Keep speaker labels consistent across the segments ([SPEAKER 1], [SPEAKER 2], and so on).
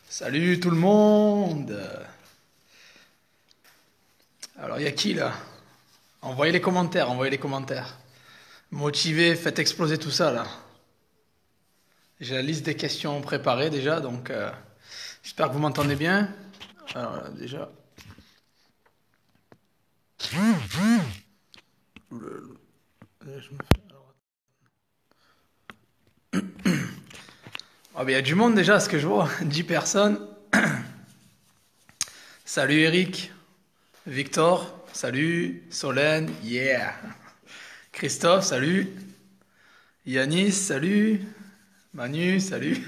[SPEAKER 1] Salut tout le monde. Alors, il y a qui là? Envoyez les commentaires, envoyez les commentaires. Motivez, faites exploser tout ça là. J'ai la liste des questions préparées déjà, donc j'espère que vous m'entendez bien. Alors là, déjà. Je me fais- alors, Ah, mais il y a du monde déjà, ce que je vois. 10 personnes. Salut Eric, Victor, salut, Solène, yeah. Christophe, salut. Yanis, salut. Manu, salut.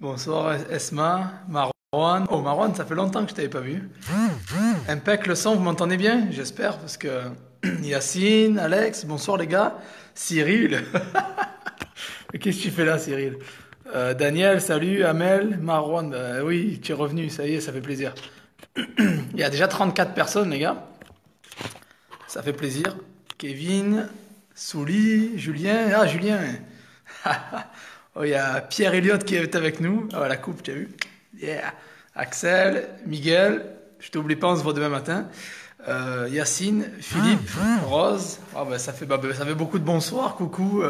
[SPEAKER 1] Bonsoir Esma, Marwan. Oh Marwan, ça fait longtemps que je t'avais pas vu. Impec le son, vous m'entendez bien? J'espère, parce que Yacine, Alex, bonsoir les gars. Cyril, mais qu'est-ce que tu fais là Cyril? Daniel, salut. Amel, Marwan, oui, tu es revenu, ça y est, ça fait plaisir. Il y a déjà 34 personnes les gars, ça fait plaisir. Kevin, Souli, Julien, ah Julien. Oh, il y a Pierre Elliott qui est avec nous. Ah, la coupe, tu as vu? Yeah. Axel, Miguel, je t'oublie pas, on se voit demain matin. Yacine, Philippe, Rose. Ah, ça fait beaucoup de bonsoir, coucou.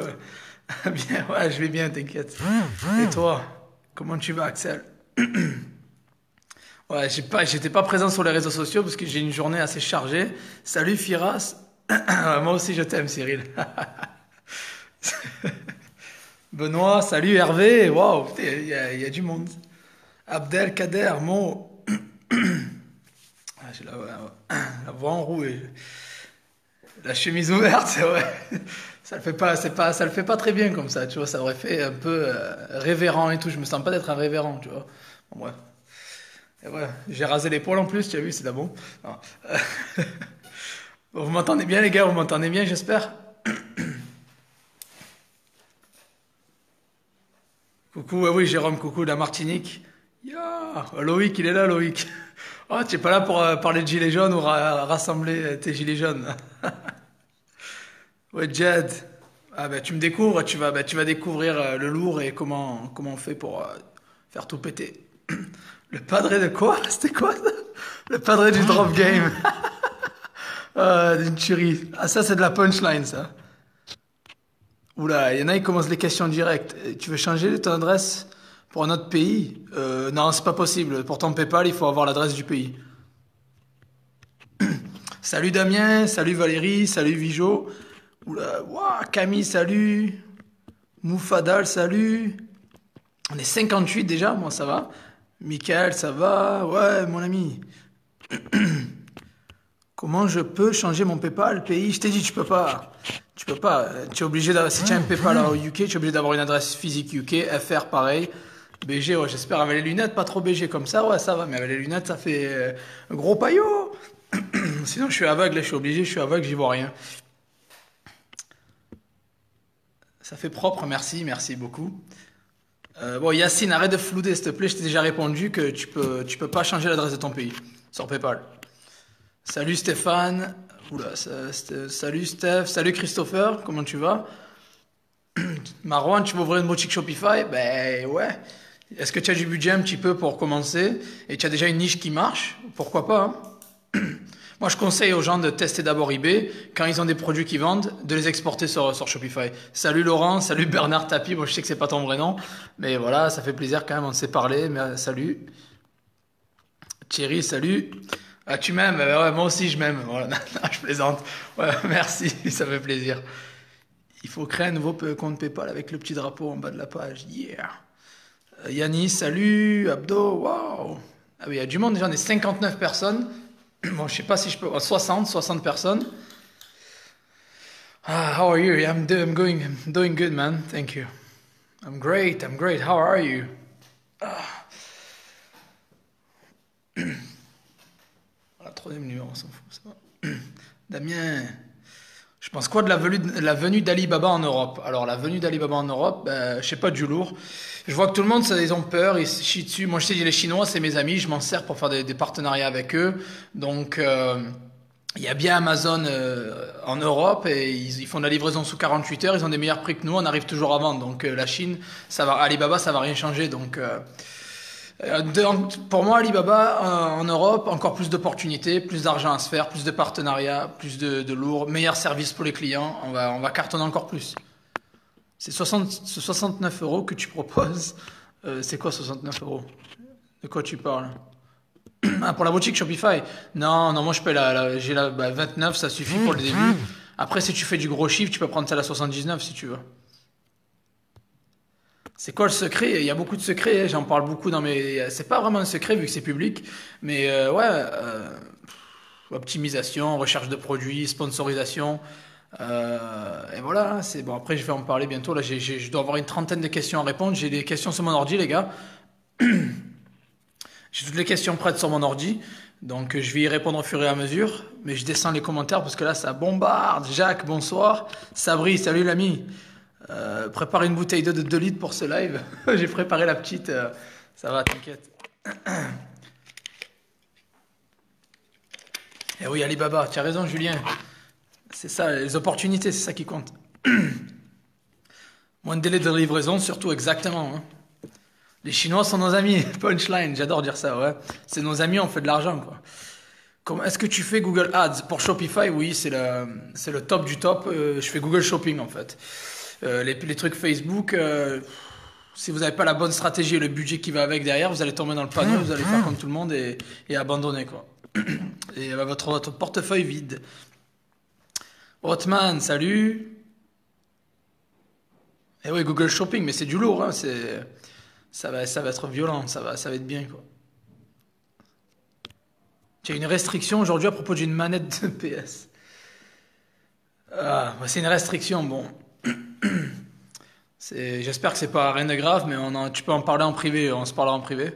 [SPEAKER 1] Bien, ouais, je vais bien, t'inquiète. Et toi, comment tu vas, Axel? Ouais, j'étais pas présent sur les réseaux sociaux parce que j'ai une journée assez chargée. Salut, Firas. Moi aussi, je t'aime, Cyril. Benoît, salut Hervé, waouh, putain, il y a du monde. Abdelkader, Mo, j'ai la voix enrouée, la chemise ouverte, c'est vrai. Ça le fait pas, ça le fait pas très bien comme ça, tu vois. Ça aurait fait un peu révérend et tout. Je me sens pas d'être un révérend, tu vois. Bon, bref. Et ouais, j'ai rasé les poils en plus, tu as vu, c'est d'abord. Non. Bon, vous m'entendez bien les gars, vous m'entendez bien, j'espère. Coucou, oui, Jérôme, coucou, de la Martinique. Ya, Loïc, il est là, Loïc. Oh, tu n'es pas là pour parler de gilets jaunes ou rassembler tes gilets jaunes. Ouais, Jed. Ah, bah, tu me découvres, tu vas découvrir le lourd et comment on fait pour faire tout péter. Le padré de quoi? C'était quoi ça? Le padré du drop game. D'une tuerie. Ah, ça, c'est de la punchline, ça. Oula, il y en a, ils commencent les questions directes. Tu veux changer ton adresse pour un autre pays? Non, c'est pas possible. Pour ton PayPal, il faut avoir l'adresse du pays. Salut Damien, salut Valérie, salut Vijo. Oula, ouah, Camille, salut. Moufadal, salut. On est 58 déjà, moi ça va. Michael, ça va. Ouais, mon ami. Comment je peux changer mon PayPal pays? Je t'ai dit, tu peux pas. Tu peux pas. Tu es obligé d'avoir, si tu as un PayPal au UK, tu es obligé d'avoir une adresse physique UK, FR pareil. BG, ouais, j'espère avec les lunettes, pas trop BG comme ça, ouais, ça va, mais avec les lunettes, ça fait un gros paillot. Sinon, je suis aveugle, là, je suis obligé, je suis aveugle, j'y vois rien. Ça fait propre, merci, merci beaucoup. Bon, Yacine, arrête de flouder, s'il te plaît, je t'ai déjà répondu que tu peux pas changer l'adresse de ton pays sur PayPal. Salut Stéphane, oula, salut Steph, salut Christopher, comment tu vas? Marwan, tu veux ouvrir une boutique Shopify? Ben ouais. Est-ce que tu as du budget un petit peu pour commencer et tu as déjà une niche qui marche? Pourquoi pas, hein? Moi, je conseille aux gens de tester d'abord eBay. Quand ils ont des produits qui vendent, de les exporter sur Shopify. Salut Laurent, salut Bernard Tapie. Bon, je sais que c'est pas ton vrai nom, mais voilà, ça fait plaisir quand même, on s'est parlé. Mais, salut. Thierry, salut. Ah, tu m'aimes? Ouais, moi aussi, je m'aime. Voilà, non, je plaisante. Ouais, merci, ça fait plaisir. Il faut créer un nouveau compte PayPal avec le petit drapeau en bas de la page. Yeah. Yanis, salut. Abdo, waouh. Ah oui, il y a du monde déjà, on est 59 personnes. Bon, je sais pas si je peux. 60 personnes. Ah, how are you? Yeah, I'm doing good, man. Thank you. I'm great, I'm great. How are you? La troisième numéro, on s'en fout, ça va. Damien, je pense quoi de la venue d'Ali Baba en Europe? Alors, la venue d'Ali Baba en Europe, ben, je sais pas du lourd. Je vois que tout le monde, ils ont peur, ils se chient dessus. Moi, je sais, les Chinois, c'est mes amis, je m'en sers pour faire des partenariats avec eux. Donc, Il y a bien Amazon en Europe et ils font de la livraison sous 48 heures. Ils ont des meilleurs prix que nous. On arrive toujours à vendre. Donc la Chine, ça va, Alibaba, ça va rien changer. Donc pour moi, Alibaba en Europe, encore plus d'opportunités, plus d'argent à se faire, plus de partenariats, plus de lourds, meilleurs services pour les clients. On va cartonner encore plus. C'est 69 euros que tu proposes. C'est quoi 69 euros? De quoi tu parles? Ah, pour la boutique Shopify? Non, non, moi je paie j'ai 29, ça suffit pour le début. Après, si tu fais du gros chiffre, tu peux prendre celle à 79 si tu veux. C'est quoi le secret? Il y a beaucoup de secrets, hein, j'en parle beaucoup dans mes. C'est pas vraiment un secret vu que c'est public, mais ouais, optimisation, recherche de produits, sponsorisation. Et voilà, c'est bon. Après, je vais en parler bientôt. Là, je dois avoir une trentaine de questions à répondre. J'ai des questions sur mon ordi, les gars. J'ai toutes les questions prêtes sur mon ordi, donc je vais y répondre au fur et à mesure. Mais je descends les commentaires parce que là, ça bombarde. Jacques, bonsoir. Sabri, salut l'ami. Prépare une bouteille d'eau de 2 litres pour ce live. J'ai préparé la petite. Ça va, t'inquiète. Eh oui, Alibaba, tu as raison, Julien. C'est ça, les opportunités, c'est ça qui compte. Moins de délai de livraison, surtout, exactement, hein. Les Chinois sont nos amis. Punchline, j'adore dire ça, ouais. C'est nos amis, on fait de l'argent, quoi. Est-ce que tu fais Google Ads pour Shopify? Oui, c'est le top du top. Je fais Google Shopping, en fait. Les trucs Facebook, si vous n'avez pas la bonne stratégie et le budget qui va avec derrière, vous allez tomber dans le panneau, vous allez faire comme tout le monde et abandonner, quoi. Et votre portefeuille vide. Hotman, salut. Eh oui, Google Shopping, mais c'est du lourd, hein, ça va être violent, ça va être bien, quoi. Tu as une restriction aujourd'hui à propos d'une manette de PS. Ah, c'est une restriction, bon. J'espère que c'est pas rien de grave, mais tu peux en parler en privé, on se parlera en privé.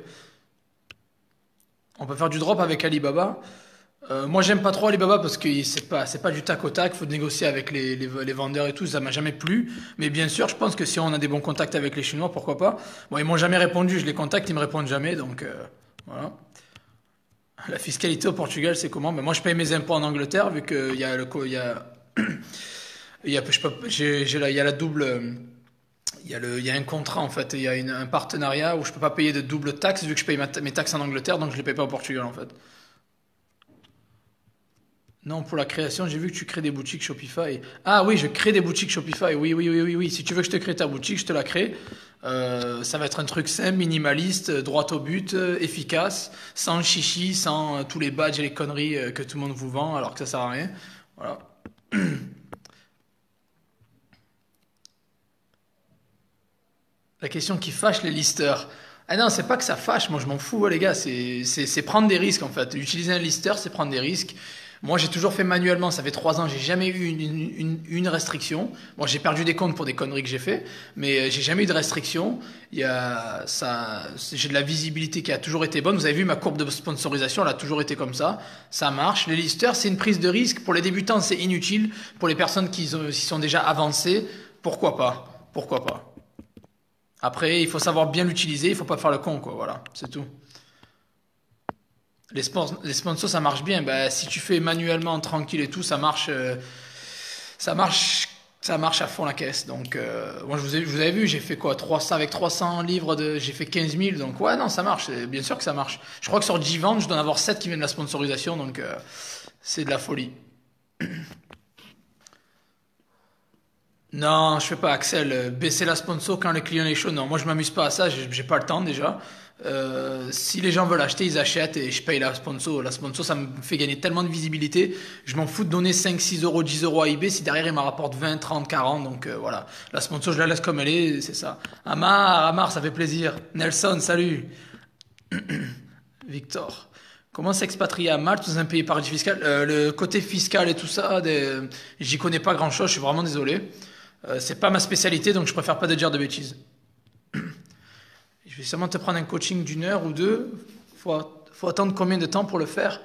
[SPEAKER 1] On peut faire du drop avec Alibaba. Moi, j'aime pas trop Alibaba parce que c'est pas du tac au tac. Faut négocier avec les vendeurs et tout. Ça m'a jamais plu. Mais bien sûr, je pense que si on a des bons contacts avec les Chinois, pourquoi pas. Bon, ils m'ont jamais répondu. Je les contacte, ils me répondent jamais. Donc voilà. La fiscalité au Portugal, c'est comment? Ben, moi, je paye mes impôts en Angleterre vu qu'il y a il y a la double. Il y a un contrat en fait. Il y a un partenariat où je peux pas payer de double taxe vu que je paye mes taxes en Angleterre, donc je les paye pas au Portugal en fait. Non, pour la création, j'ai vu que tu crées des boutiques Shopify. Ah oui, je crée des boutiques Shopify. Oui, oui, oui, oui, oui. Si tu veux que je te crée ta boutique, je te la crée. Ça va être un truc simple, minimaliste, droit au but, efficace, sans chichi, sans tous les badges et les conneries que tout le monde vous vend, alors que ça sert à rien. Voilà. La question qui fâche les listeurs. Ah non, c'est pas que ça fâche, moi je m'en fous, les gars, c'est prendre des risques en fait. Utiliser un listeur, c'est prendre des risques. Moi j'ai toujours fait manuellement, ça fait 3 ans, j'ai jamais eu une restriction. Bon, j'ai perdu des comptes pour des conneries que j'ai fait, mais j'ai jamais eu de restriction. J'ai de la visibilité qui a toujours été bonne. Vous avez vu ma courbe de sponsorisation, elle a toujours été comme ça marche. Les listeurs, c'est une prise de risque. Pour les débutants, c'est inutile. Pour les personnes qui sont déjà avancées, pourquoi pas? Pourquoi pas? Après, il faut savoir bien l'utiliser, il faut pas faire le con, quoi. Voilà, c'est tout. Les sponsors, ça marche bien. Bah, si tu fais manuellement, tranquille et tout, ça marche, ça marche à fond la caisse. Donc, moi, je vous avais vu, j'ai fait quoi, 300 avec 300 livres j'ai fait 15 000. Donc, ouais, non, ça marche. Bien sûr que ça marche. Je crois que sur Gvent, je dois en avoir 7 qui viennent de la sponsorisation, donc c'est de la folie. Non, je fais pas Axel. Baisser la sponsor quand le client est chaud. Non, moi je m'amuse pas à ça. J'ai pas le temps déjà. Si les gens veulent acheter, ils achètent et je paye la sponsor. La sponsor, ça me fait gagner tellement de visibilité. Je m'en fous de donner 5, 6 euros, 10 euros à eBay si derrière il me rapporte 20, 30, 40. Donc voilà. La sponsor, je la laisse comme elle est. C'est ça. Amar, ça fait plaisir. Nelson, salut. Victor. Comment s'expatrier à Malte dans un pays paradis fiscal? Le côté fiscal et tout ça, j'y connais pas grand chose. Je suis vraiment désolé. C'est pas ma spécialité, donc je préfère pas te dire de bêtises. Je vais sûrement te prendre un coaching d'une heure ou deux. Faut attendre combien de temps pour le faire?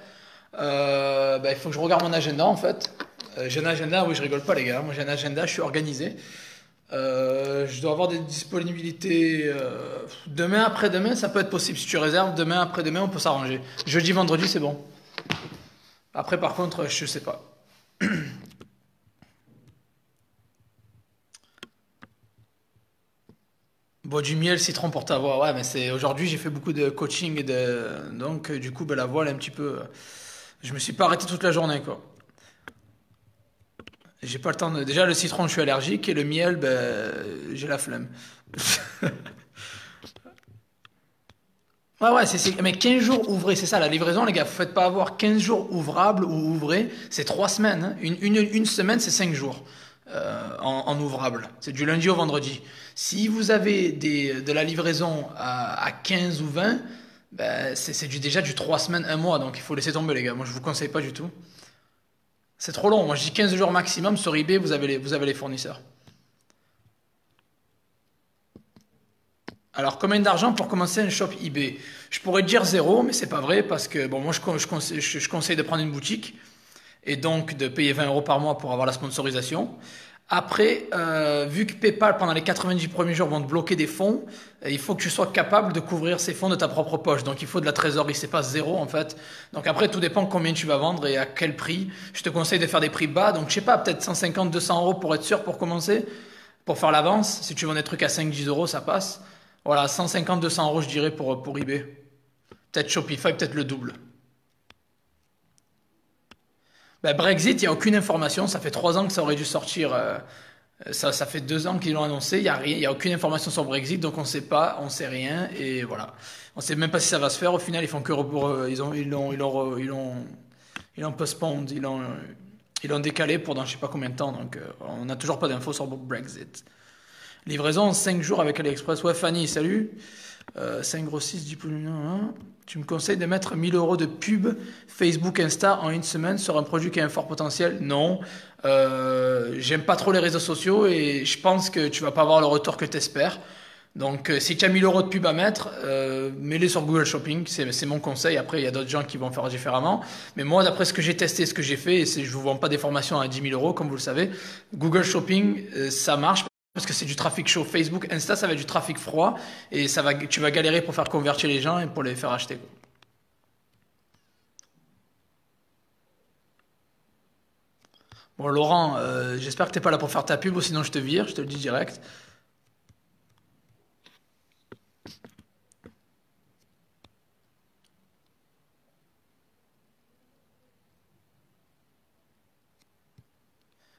[SPEAKER 1] Il faut que je regarde mon agenda en fait. J'ai un agenda, oui, je rigole pas les gars. Moi j'ai un agenda, je suis organisé. Je dois avoir des disponibilités demain, après-demain, ça peut être possible. Si tu réserves demain, après-demain, on peut s'arranger. Jeudi, vendredi, c'est bon. Après, par contre, je sais pas. Bon, du miel, citron pour ta voix. Ouais, mais c'est aujourd'hui, j'ai fait beaucoup de coaching et donc du coup, ben, la voix, elle est un petit peu. Je me suis pas arrêté toute la journée, quoi. J'ai pas le temps de. Déjà, le citron, je suis allergique et le miel, ben, j'ai la flemme. Ouais, ouais, mais 15 jours ouvrés, c'est ça la livraison, les gars. Vous faites pas avoir 15 jours ouvrables ou ouvrés, c'est 3 semaines, hein. Une semaine, c'est 5 jours en ouvrable. C'est du lundi au vendredi. Si vous avez de la livraison à 15 ou 20, ben, déjà du 3 semaines, un mois. Donc il faut laisser tomber, les gars. Moi, je vous conseille pas du tout. C'est trop long. Moi, je dis 15 jours maximum. Sur eBay, vous avez les fournisseurs. Alors, combien d'argent pour commencer un shop eBay? Je pourrais dire zéro, mais c'est pas vrai parce que bon, moi je conseille de prendre une boutique et donc de payer 20 € par mois pour avoir la sponsorisation. Après, vu que PayPal pendant les 90 premiers jours vont te bloquer des fonds, il faut que tu sois capable de couvrir ces fonds de ta propre poche. Donc il faut de la trésorerie, c'est pas zéro en fait. Donc après, tout dépend combien tu vas vendre et à quel prix. Je te conseille de faire des prix bas. Donc je sais pas, peut-être 150, 200 € pour être sûr pour commencer, pour faire l'avance. Si tu vends des trucs à 5, 10 €, ça passe. Voilà, 150, 200 € je dirais pour eBay. Peut-être Shopify, peut-être le double. Ben, Brexit, il n'y a aucune information. Ça fait 3 ans que ça aurait dû sortir. Ça fait 2 ans qu'ils l'ont annoncé. Il n'y a rien, il y a aucune information sur Brexit, donc on ne sait pas, on ne sait rien. Et voilà. On ne sait même pas si ça va se faire. Au final, ils font que ils l'ont postponed, ils l'ont décalé pour dans je sais pas combien de temps. Donc on n'a toujours pas d'infos sur Brexit. Livraison en 5 jours avec AliExpress. Ouais, Fanny, salut. 5 grossistes, 10 poules, hein. Tu me conseilles de mettre 1 000 € de pub Facebook Insta en une semaine sur un produit qui a un fort potentiel? Non. J'aime pas trop les réseaux sociaux et je pense que tu vas pas avoir le retour que tu espères. Donc, si tu as 1 000 € de pub à mettre, mets-les sur Google Shopping. C'est mon conseil. Après, il y a d'autres gens qui vont faire différemment. Mais moi, d'après ce que j'ai testé, ce que j'ai fait, et je vous vends pas des formations à 10 000 €, comme vous le savez, Google Shopping, ça marche. Parce que c'est du trafic chaud. Facebook, Insta, ça va être du trafic froid et tu vas galérer pour faire convertir les gens et pour les faire acheter. Bon, Laurent, j'espère que t'es pas là pour faire ta pub ou sinon je te vire, je te le dis direct.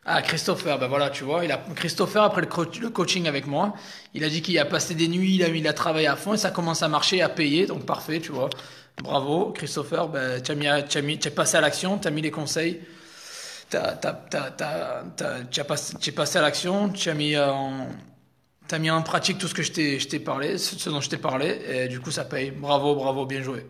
[SPEAKER 1] Ah, Christopher, ben voilà, tu vois, Christopher, après le coaching avec moi, il a dit qu'il a passé des nuits, il a travaillé à fond et ça commence à marcher, à payer, donc parfait, tu vois. Bravo, Christopher, ben, tu as passé à l'action, tu as mis les conseils, tu es passé à l'action, t'as mis en pratique tout ce que je t'ai parlé, ce dont je t'ai parlé, et du coup ça paye. Bravo, bravo, bien joué.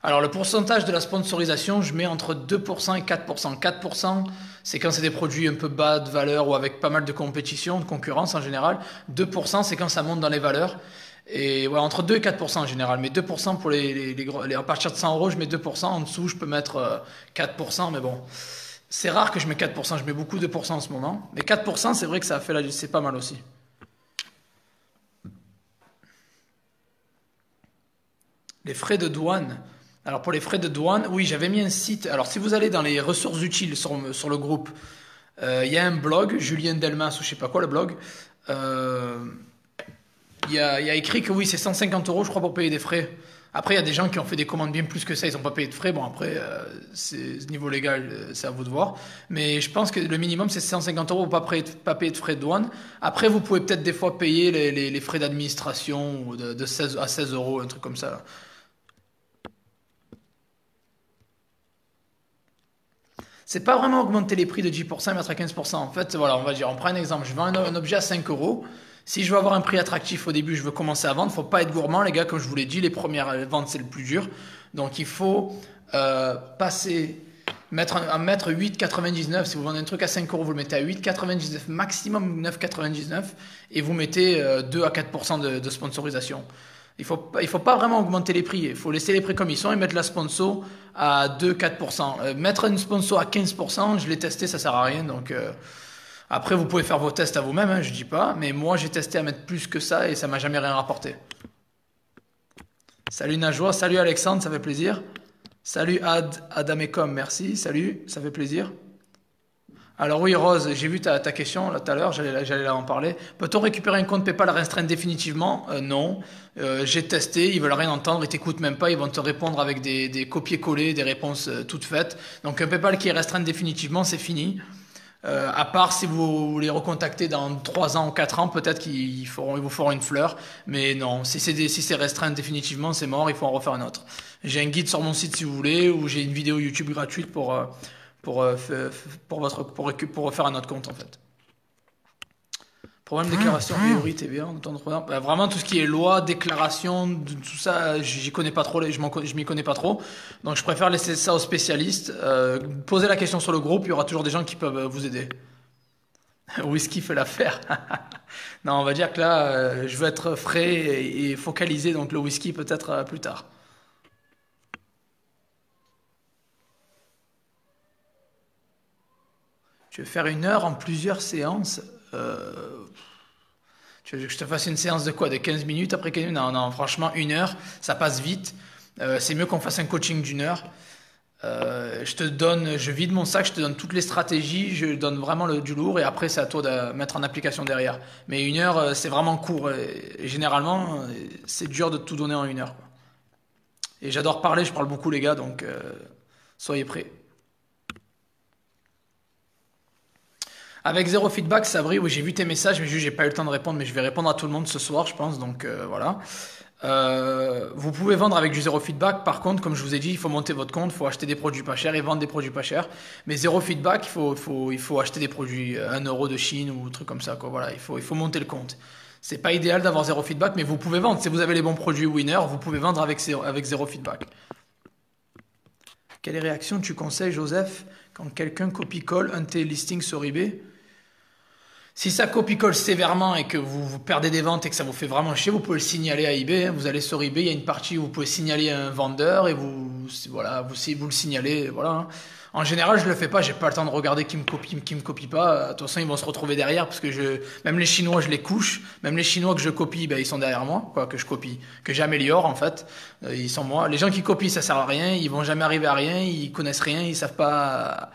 [SPEAKER 1] Alors, le pourcentage de la sponsorisation, je mets entre 2% et 4%. 4%, c'est quand c'est des produits un peu bas de valeur ou avec pas mal de compétition, de concurrence en général. 2%, c'est quand ça monte dans les valeurs. Et ouais, entre 2 et 4% en général. Mais 2% pour à partir de 100 €, je mets 2%. En dessous, je peux mettre 4%. Mais bon, c'est rare que je mets 4%. Je mets beaucoup 2% en ce moment. Mais 4%, c'est vrai que ça a fait c'est pas mal aussi. Les frais de douane. Alors pour les frais de douane, oui, j'avais mis un site. Alors si vous allez dans les ressources utiles sur le groupe, il y a un blog, Julien Delmas ou je sais pas quoi le blog. Euh, il y a écrit que oui, c'est 150 € je crois pour payer des frais. Après, il y a des gens qui ont fait des commandes bien plus que ça, ils n'ont pas payé de frais. Bon, après, c'est niveau légal, c'est à vous de voir. Mais je pense que le minimum, c'est 150 € pour pas payer de frais de douane. Après, vous pouvez peut-être des fois payer les frais d'administration ou de 16 à 16 €, un truc comme ça. C'est pas vraiment augmenter les prix de 10% et mettre à 15%. En fait, voilà, on va dire, on prend un exemple. Je vends un objet à 5 euros. Si je veux avoir un prix attractif au début, je veux commencer à vendre. Faut pas être gourmand, les gars. Comme je vous l'ai dit, les premières ventes, c'est le plus dur. Donc, il faut passer, mettre 8,99. Si vous vendez un truc à 5 euros, vous le mettez à 8,99, maximum 9,99. Et vous mettez 2 à 4% de sponsorisation. Il faut pas vraiment augmenter les prix. Il faut laisser les prix comme ils sont et mettre la sponsor à 2-4%. Mettre une sponsor à 15%, je l'ai testé, ça sert à rien. Donc après, vous pouvez faire vos tests à vous-même, hein, je dis pas. Mais moi, j'ai testé à mettre plus que ça et ça m'a jamais rien rapporté. Salut Najwa, salut Alexandre, ça fait plaisir. Salut Adamekom, merci. Salut, ça fait plaisir. Alors oui, Rose, j'ai vu ta question là tout à l'heure, j'allais en parler. Peut-on récupérer un compte PayPal restreint définitivement? Non. J'ai testé, ils veulent rien entendre, ils t'écoutent même pas, ils vont te répondre avec des copier-coller, des réponses toutes faites. Donc un PayPal qui est restreint définitivement, c'est fini. À part si vous les recontactez dans 3 ans ou 4 ans, peut-être ils vous feront une fleur. Mais non, si c'est restreint définitivement, c'est mort, il faut en refaire un autre. J'ai un guide sur mon site si vous voulez, ou j'ai une vidéo YouTube gratuite pour refaire un autre compte en fait. Problème déclaration, priori, TVA, vraiment tout ce qui est loi, déclaration, tout ça, j'y connais pas trop, je m'y connais pas trop. Donc je préfère laisser ça aux spécialistes. Posez la question sur le groupe, il y aura toujours des gens qui peuvent vous aider. Whisky fait l'affaire. Non, on va dire que là, je veux être frais et focalisé, donc le whisky peut-être plus tard. Tu veux faire 1 heure en plusieurs séances? Tu veux que je te fasse une séance de quoi? De 15 minutes après 15 minutes? Non, non, franchement, 1 heure, ça passe vite. C'est mieux qu'on fasse un coaching d'1 heure. Je vide mon sac, je te donne toutes les stratégies, je donne vraiment du lourd et après c'est à toi de mettre en application derrière. Mais 1 heure, c'est vraiment court et généralement, c'est dur de tout donner en 1 heure, quoi. Et j'adore parler, je parle beaucoup les gars, donc soyez prêts. Avec zéro feedback, Sabri, oui, j'ai vu tes messages, mais juste j'ai pas eu le temps de répondre, mais je vais répondre à tout le monde ce soir, je pense, donc voilà. Vous pouvez vendre avec du zéro feedback. Par contre, comme je vous ai dit, il faut monter votre compte, il faut acheter des produits pas chers et vendre des produits pas chers. Mais zéro feedback, il faut acheter des produits 1 euro de Chine ou trucs comme ça, quoi. Voilà, il faut monter le compte. C'est pas idéal d'avoir zéro feedback, mais vous pouvez vendre. Si vous avez les bons produits winner, vous pouvez vendre avec zéro feedback. Quelle réaction tu conseilles, Joseph, quand quelqu'un copie-colle un de tes listings sur eBay? Si ça copie-colle sévèrement et que vous perdez des ventes et que ça vous fait vraiment chier, vous pouvez le signaler à eBay, hein. Vous allez sur eBay, il y a une partie où vous pouvez signaler à un vendeur et voilà, vous le signalez, voilà, hein. En général, je le fais pas, j'ai pas le temps de regarder qui me copie pas. De toute façon, ils vont se retrouver derrière parce que même les Chinois, je les couche. Même les Chinois que je copie, ben, ils sont derrière moi, quoi, que je copie, que j'améliore, en fait. Ils sont moi. Les gens qui copient, ça sert à rien, ils vont jamais arriver à rien, ils connaissent rien, ils savent pas.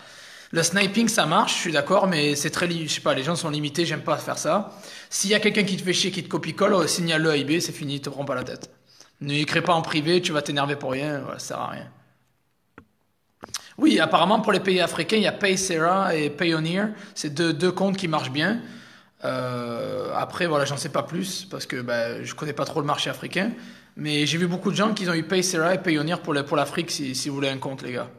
[SPEAKER 1] Le sniping, ça marche, je suis d'accord, mais c'est je sais pas, les gens sont limités, j'aime pas faire ça. S'il y a quelqu'un qui te fait chier, qui te copie-colle, signale-le à eBay, c'est fini, te prends pas la tête. Ne écris pas en privé, tu vas t'énerver pour rien, voilà, ça sert à rien. Oui, apparemment pour les pays africains, il y a Paysera et Payoneer, c'est deux comptes qui marchent bien. Après, voilà, j'en sais pas plus parce que bah, je connais pas trop le marché africain, mais j'ai vu beaucoup de gens qui ont eu Paysera et Payoneer pour l'Afrique si vous voulez un compte, les gars.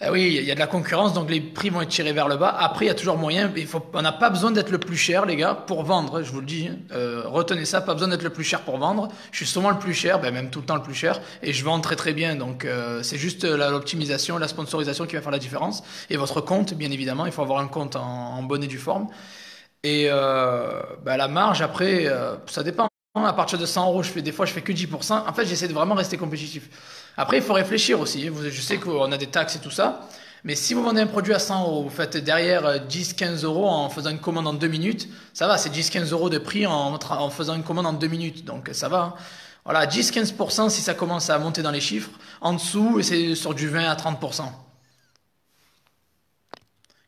[SPEAKER 1] Oui, il y a de la concurrence, donc les prix vont être tirés vers le bas. Après, il y a toujours moyen. On n'a pas besoin d'être le plus cher, les gars, pour vendre. Je vous le dis, hein. Retenez ça, pas besoin d'être le plus cher pour vendre. Je suis souvent le plus cher, ben même tout le temps le plus cher, et je vends très très bien. Donc c'est juste l'optimisation, la sponsorisation qui va faire la différence. Et votre compte, bien évidemment, il faut avoir un compte en bonne et due forme. Et ben, la marge, après, ça dépend. À partir de 100 euros, des fois, je fais que 10%. En fait, j'essaie de vraiment rester compétitif. Après, il faut réfléchir aussi. Je sais qu'on a des taxes et tout ça. Mais si vous vendez un produit à 100 euros, vous faites derrière 10-15 euros en faisant une commande en 2 minutes, ça va, c'est 10-15 euros de prix en faisant une commande en 2 minutes. Donc ça va, hein. Voilà, 10-15% si ça commence à monter dans les chiffres. En dessous, c'est sur du 20 à 30%.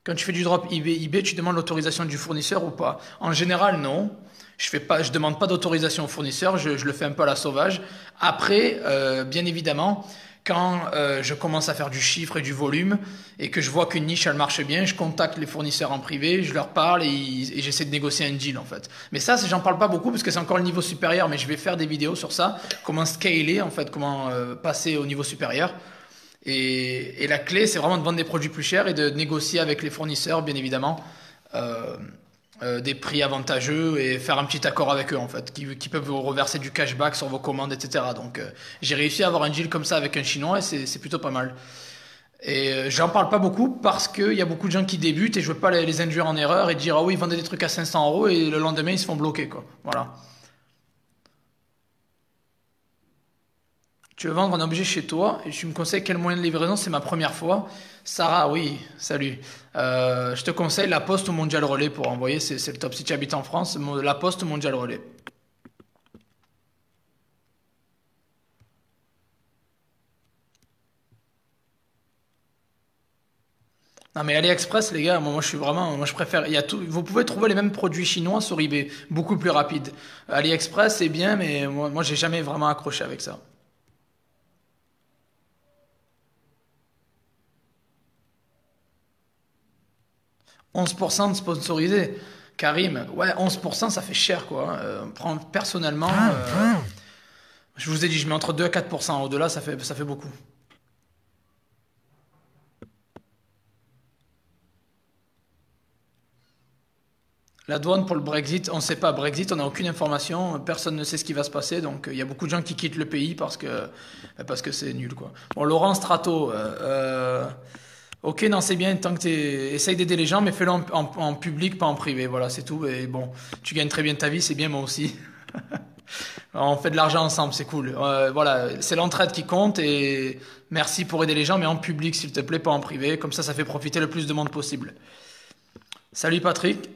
[SPEAKER 1] Quand tu fais du drop eBay, tu demandes l'autorisation du fournisseur ou pas? En général, non. Je demande pas d'autorisation au fournisseur, je le fais un peu à la sauvage. Après, bien évidemment, quand je commence à faire du chiffre et du volume et que je vois qu'une niche elle marche bien, je contacte les fournisseurs en privé, je leur parle et j'essaie de négocier un deal en fait. Mais ça, j'en parle pas beaucoup parce que c'est encore le niveau supérieur, mais je vais faire des vidéos sur ça, comment scaler en fait, comment passer au niveau supérieur. Et la clé, c'est vraiment de vendre des produits plus chers et de négocier avec les fournisseurs, bien évidemment, euh, des prix avantageux et faire un petit accord avec eux, en fait, qui peuvent vous reverser du cashback sur vos commandes, etc. Donc, j'ai réussi à avoir un deal comme ça avec un Chinois et c'est plutôt pas mal. Et j'en parle pas beaucoup parce qu'il y a beaucoup de gens qui débutent et je veux pas les induire en erreur et dire, ah oui, ils vendaient des trucs à 500 euros et le lendemain, ils se font bloquer, quoi. Voilà. Tu veux vendre un objet chez toi et tu me conseilles quel moyen de livraison? C'est ma première fois. Sarah, oui, salut. Je te conseille la Poste ou Mondial Relais pour envoyer, c'est le top. Si tu habites en France, la Poste ou Mondial Relais. Non mais AliExpress, les gars, moi je suis vraiment, moi je préfère. Il y a tout, vous pouvez trouver les mêmes produits chinois sur eBay, beaucoup plus rapide. AliExpress c'est bien, mais moi j'ai jamais vraiment accroché avec ça. 11% de sponsorisé. Karim, ouais, 11% ça fait cher quoi, hein. Personnellement, je vous ai dit, je mets entre 2 à 4%. Au-delà, ça fait beaucoup. La douane pour le Brexit, on ne sait pas. Brexit, on n'a aucune information. Personne ne sait ce qui va se passer. Donc, il y a beaucoup de gens qui quittent le pays parce que c'est nul, quoi. Bon, Laurent Strato, ok, non, c'est bien. Tant que tu essaye d'aider les gens, mais fais-le en public, pas en privé. Voilà, c'est tout. Et bon, tu gagnes très bien ta vie, c'est bien, moi aussi. On fait de l'argent ensemble, c'est cool. Voilà, c'est l'entraide qui compte. Et merci pour aider les gens, mais en public, s'il te plaît, pas en privé. Comme ça fait profiter le plus de monde possible. Salut Patrick.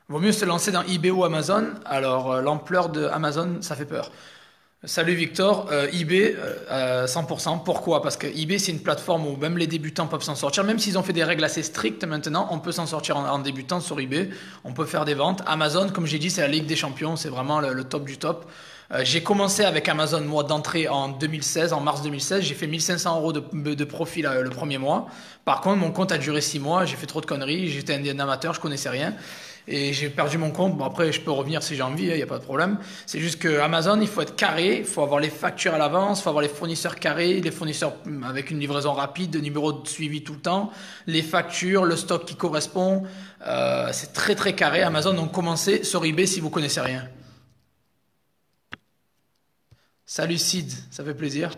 [SPEAKER 1] Vaut mieux se lancer dans eBay ou Amazon. Alors, l'ampleur de Amazon, ça fait peur. Salut Victor, eBay 100%. Pourquoi? Parce que eBay c'est une plateforme où même les débutants peuvent s'en sortir. Même s'ils ont fait des règles assez strictes maintenant, on peut s'en sortir en débutant sur eBay. On peut faire des ventes. Amazon, comme j'ai dit, c'est la Ligue des Champions. C'est vraiment le top du top. J'ai commencé avec Amazon moi d'entrée en 2016, en mars 2016. J'ai fait 1500 euros de profit le premier mois. Par contre, mon compte a duré 6 mois. J'ai fait trop de conneries. J'étais un amateur, je connaissais rien. Et j'ai perdu mon compte. Bon, après, je peux revenir si j'ai envie, il n'y a pas de problème. C'est juste que Amazon, il faut être carré, il faut avoir les factures à l'avance, il faut avoir les fournisseurs carrés, les fournisseurs avec une livraison rapide, de numéro de suivi tout le temps, les factures, le stock qui correspond. C'est très très carré. Amazon, donc commencez sur eBay si vous connaissez rien. Salut Sid, ça fait plaisir.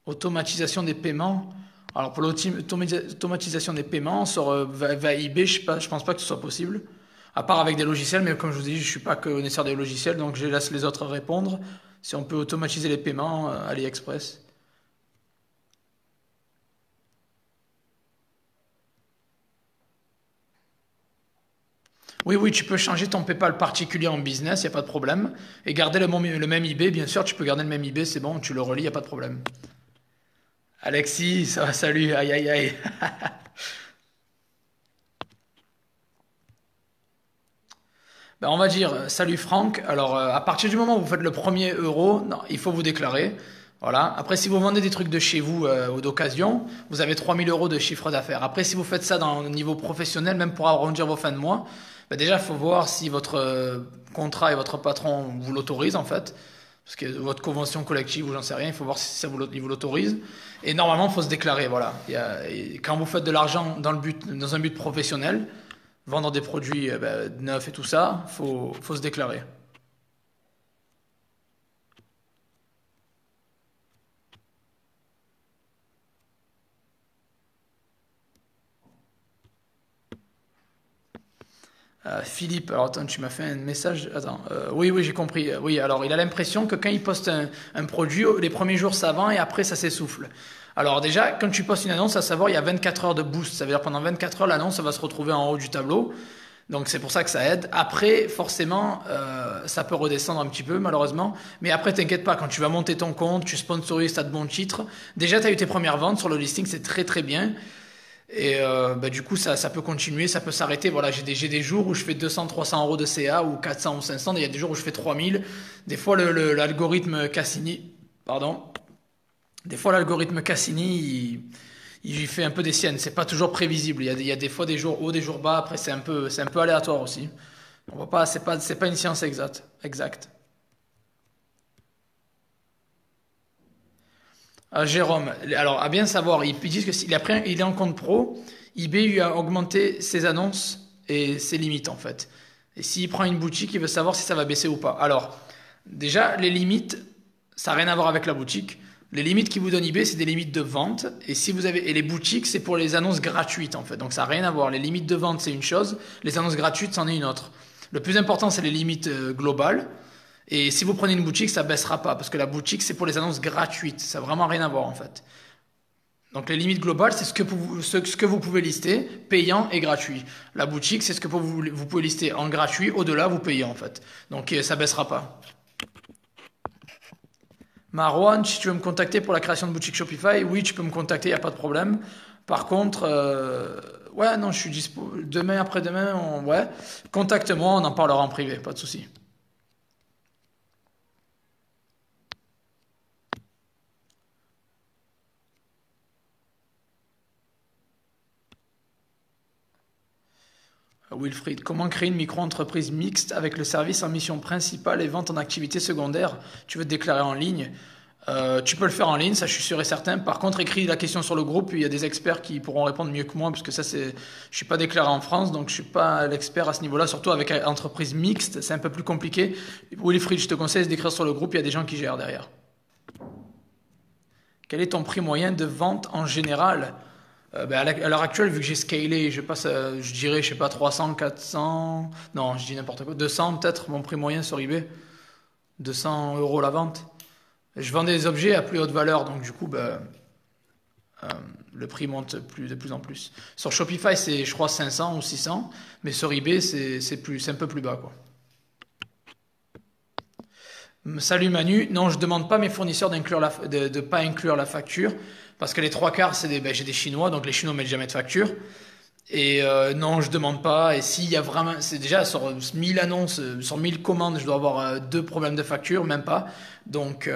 [SPEAKER 1] Automatisation des paiements. Alors pour l'automatisation des paiements sur eBay, je pense pas que ce soit possible. À part avec des logiciels, mais comme je vous ai dit, je suis pas connaisseur des logiciels, donc je laisse les autres répondre. Si on peut automatiser les paiements, AliExpress. Oui, oui, tu peux changer ton PayPal particulier en business, il n'y a pas de problème. Et garder le même eBay, bien sûr, tu peux garder le même eBay, c'est bon, tu le relis, il n'y a pas de problème. Alexis, ça va, salut, aïe aïe aïe. Ben, on va dire salut Franck. Alors, à partir du moment où vous faites le premier euro, non, il faut vous déclarer. Voilà. Après, si vous vendez des trucs de chez vous ou d'occasion, vous avez 3000 € de chiffre d'affaires. Après, si vous faites ça dans le niveau professionnel, même pour arrondir vos fins de mois, ben déjà, il faut voir si votre contrat et votre patron vous l'autorisent en fait. Parce que votre convention collective ou j'en sais rien, il faut voir si ça il vous l'autorise. Et normalement, il faut se déclarer. Voilà. Et quand vous faites de l'argent dans un but professionnel, vendre des produits ben, neufs et tout ça, faut se déclarer. Philippe, alors attends, tu m'as fait un message. Attends, oui, oui, j'ai compris. Oui, alors il a l'impression que quand il poste un produit, les premiers jours ça vend et après ça s'essouffle. Alors déjà, quand tu postes une annonce, à savoir, il y a 24 heures de boost. Ça veut dire pendant 24 heures, l'annonce va se retrouver en haut du tableau. Donc c'est pour ça que ça aide. Après, forcément, ça peut redescendre un petit peu, malheureusement. Mais après, t'inquiète pas, quand tu vas monter ton compte, tu sponsorises, t'as de bons titres. Déjà, tu as eu tes premières ventes sur le listing, c'est très très bien. Et bah, du coup, ça peut continuer, ça peut s'arrêter. Voilà, j'ai des jours où je fais 200, 300 € de CA ou 400 ou 500. Et il y a des jours où je fais 3000. Des fois, l'algorithme Cassini, pardon, des fois l'algorithme Cassini, il fait un peu des siennes. C'est pas toujours prévisible. Il y a des fois des jours hauts, des jours bas. Après, c'est un peu aléatoire aussi. On va pas, c'est pas une science exacte. Exact. Jérôme, alors à bien savoir, ils disent que s'il a pris, il est en compte pro, eBay lui a augmenté ses annonces et ses limites en fait. Et s'il prend une boutique, il veut savoir si ça va baisser ou pas. Alors, déjà, les limites, ça n'a rien à voir avec la boutique. Les limites qui vous donne eBay, c'est des limites de vente. Et les boutiques, c'est pour les annonces gratuites en fait. Donc ça n'a rien à voir. Les limites de vente, c'est une chose. Les annonces gratuites, c'en est une autre. Le plus important, c'est les limites globales. Et si vous prenez une boutique, ça baissera pas, parce que la boutique, c'est pour les annonces gratuites. Ça n'a vraiment rien à voir, en fait. Donc les limites globales, c'est ce que vous pouvez lister, payant et gratuit. La boutique, c'est ce que vous pouvez lister en gratuit, au-delà, vous payez, en fait. Donc ça baissera pas. Marwan, si tu veux me contacter pour la création de boutique Shopify, oui, tu peux me contacter, il n'y a pas de problème. Par contre, ouais, non, je suis dispo. Demain, après-demain, ouais, contacte-moi, on en parlera en privé, pas de souci. Wilfried, comment créer une micro-entreprise mixte avec le service en mission principale et vente en activité secondaire? Tu veux te déclarer en ligne? Tu peux le faire en ligne, ça je suis sûr et certain. Par contre, écris la question sur le groupe, il y a des experts qui pourront répondre mieux que moi, parce que ça c'est, je suis pas déclaré en France, donc je suis pas l'expert à ce niveau-là. Surtout avec entreprise mixte, c'est un peu plus compliqué. Wilfried, je te conseille d'écrire sur le groupe, il y a des gens qui gèrent derrière. Quel est ton prix moyen de vente en général? Ben, à l'heure actuelle, vu que j'ai scalé, je passe, je dirais, je sais pas, 300, 400, non, je dis n'importe quoi, 200 peut-être, mon prix moyen sur eBay, 200 euros la vente. Je vends des objets à plus haute valeur, donc du coup, ben, euh, le prix monte de plus en plus. Sur Shopify, c'est, je crois, 500 ou 600, mais sur eBay, c'est un peu plus bas, quoi. Salut Manu, non, je demande pas à mes fournisseurs de pas inclure la facture, parce que les trois quarts, ben, j'ai des Chinois, donc les Chinois mettent jamais de facture. Et non, je demande pas. Et s'il y a vraiment, c'est déjà sur 1000 annonces, sur 1000 commandes, je dois avoir deux problèmes de facture, même pas. Donc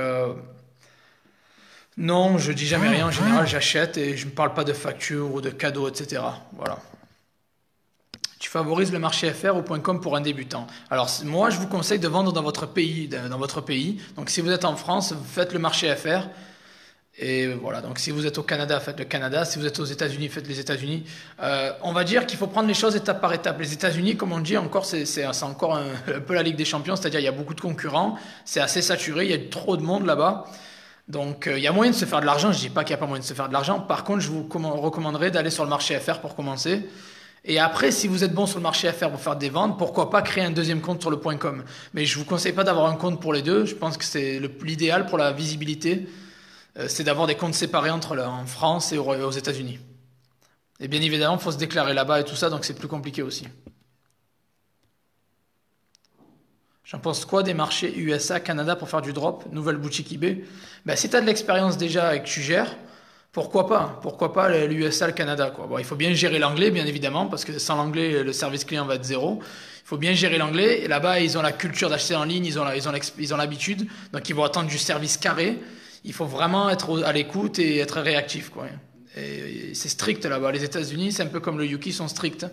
[SPEAKER 1] non, je dis jamais rien. En général, j'achète et je ne parle pas de facture ou de cadeaux, etc. Voilà. Tu favorises le marché FR ou .com pour un débutant. Alors moi, je vous conseille de vendre dans votre pays, Donc si vous êtes en France, vous faites le marché FR. Et voilà, donc si vous êtes au Canada, faites le Canada. Si vous êtes aux États-Unis, faites les États-Unis. On va dire qu'il faut prendre les choses étape par étape. Les États-Unis, comme on dit, encore, c'est encore un peu la Ligue des Champions, c'est-à-dire il y a beaucoup de concurrents, c'est assez saturé, il y a trop de monde là-bas. Donc il y a moyen de se faire de l'argent, je dis pas qu'il n'y a pas moyen de se faire de l'argent. Par contre, je vous recommanderais d'aller sur le marché FR pour commencer. Et après, si vous êtes bon sur le marché FR pour faire des ventes, pourquoi pas créer un deuxième compte sur le .com. Mais je vous conseille pas d'avoir un compte pour les deux. Je pense que c'est l'idéal pour la visibilité, c'est d'avoir des comptes séparés en France et aux États-Unis. Et bien évidemment, il faut se déclarer là-bas et tout ça, donc c'est plus compliqué aussi. J'en pense quoi des marchés USA, Canada pour faire du drop, nouvelle boutique eBay? Ben, si tu as de l'expérience déjà et que tu gères, pourquoi pas? Pourquoi pas l'USA, le Canada, quoi. Bon, il faut bien gérer l'anglais, bien évidemment, parce que sans l'anglais, le service client va être zéro. Il faut bien gérer l'anglais. Et là-bas, ils ont la culture d'acheter en ligne, ils ont l'habitude. Donc, ils vont attendre du service carré. Il faut vraiment être à l'écoute et être réactif, quoi. Et c'est strict là-bas. Les États-Unis, c'est un peu comme le UK, ils sont stricts.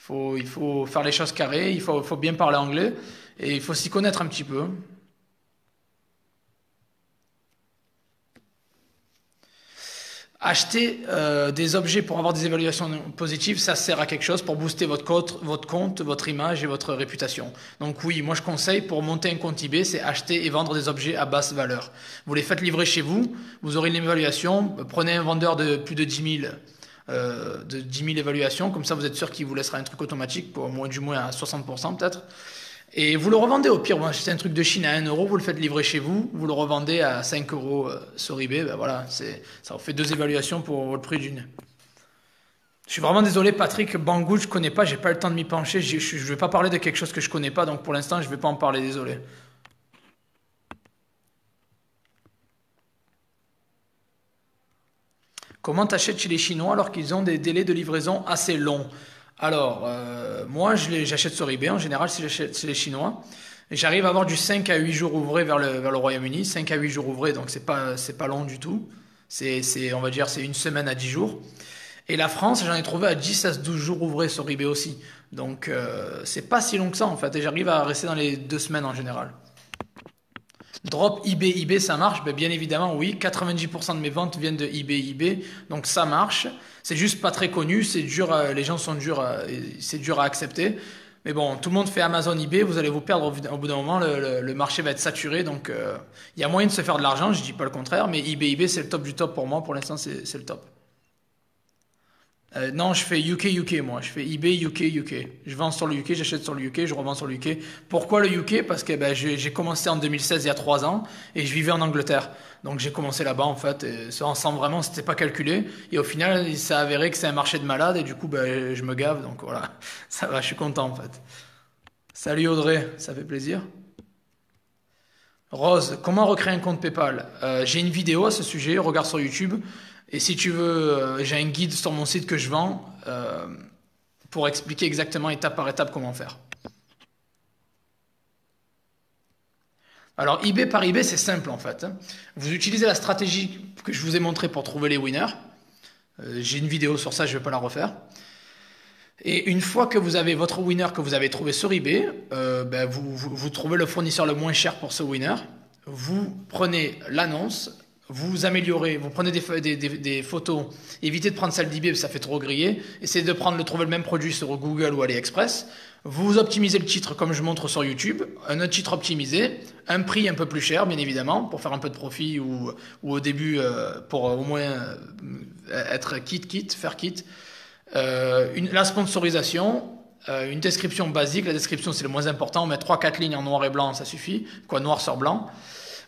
[SPEAKER 1] Il faut faire les choses carrées, faut bien parler anglais et il faut s'y connaître un petit peu. Acheter des objets pour avoir des évaluations positives, ça sert à quelque chose pour booster votre compte, votre image et votre réputation. Donc oui, moi je conseille pour monter un compte eBay, c'est acheter et vendre des objets à basse valeur. Vous les faites livrer chez vous, vous aurez une évaluation, prenez un vendeur de plus de 10 000, de 10 000 évaluations, comme ça vous êtes sûr qu'il vous laissera un truc automatique, pour moins du moins à 60% peut-être. Et vous le revendez au pire, c'est un truc de Chine à 1 euro, vous le faites livrer chez vous, vous le revendez à 5 euros sur eBay, ben voilà, ça vous fait deux évaluations pour le prix d'une. Je suis vraiment désolé Patrick, Banggood je connais pas, j'ai pas le temps de m'y pencher, je vais pas parler de quelque chose que je connais pas, donc pour l'instant je vais pas en parler, désolé. Comment t'achètes chez les Chinois alors qu'ils ont des délais de livraison assez longs? Alors, moi, j'achète sur eBay en général si j'achète chez les Chinois. Et j'arrive à avoir du 5 à 8 jours ouvrés vers le Royaume-Uni. 5 à 8 jours ouvrés, donc c'est pas long du tout. On va dire, c'est une semaine à 10 jours. Et la France, j'en ai trouvé à 10 à 12 jours ouvrés sur eBay aussi. Donc, c'est pas si long que ça en fait. Et j'arrive à rester dans les 2 semaines en général. Drop eBay, ça marche? Ben, bien évidemment, oui. 90% de mes ventes viennent de eBay. Donc ça marche. C'est juste pas très connu. C'est dur, les gens sont durs, c'est dur à accepter. Mais bon, tout le monde fait Amazon, eBay. Vous allez vous perdre au bout d'un moment. Le marché va être saturé. Donc il y a moyen de se faire de l'argent. Je dis pas le contraire. Mais eBay, c'est le top du top pour moi. Pour l'instant, c'est le top. Non, je fais UK, moi. Je fais eBay, UK. Je vends sur le UK, j'achète sur le UK, je revends sur le UK. Pourquoi le UK? Parce que ben, j'ai commencé en 2016, il y a 3 ans, et je vivais en Angleterre. Donc j'ai commencé là-bas, en fait, et sans vraiment, c'était pas calculé. Et au final, il s'est avéré que c'est un marché de malade, et du coup, ben, je me gave, donc voilà. Ça va, je suis content, en fait. Salut Audrey, ça fait plaisir. Rose, comment recréer un compte PayPal? J'ai une vidéo à ce sujet, regarde sur YouTube. Et si tu veux, j'ai un guide sur mon site que je vends pour expliquer exactement étape par étape comment faire. Alors eBay par eBay, c'est simple en fait, hein. Vous utilisez la stratégie que je vous ai montrée pour trouver les winners. J'ai une vidéo sur ça, je ne vais pas la refaire. Et une fois que vous avez votre winner que vous avez trouvé sur eBay, ben vous trouvez le fournisseur le moins cher pour ce winner. Vous prenez l'annonce, vous améliorez, vous prenez des photos, évitez de prendre celle d'eBay parce que ça fait trop griller. Essayez de trouver le même produit sur Google ou AliExpress. Vous optimisez le titre comme je montre sur YouTube, un autre titre optimisé, un prix un peu plus cher bien évidemment pour faire un peu de profit ou au début pour au moins être faire quitte. La sponsorisation, une description basique. La description, c'est le moins important. On met 3-4 lignes en noir et blanc, ça suffit. Quoi, noir sur blanc.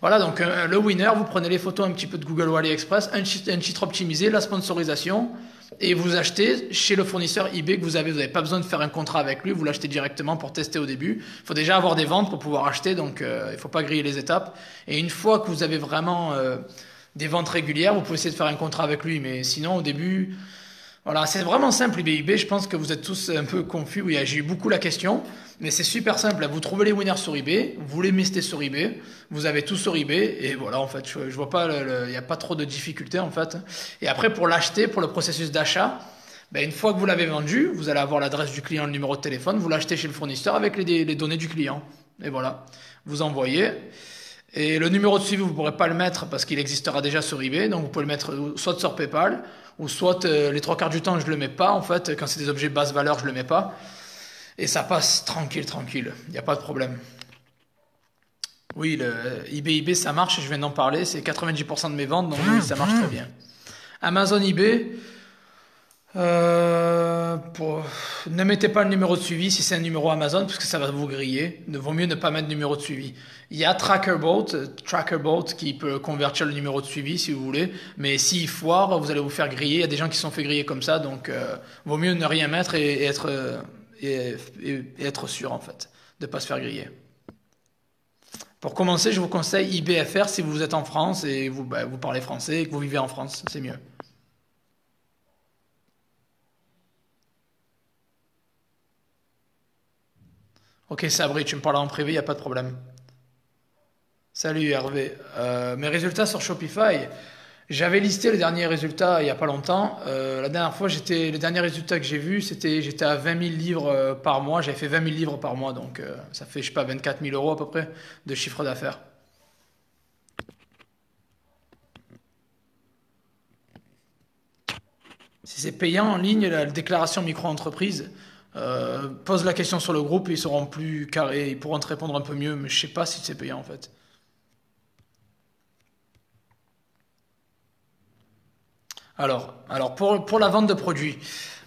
[SPEAKER 1] Voilà, donc le winner, vous prenez les photos un petit peu de Google ou AliExpress, un titre optimisé, la sponsorisation, et vous achetez chez le fournisseur eBay que vous avez. Vous n'avez pas besoin de faire un contrat avec lui, vous l'achetez directement pour tester au début. Il faut déjà avoir des ventes pour pouvoir acheter, donc il ne faut pas griller les étapes. Et une fois que vous avez vraiment des ventes régulières, vous pouvez essayer de faire un contrat avec lui, mais sinon au début... Voilà, c'est vraiment simple eBay. Je pense que vous êtes tous un peu confus. Oui, j'ai eu beaucoup la question, mais c'est super simple. Vous trouvez les winners sur eBay, vous les mettez sur eBay, vous avez tout sur eBay, et voilà, en fait, je vois pas, il n'y a pas trop de difficultés en fait. Et après, pour l'acheter, pour le processus d'achat, ben, une fois que vous l'avez vendu, vous allez avoir l'adresse du client, le numéro de téléphone, vous l'achetez chez le fournisseur avec les données du client. Et voilà, vous envoyez. Et le numéro de suivi, vous ne pourrez pas le mettre parce qu'il existera déjà sur eBay. Donc vous pouvez le mettre soit sur PayPal, ou soit les trois quarts du temps, je ne le mets pas. En fait, quand c'est des objets basse valeur, je ne le mets pas. Et ça passe tranquille, tranquille. Il n'y a pas de problème. Oui, le eBay, ça marche. Je viens d'en parler. C'est 90% de mes ventes, donc oui, ça marche très bien. Amazon eBay. Ne mettez pas le numéro de suivi si c'est un numéro Amazon parce que ça va vous griller. Il vaut mieux ne pas mettre de numéro de suivi. Il y a Trackerbolt qui peut convertir le numéro de suivi si vous voulez, mais s'il foire, vous allez vous faire griller. Il y a des gens qui se sont fait griller comme ça, donc vaut mieux ne rien mettre et être sûr en fait de ne pas se faire griller. Pour commencer, je vous conseille eBayFR si vous êtes en France et vous parlez français et que vous vivez en France, c'est mieux. Ok, Sabri, tu me parles en privé, il n'y a pas de problème. Salut Hervé. Mes résultats sur Shopify, j'avais listé les derniers résultats il n'y a pas longtemps. La dernière fois, les derniers résultats que j'ai vus, j'étais à 20 000 livres par mois. J'avais fait 20 000 livres par mois, donc ça fait, je sais pas, 24 000 euros à peu près de chiffre d'affaires. Si c'est payant en ligne, la déclaration micro-entreprise, pose la question sur le groupe et ils seront plus carrés, ils pourront te répondre un peu mieux, mais je sais pas si c'est payant en fait. Alors pour la vente de produits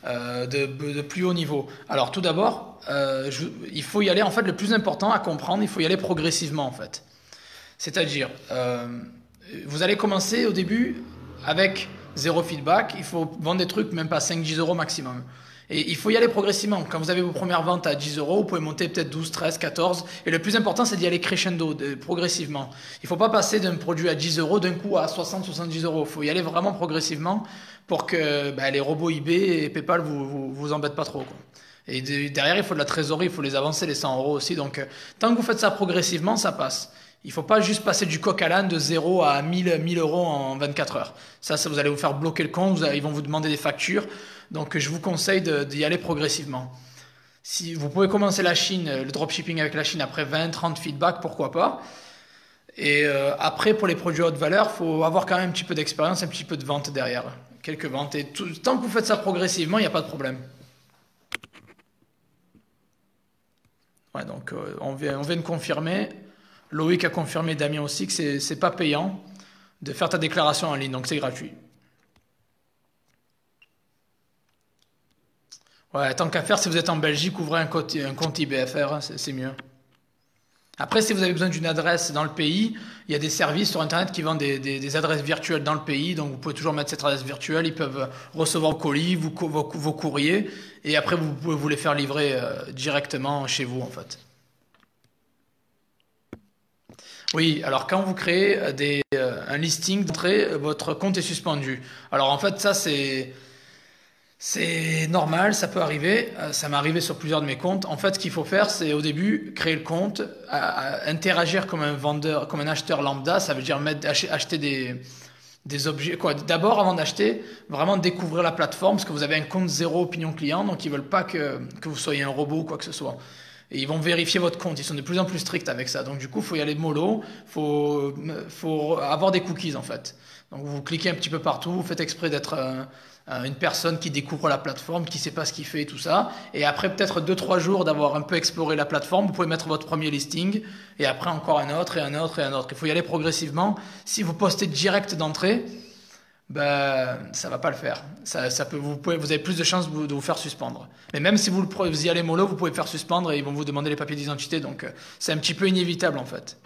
[SPEAKER 1] de plus haut niveau, alors tout d'abord, il faut y aller en fait, le plus important à comprendre, il faut y aller progressivement en fait. C'est-à-dire, vous allez commencer au début avec zéro feedback, il faut vendre des trucs même pas 5-10 € maximum. Et il faut y aller progressivement. Quand vous avez vos premières ventes à 10 €, vous pouvez monter peut-être 12, 13, 14. Et le plus important, c'est d'y aller crescendo, progressivement. Il ne faut pas passer d'un produit à 10 € d'un coup à 60, 70 €. Il faut y aller vraiment progressivement pour que les robots eBay et PayPal vous embêtent pas trop, quoi. Et derrière, il faut de la trésorerie, il faut les avancer, les 100 € aussi. Donc, tant que vous faites ça progressivement, ça passe. Il ne faut pas juste passer du coq à l'âne de 0 à 1000 € en 24 heures. Ça, vous allez vous faire bloquer le compte, ils vont vous demander des factures. Donc, je vous conseille d'y aller progressivement. Si vous pouvez commencer la Chine, le dropshipping avec la Chine après 20, 30 feedbacks, pourquoi pas. Et après, pour les produits haute valeur, il faut avoir quand même un petit peu d'expérience, un petit peu de vente derrière. Quelques ventes. Et tant que vous faites ça progressivement, il n'y a pas de problème. Ouais, donc on vient de confirmer. Loïc a confirmé, Damien aussi, que c'est pas payant de faire ta déclaration en ligne, donc c'est gratuit. Ouais, tant qu'à faire, si vous êtes en Belgique, ouvrez un compte IBFR, hein, c'est mieux. Après, si vous avez besoin d'une adresse dans le pays, il y a des services sur Internet qui vendent des adresses virtuelles dans le pays, donc vous pouvez toujours mettre cette adresse virtuelle, ils peuvent recevoir vos colis, vos courriers, et après vous pouvez vous les faire livrer directement chez vous en fait. Oui, alors quand vous créez un listing d'entrée, votre compte est suspendu. Alors en fait, ça c'est normal, ça peut arriver. Ça m'est arrivé sur plusieurs de mes comptes. En fait, ce qu'il faut faire, c'est au début créer le compte, interagir comme un vendeur, comme un acheteur lambda. Ça veut dire acheter des objets. Quoi, d'abord, avant d'acheter, vraiment découvrir la plateforme, parce que vous avez un compte zéro opinion client, donc ils veulent pas que vous soyez un robot ou quoi que ce soit. Et ils vont vérifier votre compte. Ils sont de plus en plus stricts avec ça. Donc du coup, il faut y aller mollo. Faut avoir des cookies en fait. Donc vous cliquez un petit peu partout. Vous faites exprès d'être une personne qui découvre la plateforme, qui sait pas ce qu'il fait et tout ça. Et après peut-être 2 3 jours d'avoir un peu exploré la plateforme, vous pouvez mettre votre premier listing. Et après encore un autre et un autre et un autre. Il faut y aller progressivement. Si vous postez direct d'entrée, ben, ça va pas le faire. Ça peut, vous avez plus de chances de vous faire suspendre. Mais même si vous y allez mollo, vous pouvez faire suspendre et ils vont vous demander les papiers d'identité. Donc c'est un petit peu inévitable en fait.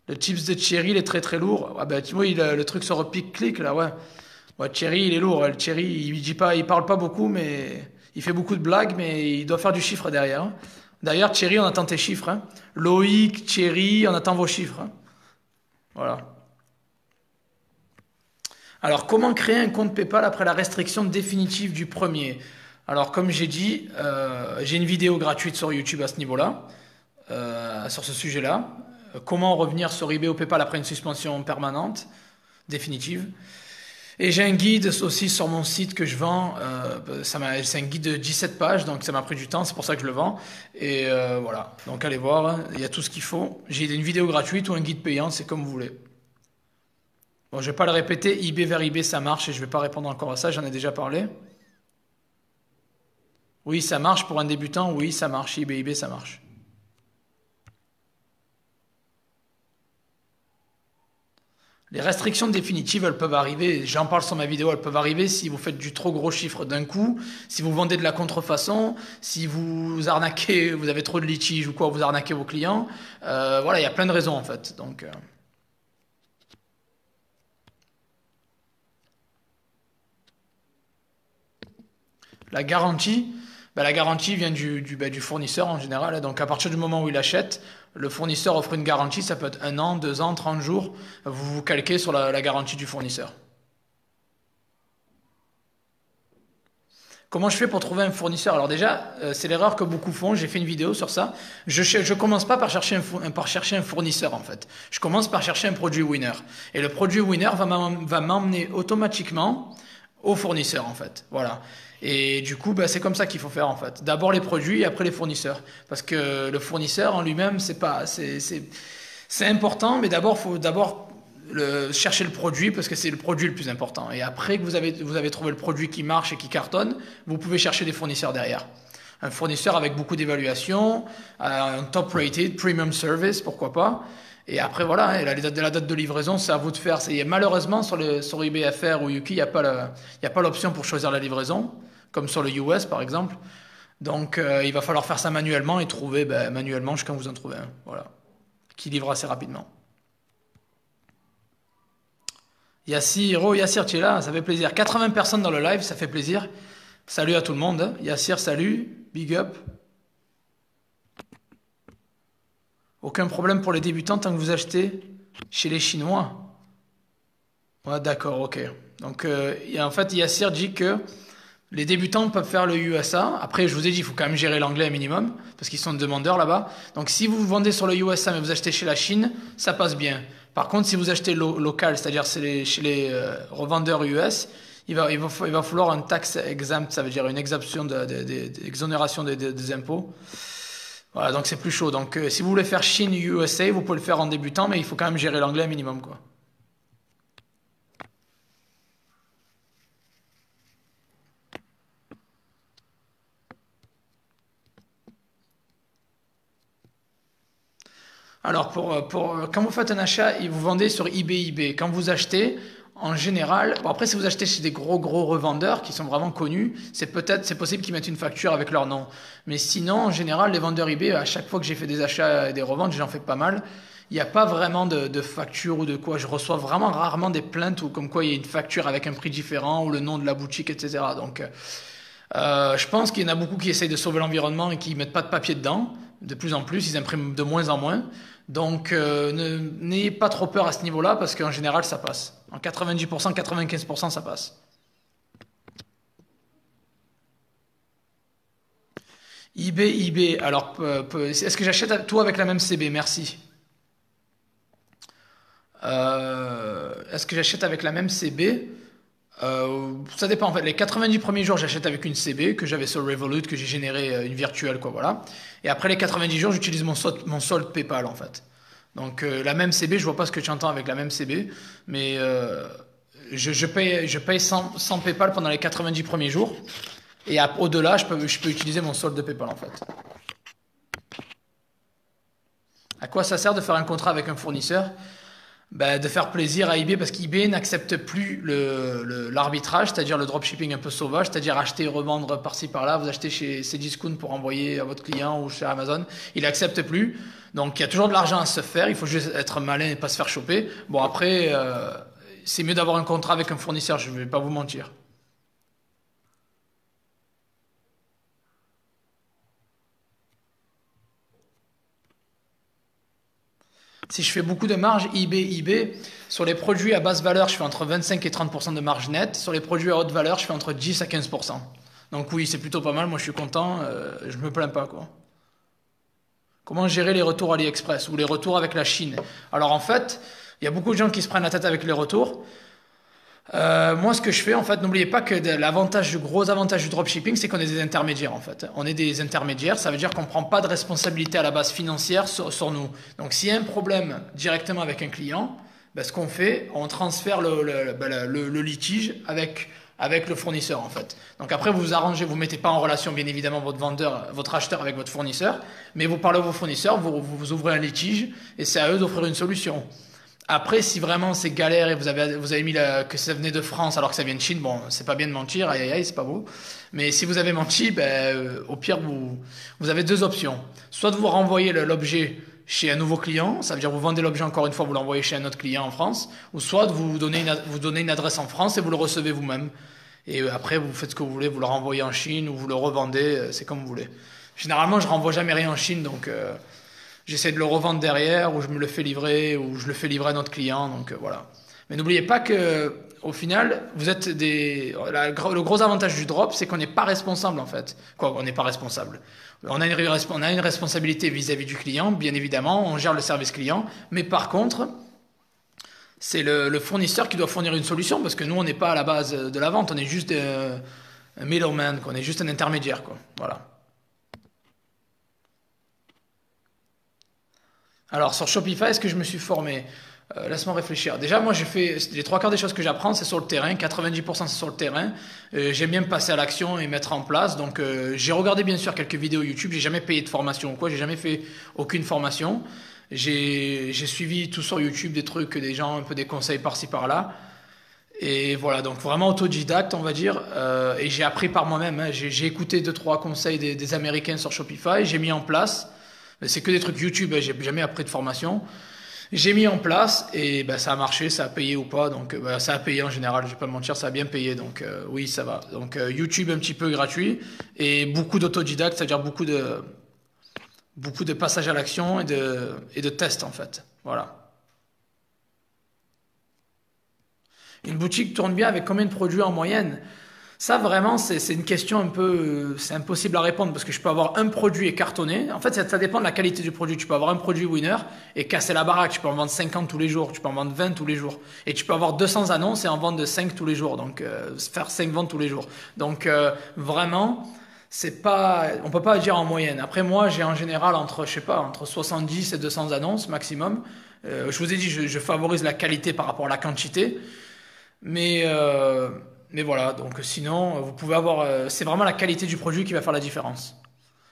[SPEAKER 1] Le chips de Cherry, il est très très lourd. Ah ben, tu vois, le truc sur pic-clic là, ouais. Ouais, Cherry, il est lourd. Le Cherry, il dit pas, il parle pas beaucoup, mais il fait beaucoup de blagues, mais il doit faire du chiffre derrière, hein. D'ailleurs, Cherry, on attend tes chiffres, hein. Loïc, Cherry, on attend vos chiffres, hein. Voilà. Alors, comment créer un compte PayPal après la restriction définitive du premier? Alors, comme j'ai dit, j'ai une vidéo gratuite sur YouTube à ce niveau-là, sur ce sujet-là. Comment revenir sur eBay ou PayPal après une suspension permanente, définitive. Et j'ai un guide aussi sur mon site que je vends. C'est un guide de 17 pages, donc ça m'a pris du temps, c'est pour ça que je le vends. Et voilà, donc allez voir, hein, il y a tout ce qu'il faut. J'ai une vidéo gratuite ou un guide payant, c'est comme vous voulez. Bon, je vais pas le répéter, eBay vers eBay ça marche et je vais pas répondre encore à ça, j'en ai déjà parlé. Oui, ça marche pour un débutant, oui, ça marche, eBay ça marche. Les restrictions définitives, elles peuvent arriver, j'en parle sur ma vidéo, elles peuvent arriver si vous faites du trop gros chiffre d'un coup, si vous vendez de la contrefaçon, si vous arnaquez, vous avez trop de litiges ou quoi, vous arnaquez vos clients. Voilà, il y a plein de raisons en fait. Donc, la garantie, bah, la garantie vient du fournisseur en général, hein. Donc à partir du moment où il achète, le fournisseur offre une garantie, ça peut être 1 an, 2 ans, 30 jours. Vous vous calquez sur la garantie du fournisseur. Comment je fais pour trouver un fournisseur? Alors déjà, c'est l'erreur que beaucoup font. J'ai fait une vidéo sur ça. Je commence pas par chercher un fournisseur en fait. Je commence par chercher un produit winner. Et le produit winner va m'emmener automatiquement au fournisseur en fait. Voilà. Et du coup, bah, c'est comme ça qu'il faut faire en fait. D'abord les produits et après les fournisseurs. Parce que le fournisseur en lui-même, c'est pas, c'est important, mais faut d'abord chercher le produit parce que c'est le produit le plus important. Et après que vous avez trouvé le produit qui marche et qui cartonne, vous pouvez chercher des fournisseurs derrière. Un fournisseur avec beaucoup d'évaluation, un top rated, premium service, pourquoi pas. Et après voilà, et la date de livraison, c'est à vous de faire. Malheureusement sur eBay FR ou Yuki, il y a pas l'option pour choisir la livraison, comme sur le US par exemple. Donc il va falloir faire ça manuellement et trouver manuellement jusqu'à vous en trouver un. Voilà, qui livre assez rapidement. Yassir, oh Yassir, tu es là, ça fait plaisir. 80 personnes dans le live, ça fait plaisir. Salut à tout le monde, hein. Yassir, salut, big up. Aucun problème pour les débutants tant que vous achetez chez les Chinois. Ouais, d'accord, ok. Donc, en fait, Yassir dit que les débutants peuvent faire le USA. Après, je vous ai dit, il faut quand même gérer l'anglais un minimum, parce qu'ils sont demandeurs là-bas. Donc, si vous vendez sur le USA, mais vous achetez chez la Chine, ça passe bien. Par contre, si vous achetez local, c'est-à-dire chez les revendeurs US, il va falloir un tax exempt, ça veut dire une exemption d'exonération des impôts. Voilà, donc c'est plus chaud. Donc, si vous voulez faire Chine, USA, vous pouvez le faire en débutant, mais il faut quand même gérer l'anglais un minimum, quoi. Alors, quand vous faites un achat et vous vendez sur eBay, quand vous achetez, en général, bon après si vous achetez chez des gros revendeurs qui sont vraiment connus, c'est possible qu'ils mettent une facture avec leur nom. Mais sinon, en général, les vendeurs eBay, à chaque fois que j'ai fait des achats et des reventes, j'en fais pas mal, il n'y a pas vraiment de facture ou de quoi. Je reçois vraiment rarement des plaintes ou comme quoi il y a une facture avec un prix différent ou le nom de la boutique, etc. Donc, je pense qu'il y en a beaucoup qui essayent de sauver l'environnement et qui mettent pas de papier dedans. De plus en plus, ils impriment de moins en moins. Donc, n'ayez pas trop peur à ce niveau-là parce qu'en général, ça passe. En 90%, 95%, ça passe. eBay. Alors, est-ce que j'achète tout avec la même CB? Merci. Est-ce que j'achète avec la même CB? Ça dépend en fait. Les 90 premiers jours, j'achète avec une CB que j'avais sur Revolut, que j'ai généré une virtuelle, quoi, voilà. Et après les 90 jours, j'utilise mon solde PayPal en fait. Donc la même CB, je vois pas ce que tu entends avec la même CB, mais je paye sans PayPal pendant les 90 premiers jours. Et au-delà, je peux utiliser mon solde de PayPal en fait. À quoi ça sert de faire un contrat avec un fournisseur? Ben, de faire plaisir à eBay parce qu'eBay n'accepte plus l'arbitrage, c'est-à-dire le dropshipping un peu sauvage, c'est-à-dire acheter et revendre par-ci par-là. Vous achetez chez Cdiscount pour envoyer à votre client ou chez Amazon. Il n'accepte plus. Donc il y a toujours de l'argent à se faire. Il faut juste être malin et pas se faire choper. Bon après, c'est mieux d'avoir un contrat avec un fournisseur, je ne vais pas vous mentir. Si je fais beaucoup de marge, eBay, sur les produits à basse valeur, je fais entre 25 et 30% de marge nette. Sur les produits à haute valeur, je fais entre 10 à 15%. Donc oui, c'est plutôt pas mal. Moi, je suis content. Je me plains pas, quoi. Comment gérer les retours AliExpress ou les retours avec la Chine? Alors en fait, il y a beaucoup de gens qui se prennent la tête avec les retours. Moi, ce que je fais, en fait, n'oubliez pas que le gros avantage du dropshipping, c'est qu'on est des intermédiaires, en fait. On est des intermédiaires, ça veut dire qu'on ne prend pas de responsabilité à la base financière sur nous. Donc, s'il y a un problème directement avec un client, ben, ce qu'on fait, on transfère le litige avec le fournisseur, en fait. Donc après, vous vous arrangez, vous ne mettez pas en relation, bien évidemment, votre acheteur avec votre fournisseur, mais vous parlez à vos fournisseurs, vous ouvrez un litige, et c'est à eux d'offrir une solution. Après, si vraiment c'est galère et vous avez mis que ça venait de France alors que ça vient de Chine, bon, c'est pas bien de mentir, aïe aïe aïe, c'est pas beau. Mais si vous avez menti, ben, au pire, vous avez deux options. Soit de vous renvoyer l'objet chez un nouveau client, ça veut dire vous vendez l'objet encore une fois, vous l'envoyez chez un autre client en France, ou soit de vous donner une adresse en France et vous le recevez vous-même. Et après, vous faites ce que vous voulez, vous le renvoyez en Chine ou vous le revendez, c'est comme vous voulez. Généralement, je renvoie jamais rien en Chine, donc j'essaie de le revendre derrière, ou je me le fais livrer, ou je le fais livrer à notre client. Donc voilà. Mais n'oubliez pas que, au final, le gros avantage du drop, c'est qu'on n'est pas responsable en fait. Quoi, on n'est pas responsable. On a une responsabilité vis-à-vis du client, bien évidemment. On gère le service client, mais par contre, c'est le fournisseur qui doit fournir une solution parce que nous, on n'est pas à la base de la vente. On est juste un middleman, on est juste un intermédiaire, quoi. Voilà. Alors sur Shopify, est-ce que je me suis formé? Laisse-moi réfléchir. Déjà, moi, j'ai fait les trois quarts des choses que j'apprends, c'est sur le terrain. 90% c'est sur le terrain. J'aime bien me passer à l'action et mettre en place. Donc, j'ai regardé bien sûr quelques vidéos YouTube. J'ai jamais payé de formation ou quoi. J'ai jamais fait aucune formation. J'ai suivi tout sur YouTube des trucs, des gens, un peu des conseils par-ci par-là. Et voilà, donc vraiment autodidacte, on va dire. Et j'ai appris par moi-même, hein. J'ai écouté deux, trois conseils des Américains sur Shopify. J'ai mis en place. C'est que des trucs YouTube, hein. J'ai jamais appris de formation. J'ai mis en place et ben, ça a marché, ça a payé ou pas. Donc ben, ça a payé en général, je vais pas me mentir, ça a bien payé. Donc oui, ça va. Donc YouTube un petit peu gratuit et beaucoup d'autodidactes, c'est-à-dire beaucoup de passages à l'action et de tests en fait. Voilà. Une boutique tourne bien avec combien de produits en moyenne? Ça, vraiment, c'est une question un peu. C'est impossible à répondre parce que je peux avoir un produit et cartonner. En fait, ça dépend de la qualité du produit. Tu peux avoir un produit winner et casser la baraque. Tu peux en vendre 50 tous les jours. Tu peux en vendre 20 tous les jours. Et tu peux avoir 200 annonces et en vendre 5 tous les jours. Donc, faire 5 ventes tous les jours. Donc, vraiment, c'est pas. On peut pas dire en moyenne. Après, moi, j'ai en général entre, je sais pas, entre 70 et 200 annonces maximum. Je vous ai dit, je favorise la qualité par rapport à la quantité. Mais, euh, mais voilà, donc sinon, vous pouvez avoir. C'est vraiment la qualité du produit qui va faire la différence.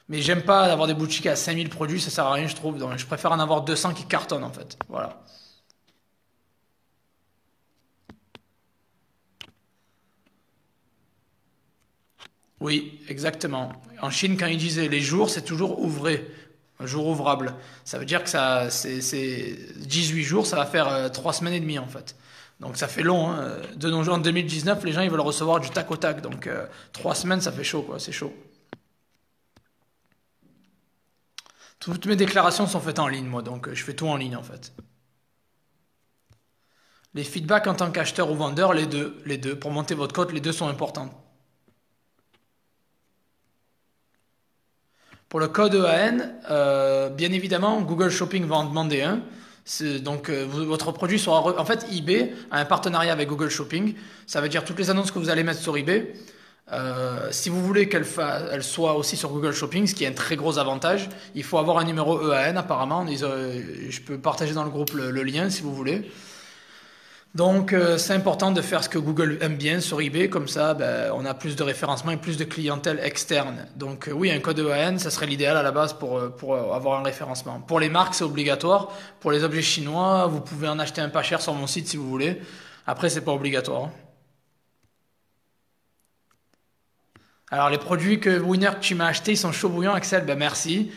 [SPEAKER 1] Mais j'aime pas avoir des boutiques à 5000 produits, ça sert à rien, je trouve. Donc je préfère en avoir 200 qui cartonnent en fait. Voilà. Oui, exactement. En Chine, quand ils disaient les jours, c'est toujours ouvré. Un jour ouvrable. Ça veut dire que c'est 18 jours, ça va faire 3 semaines et demie en fait. Donc ça fait long, hein. De nos jours, en 2019, les gens ils veulent recevoir du tac au tac. Donc 3 semaines, ça fait chaud, quoi. C'est chaud. Toutes mes déclarations sont faites en ligne, moi, donc je fais tout en ligne en fait. Les feedbacks en tant qu'acheteur ou vendeur, les deux. Pour monter votre cote, les deux sont importants. Pour le code EAN, bien évidemment, Google Shopping va en demander un. Donc, votre produit sera... En fait, eBay a un partenariat avec Google Shopping. Ça veut dire toutes les annonces que vous allez mettre sur eBay. Si vous voulez qu'elle soit aussi sur Google Shopping, ce qui est un très gros avantage, il faut avoir un numéro EAN apparemment. Je peux partager dans le groupe le lien si vous voulez. Donc, c'est important de faire ce que Google aime bien sur eBay, comme ça, ben, on a plus de référencement et plus de clientèle externe. Donc, oui, un code EAN, ça serait l'idéal à la base pour avoir un référencement. Pour les marques, c'est obligatoire. Pour les objets chinois, vous pouvez en acheter un pas cher sur mon site si vous voulez. Après, c'est pas obligatoire, hein. Alors, les produits que Winner que tu m'as achetés, ils sont chauds bouillants, Axel. Ben, merci.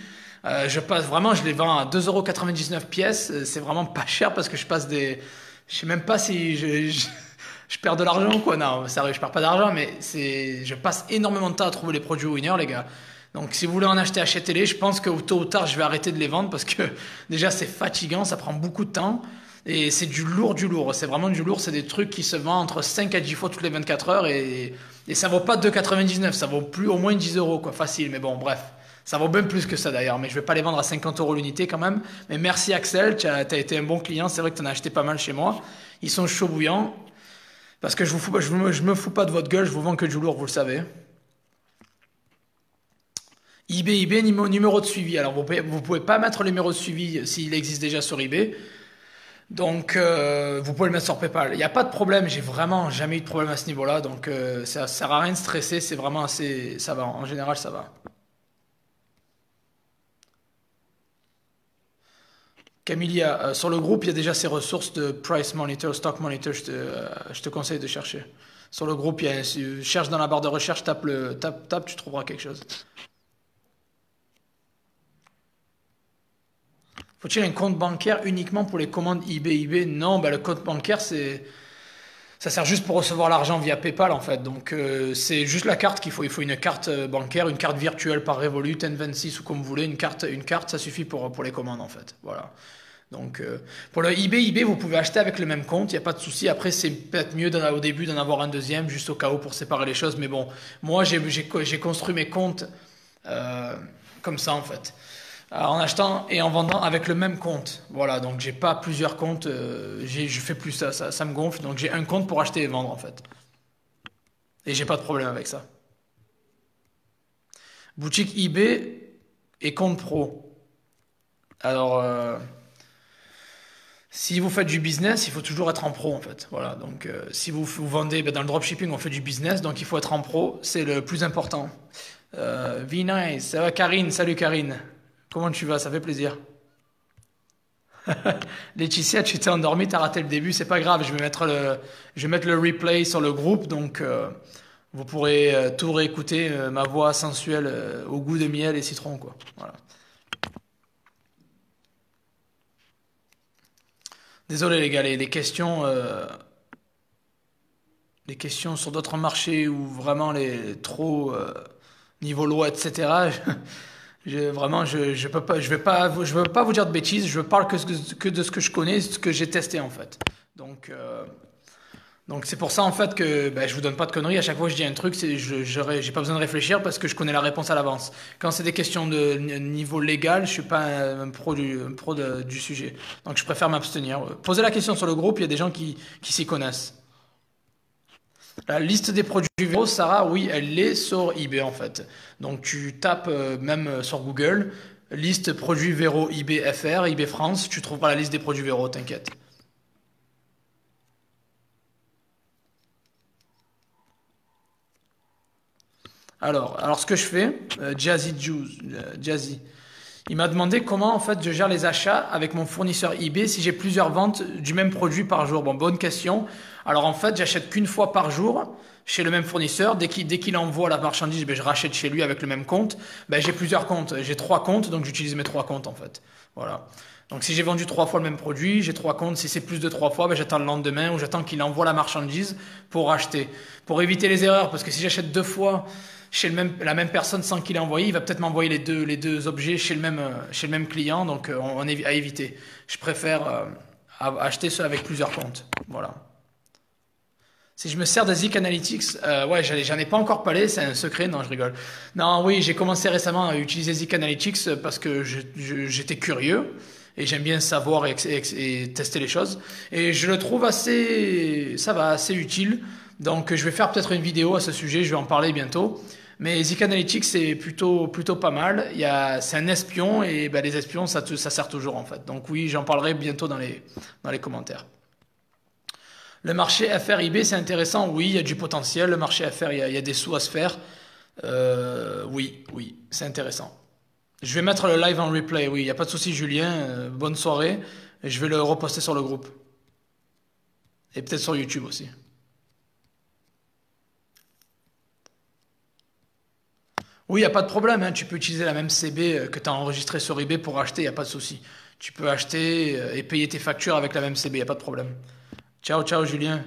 [SPEAKER 1] Je les vends à 2,99 € pièce. C'est vraiment pas cher parce que je passe des. Je sais même pas si je perds de l'argent ou quoi. Non, sérieux, je perds pas d'argent, mais je passe énormément de temps à trouver les produits Winner, les gars. Donc, si vous voulez en acheter, achetez-les. Je pense que tôt ou tard, je vais arrêter de les vendre parce que déjà, c'est fatigant, ça prend beaucoup de temps. Et c'est du lourd, du lourd. C'est vraiment du lourd. C'est des trucs qui se vendent entre 5 à 10 fois toutes les 24 heures et ça vaut pas 2,99. Ça vaut plus au moins 10 euros, quoi. Facile. Mais bon, bref. Ça vaut bien plus que ça d'ailleurs. Mais je vais pas les vendre à 50 € l'unité quand même. Mais merci Axel. Tu as été un bon client. C'est vrai que tu en as acheté pas mal chez moi. Ils sont chauds bouillants. Parce que je me fous pas de votre gueule. Je vous vends que du lourd, vous le savez. eBay, numéro de suivi. Alors, vous pouvez pas mettre le numéro de suivi s'il existe déjà sur eBay. Donc, vous pouvez le mettre sur PayPal. Il n'y a pas de problème. J'ai vraiment jamais eu de problème à ce niveau-là. Donc, ça sert à rien de stresser. C'est vraiment assez. Ça va. En général, ça va. Camilia, sur le groupe, il y a déjà ces ressources de Price Monitor, Stock Monitor. Je te conseille de chercher. Sur le groupe, cherche dans la barre de recherche, tape, tu trouveras quelque chose. Faut-il un compte bancaire uniquement pour les commandes eBay? Non, bah, le compte bancaire, ça sert juste pour recevoir l'argent via PayPal en fait. Donc c'est juste la carte qu'il faut. Il faut une carte bancaire, une carte virtuelle par Revolut, N26 ou comme vous voulez. Une carte, ça suffit pour les commandes en fait. Voilà. Donc pour le eBay, vous pouvez acheter avec le même compte, il n'y a pas de souci. Après, c'est peut-être mieux au début d'en avoir un deuxième, juste au cas où pour séparer les choses. Mais bon, moi, j'ai construit mes comptes euh, comme ça en fait. En achetant et en vendant avec le même compte. Voilà, donc j'ai pas plusieurs comptes, je fais plus ça me gonfle. Donc j'ai un compte pour acheter et vendre en fait. Et j'ai pas de problème avec ça. Boutique eBay et compte pro. Alors, si vous faites du business, il faut toujours être en pro en fait. Voilà, donc si vous vendez dans le dropshipping, on fait du business, donc il faut être en pro, c'est le plus important. V-Nice, ça va Karine, salut Karine. Comment tu vas? Ça fait plaisir. Laetitia, tu t'es endormie, t'as raté le début, c'est pas grave, je vais mettre le replay sur le groupe, donc vous pourrez tout réécouter, ma voix sensuelle au goût de miel et citron, quoi. Voilà. Désolé les gars, les questions sur d'autres marchés ou vraiment les trop niveau loi, etc. Vraiment, je peux pas, je veux pas vous dire de bêtises. Je parle que de ce que je connais, ce que j'ai testé en fait. Donc, donc c'est pour ça en fait que ben, je vous donne pas de conneries. À chaque fois que je dis un truc, j'ai pas besoin de réfléchir parce que je connais la réponse à l'avance. Quand c'est des questions de niveau légal, je suis pas un pro du sujet. Donc je préfère m'abstenir. Posez la question sur le groupe. Il y a des gens qui s'y connaissent. La liste des produits Vero, Sarah, oui, elle est sur eBay en fait. Donc tu tapes même sur Google, liste produits Vero eBay FR, eBay France, tu trouveras la liste des produits Vero, t'inquiète. Alors ce que je fais, Jazzy, il m'a demandé comment en fait je gère les achats avec mon fournisseur eBay si j'ai plusieurs ventes du même produit par jour. Bon, bonne question. Alors en fait, j'achète qu'une fois par jour chez le même fournisseur. Dès qu'il envoie la marchandise, ben, je rachète chez lui avec le même compte. Ben, j'ai plusieurs comptes. J'ai 3 comptes, donc j'utilise mes 3 comptes en fait. Voilà. Donc si j'ai vendu 3 fois le même produit, j'ai 3 comptes. Si c'est plus de 3 fois, ben, j'attends le lendemain ou j'attends qu'il envoie la marchandise pour acheter. Pour éviter les erreurs, parce que si j'achète 2 fois chez la même personne sans qu'il ait envoyé, il va peut-être m'envoyer les deux objets chez le même client, donc on est à éviter. Je préfère acheter ceux avec plusieurs comptes. Voilà. Si je me sers de Zik Analytics, ouais, j'en ai pas encore parlé, c'est un secret, non, je rigole. Non, oui, j'ai commencé récemment à utiliser Zik Analytics parce que j'étais curieux et j'aime bien savoir et tester les choses. Et je le trouve ça va, assez utile. Donc, je vais faire peut-être une vidéo à ce sujet, je vais en parler bientôt. Mais Zik Analytics, c'est plutôt pas mal. C'est un espion et ben, les espions, ça sert toujours en fait. Donc oui, j'en parlerai bientôt dans les commentaires. Le marché FR IB, c'est intéressant. Oui, il y a du potentiel. Le marché FR, il y a des sous à se faire. Oui, oui, c'est intéressant. Je vais mettre le live en replay. Oui, il n'y a pas de souci, Julien. Bonne soirée. Et je vais le reposter sur le groupe. Et peut-être sur YouTube aussi. Oui, il n'y a pas de problème, hein. Tu peux utiliser la même CB que tu as enregistrée sur eBay pour acheter, il n'y a pas de souci. Tu peux acheter et payer tes factures avec la même CB, il n'y a pas de problème. Ciao, ciao, Julien.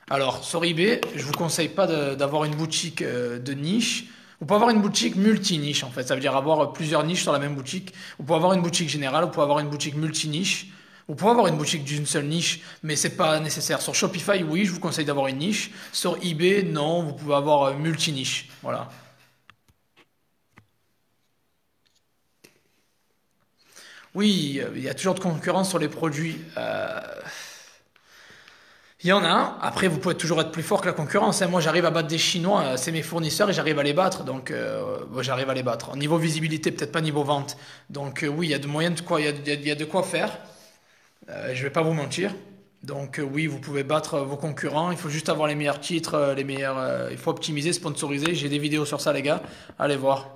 [SPEAKER 1] Alors, sur eBay, je vous conseille pas d'avoir une boutique de niche. Vous pouvez avoir une boutique multi-niche, en fait. Ça veut dire avoir plusieurs niches sur la même boutique. Vous pouvez avoir une boutique générale, vous pouvez avoir une boutique multi-niche. Vous pouvez avoir une boutique d'une seule niche, mais c'est pas nécessaire. Sur Shopify, oui, je vous conseille d'avoir une niche. Sur eBay, non, vous pouvez avoir multi-niche. Voilà. Oui, il y a toujours de concurrence sur les produits. Il y en a. Après, vous pouvez toujours être plus fort que la concurrence, hein. Moi, j'arrive à battre des Chinois. C'est mes fournisseurs et j'arrive à les battre. Donc, moi, j'arrive à les battre. Au niveau visibilité, peut-être pas niveau vente. Donc, oui, il y a de moyens de quoi, il y a de quoi faire. Je vais pas vous mentir. Donc, oui, vous pouvez battre vos concurrents. Il faut juste avoir les meilleurs titres, les meilleurs. Il faut optimiser, sponsoriser. J'ai des vidéos sur ça, les gars. Allez voir.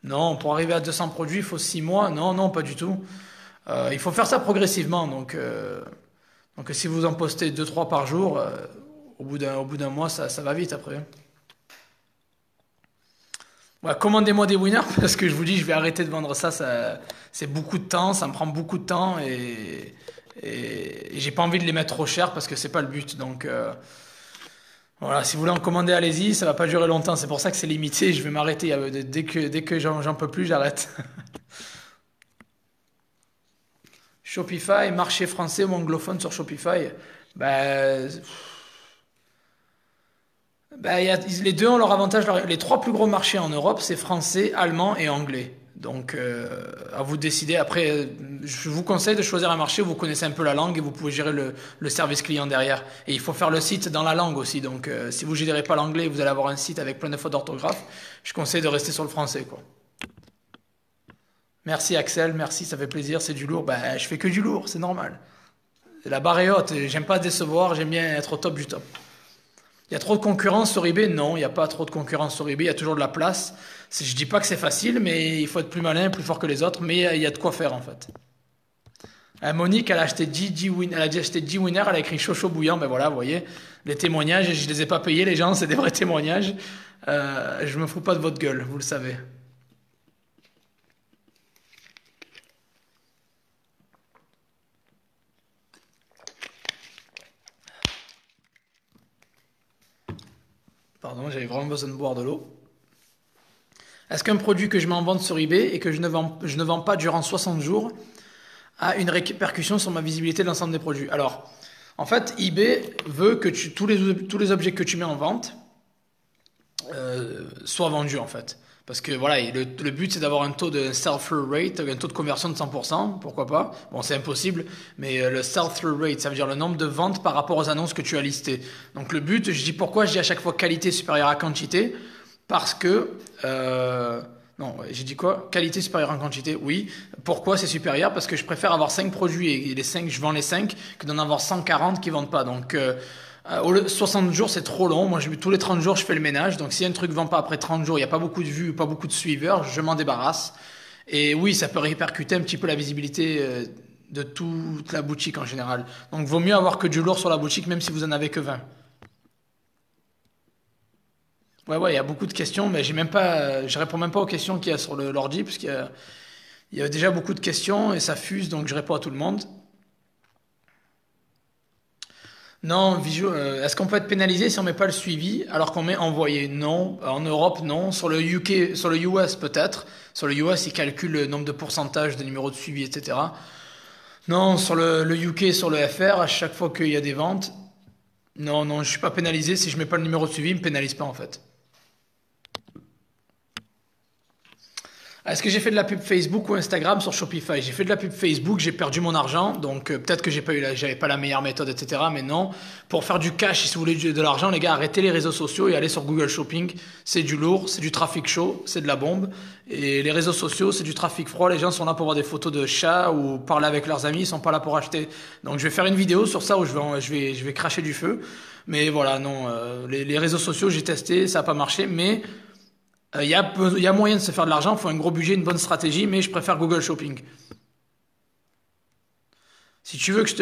[SPEAKER 1] Non, pour arriver à 200 produits, il faut 6 mois. Non, non, pas du tout. Il faut faire ça progressivement. Donc si vous en postez 2-3 par jour, au bout d'un mois, ça va vite après. Ouais, commandez-moi des winners parce que je vous dis, je vais arrêter de vendre ça. C'est beaucoup de temps, ça me prend beaucoup de temps et j'ai pas envie de les mettre trop cher parce que c'est pas le but. Donc voilà, si vous voulez en commander, allez-y. Ça va pas durer longtemps. C'est pour ça que c'est limité. Je vais m'arrêter dès que j'en peux plus, j'arrête. Shopify, marché français ou anglophone sur Shopify. Ben, les deux ont leur avantage. Les trois plus gros marchés en Europe, c'est français, allemand et anglais. Donc, à vous de décider. Après, je vous conseille de choisir un marché où vous connaissez un peu la langue et vous pouvez gérer le service client derrière. Et il faut faire le site dans la langue aussi. Donc, si vous ne gérez pas l'anglais, vous allez avoir un site avec plein de fautes d'orthographe. Je conseille de rester sur le français, quoi. Merci Axel, merci, ça fait plaisir, c'est du lourd. Ben, je fais que du lourd, c'est normal. La barre est haute, et j'aime pas décevoir, j'aime bien être au top du top. Il y a trop de concurrence sur eBay? Non, il n'y a pas trop de concurrence sur eBay, il y a toujours de la place. Je dis pas que c'est facile, mais il faut être plus malin, plus fort que les autres, mais il y a de quoi faire en fait. Monique, elle a acheté 10 elle a dit acheter 10 winners, elle a écrit chaud chaud bouillant, ben voilà, vous voyez, les témoignages, je les ai pas payés les gens, c'est des vrais témoignages. Je me fous pas de votre gueule, vous le savez. Pardon, j'avais vraiment besoin de boire de l'eau. Est-ce qu'un produit que je mets en vente sur eBay et que je ne vends pas durant 60 jours a une répercussion sur ma visibilité de l'ensemble des produits? Alors, en fait, eBay veut que tous les objets que tu mets en vente soient vendus, en fait. Parce que voilà, le but c'est d'avoir un taux de sell-through rate, un taux de conversion de 100%, pourquoi pas? Bon, c'est impossible, mais le sell-through rate, ça veut dire le nombre de ventes par rapport aux annonces que tu as listées. Donc le but, je dis à chaque fois qualité supérieure à quantité, parce que non, j'ai dit quoi? Qualité supérieure en quantité, oui. Pourquoi c'est supérieur? Parce que je préfère avoir 5 produits et les 5, je vends les 5 que d'en avoir 140 qui vendent pas. Donc 60 jours, c'est trop long. Moi, tous les 30 jours, je fais le ménage. Donc, si un truc ne vend pas après 30 jours, il n'y a pas beaucoup de vues, pas beaucoup de suiveurs, je m'en débarrasse. Et oui, ça peut répercuter un petit peu la visibilité de toute la boutique en général. Donc, vaut mieux avoir que du lourd sur la boutique, même si vous en avez que 20. Ouais, il y a beaucoup de questions, mais je réponds même pas aux questions qu'il y a sur l'ordi, parce il y a déjà beaucoup de questions et ça fuse, donc je réponds à tout le monde. Non, est-ce qu'on peut être pénalisé si on met pas le suivi alors qu'on met envoyé? Non. En Europe, non. Sur le UK, sur le US peut-être. Sur le US, ils calculent le nombre de pourcentage de numéros de suivi, etc. Non, sur le UK, sur le FR, à chaque fois qu'il y a des ventes, non, non, je suis pas pénalisé. Si je mets pas le numéro de suivi, ils me pénalise pas en fait. Est-ce que j'ai fait de la pub Facebook ou Instagram sur Shopify? J'ai fait de la pub Facebook, j'ai perdu mon argent, donc peut-être que j'avais pas la meilleure méthode, etc. Mais non, pour faire du cash, si vous voulez de l'argent, les gars, arrêtez les réseaux sociaux et allez sur Google Shopping. C'est du lourd, c'est du trafic chaud, c'est de la bombe. Et les réseaux sociaux, c'est du trafic froid. Les gens sont là pour voir des photos de chats ou parler avec leurs amis, ils sont pas là pour acheter. Donc je vais faire une vidéo sur ça où je vais cracher du feu. Mais voilà, non, les réseaux sociaux, j'ai testé, ça a pas marché, mais il y a moyen de se faire de l'argent, il faut un gros budget, une bonne stratégie, mais je préfère Google Shopping. Si tu veux que je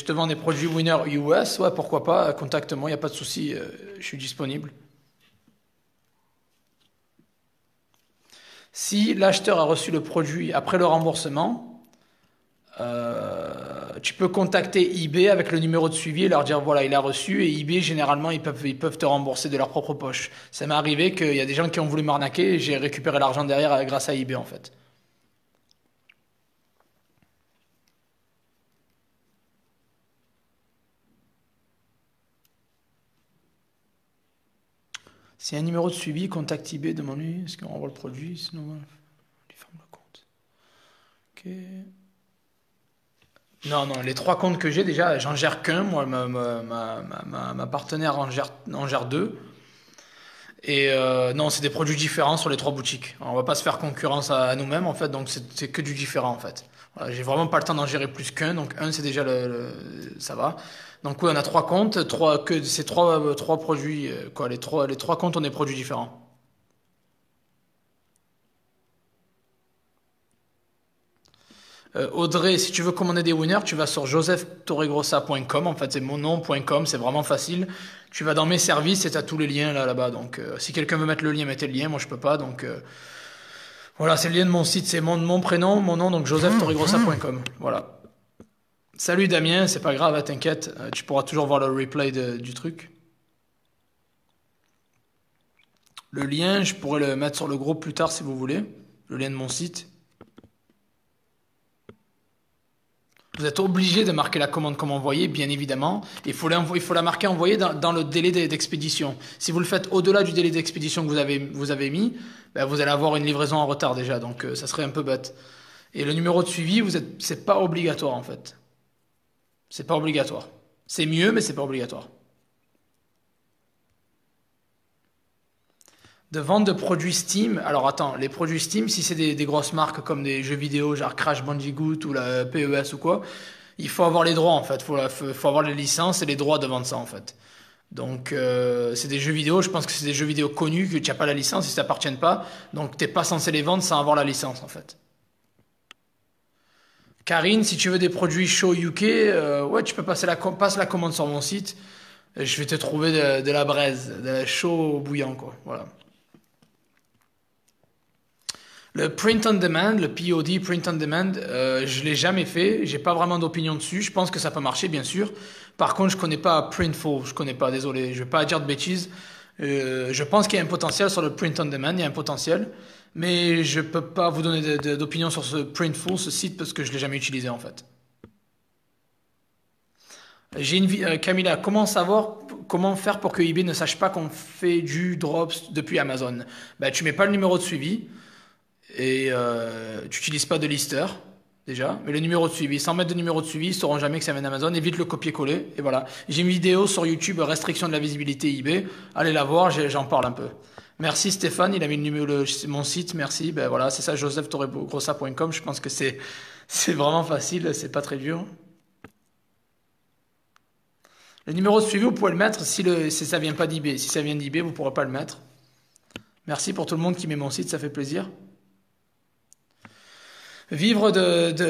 [SPEAKER 1] te vende des produits Winner US, ouais, pourquoi pas, contacte-moi, il n'y a pas de souci, je suis disponible. Si l'acheteur a reçu le produit après le remboursement, tu peux contacter eBay avec le numéro de suivi et leur dire voilà, il a reçu. Et eBay, généralement, ils peuvent te rembourser de leur propre poche. Ça m'est arrivé qu'il y a des gens qui ont voulu m'arnaquer et j'ai récupéré l'argent derrière grâce à eBay en fait. Si un numéro de suivi, contacte eBay, demande-lui est-ce qu'on renvoie le produit, sinon il ferme le compte. Ok. Non, non, les trois comptes que j'ai déjà, j'en gère qu'un. Moi, ma partenaire en gère deux. Et non, c'est des produits différents sur les trois boutiques. Alors, on va pas se faire concurrence à nous-mêmes en fait, donc c'est que du différent en fait. Voilà, j'ai vraiment pas le temps d'en gérer plus qu'un, donc un c'est déjà ça va. Donc oui, on a trois comptes, ces trois produits, quoi, les trois comptes ont des produits différents. Audrey, si tu veux commander des winners, tu vas sur josephtorregrossa.com. En fait, c'est mon nom.com, c'est vraiment facile. Tu vas dans mes services et tu as tous les liens là-bas. Donc, si quelqu'un veut mettre le lien, mettez le lien. Moi, je peux pas. Donc, voilà, c'est le lien de mon site. C'est mon prénom, mon nom, donc josephtorregrossa.com. Voilà. Salut Damien, c'est pas grave, t'inquiète. Tu pourras toujours voir le replay du truc. Le lien, je pourrais le mettre sur le groupe plus tard si vous voulez. Le lien de mon site. Vous êtes obligé de marquer la commande comme envoyé, bien évidemment. Il faut la marquer envoyée dans le délai d'expédition. Si vous le faites au-delà du délai d'expédition que vous avez mis, ben vous allez avoir une livraison en retard déjà. Donc ça serait un peu bête. Et le numéro de suivi, c'est pas obligatoire en fait. C'est pas obligatoire. C'est mieux, mais c'est pas obligatoire. De vente de produits Steam. Alors attends, les produits Steam, si c'est des grosses marques comme des jeux vidéo, genre Crash Bandicoot ou la PES ou quoi, il faut avoir les droits en fait. Faut avoir les licences et les droits de vendre ça en fait. Donc c'est des jeux vidéo, je pense que c'est des jeux vidéo connus que tu n'as pas la licence, ils ne t'appartiennent pas. Donc t'es pas censé les vendre sans avoir la licence en fait. Karine, si tu veux des produits Show UK, ouais, tu peux passe la commande sur mon site. Je vais te trouver de la braise, de la chaud bouillant quoi. Voilà. Le print on demand, le POD, print on demand, je l'ai jamais fait. J'ai pas vraiment d'opinion dessus. Je pense que ça peut marcher, bien sûr. Par contre, je connais pas Printful. Je connais pas, désolé. Je vais pas dire de bêtises. Je pense qu'il y a un potentiel sur le print on demand. Il y a un potentiel. Mais je peux pas vous donner d'opinion sur ce Printful, ce site, parce que je l'ai jamais utilisé, en fait. Camilla, comment faire pour que eBay ne sache pas qu'on fait du drops depuis Amazon? Bah, tu mets pas le numéro de suivi. Et tu n'utilises pas de lister, déjà. Mais le numéro de suivi, sans mettre de numéro de suivi, ils ne sauront jamais que ça vient d'Amazon. Évite le copier-coller. Et voilà. J'ai une vidéo sur YouTube, restriction de la visibilité eBay. Allez la voir, j'en parle un peu. Merci Stéphane, il a mis mon site, merci. Ben voilà, c'est ça, josephtorregrossa.com. Je pense que c'est vraiment facile, c'est pas très dur. Le numéro de suivi, vous pouvez le mettre si ça vient pas d'eBay. Si ça vient d'eBay, vous ne pourrez pas le mettre. Merci pour tout le monde qui met mon site, ça fait plaisir. Vivre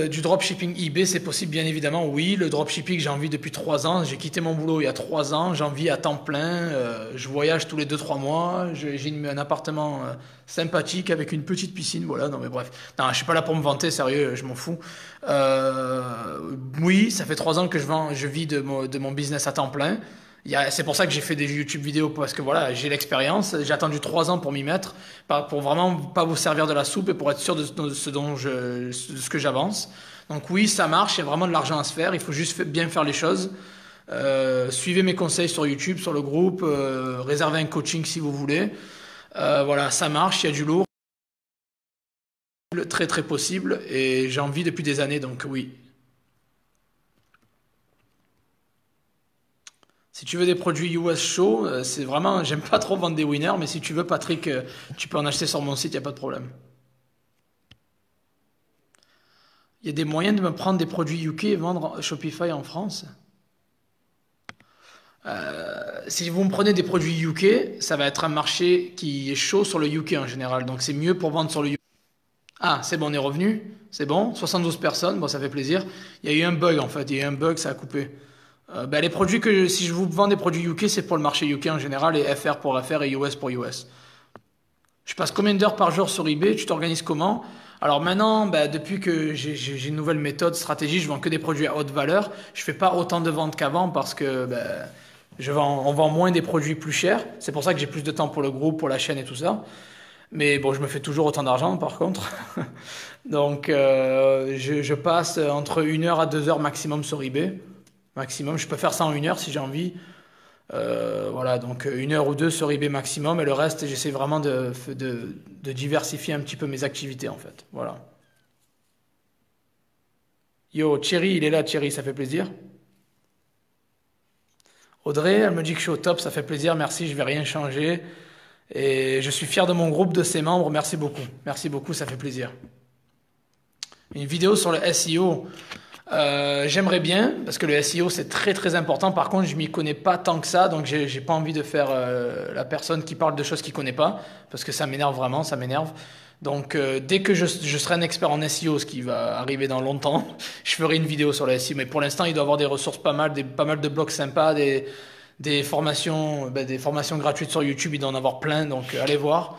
[SPEAKER 1] du dropshipping eBay, c'est possible, bien évidemment. Oui, le dropshipping, j'ai envie depuis 3 ans. J'ai quitté mon boulot il y a 3 ans. J'en vis à temps plein. Je voyage tous les 2, 3 mois. J'ai un appartement sympathique avec une petite piscine. Voilà, non mais bref. Non, je suis pas là pour me vanter, sérieux, je m'en fous. Euh, oui, ça fait 3 ans que je vis de mon business à temps plein. C'est pour ça que j'ai fait des YouTube vidéos parce que voilà, j'ai l'expérience. J'ai attendu 3 ans pour m'y mettre, pour vraiment pas vous servir de la soupe et pour être sûr de ce que j'avance. Donc oui, ça marche. Il y a vraiment de l'argent à se faire. Il faut juste bien faire les choses. Suivez mes conseils sur YouTube, sur le groupe. Réservez un coaching si vous voulez. Voilà, ça marche. Il y a du lourd, très très possible. Et j'en vis depuis des années, donc oui. Si tu veux des produits US Show, c'est vraiment, j'aime pas trop vendre des winners, mais si tu veux, Patrick, tu peux en acheter sur mon site, il n'y a pas de problème. Il y a des moyens de me prendre des produits UK et vendre Shopify en France. Si vous me prenez des produits UK, ça va être un marché qui est chaud sur le UK en général, donc c'est mieux pour vendre sur le UK. Ah, c'est bon, on est revenu. C'est bon, 72 personnes, bon, ça fait plaisir. Il y a eu un bug en fait, il y a eu un bug, ça a coupé. Les produits si je vous vends des produits UK, c'est pour le marché UK en général et FR pour FR et US pour US. Je passe combien d'heures par jour sur eBay? Tu t'organises comment? Alors maintenant, depuis que j'ai une nouvelle méthode, stratégie, je vends que des produits à haute valeur. Je fais pas autant de ventes qu'avant parce que on vend moins des produits plus chers. C'est pour ça que j'ai plus de temps pour le groupe, pour la chaîne et tout ça. Mais bon, je me fais toujours autant d'argent par contre. Donc je passe entre 1 heure à 2 heures maximum sur eBay. Maximum, je peux faire ça en 1 heure si j'ai envie. Voilà, donc 1 heure ou 2 sur eBay maximum, et le reste, j'essaie vraiment de diversifier un petit peu mes activités en fait. Voilà. Yo, Thierry, il est là, Thierry, ça fait plaisir. Audrey, elle me dit que je suis au top, ça fait plaisir, merci, je vais rien changer. Et je suis fier de mon groupe, de ses membres, merci beaucoup. Merci beaucoup, ça fait plaisir. Une vidéo sur le SEO. J'aimerais bien, parce que le SEO c'est très très important. Par contre, je m'y connais pas tant que ça, donc j'ai pas envie de faire la personne qui parle de choses qu'il connaît pas, parce que ça m'énerve vraiment, ça m'énerve. Donc dès que je serai un expert en SEO, ce qui va arriver dans longtemps, je ferai une vidéo sur le SEO. Mais pour l'instant, il doit y avoir des ressources pas mal de blogs sympas, des formations gratuites sur YouTube, il doit en avoir plein, donc allez voir.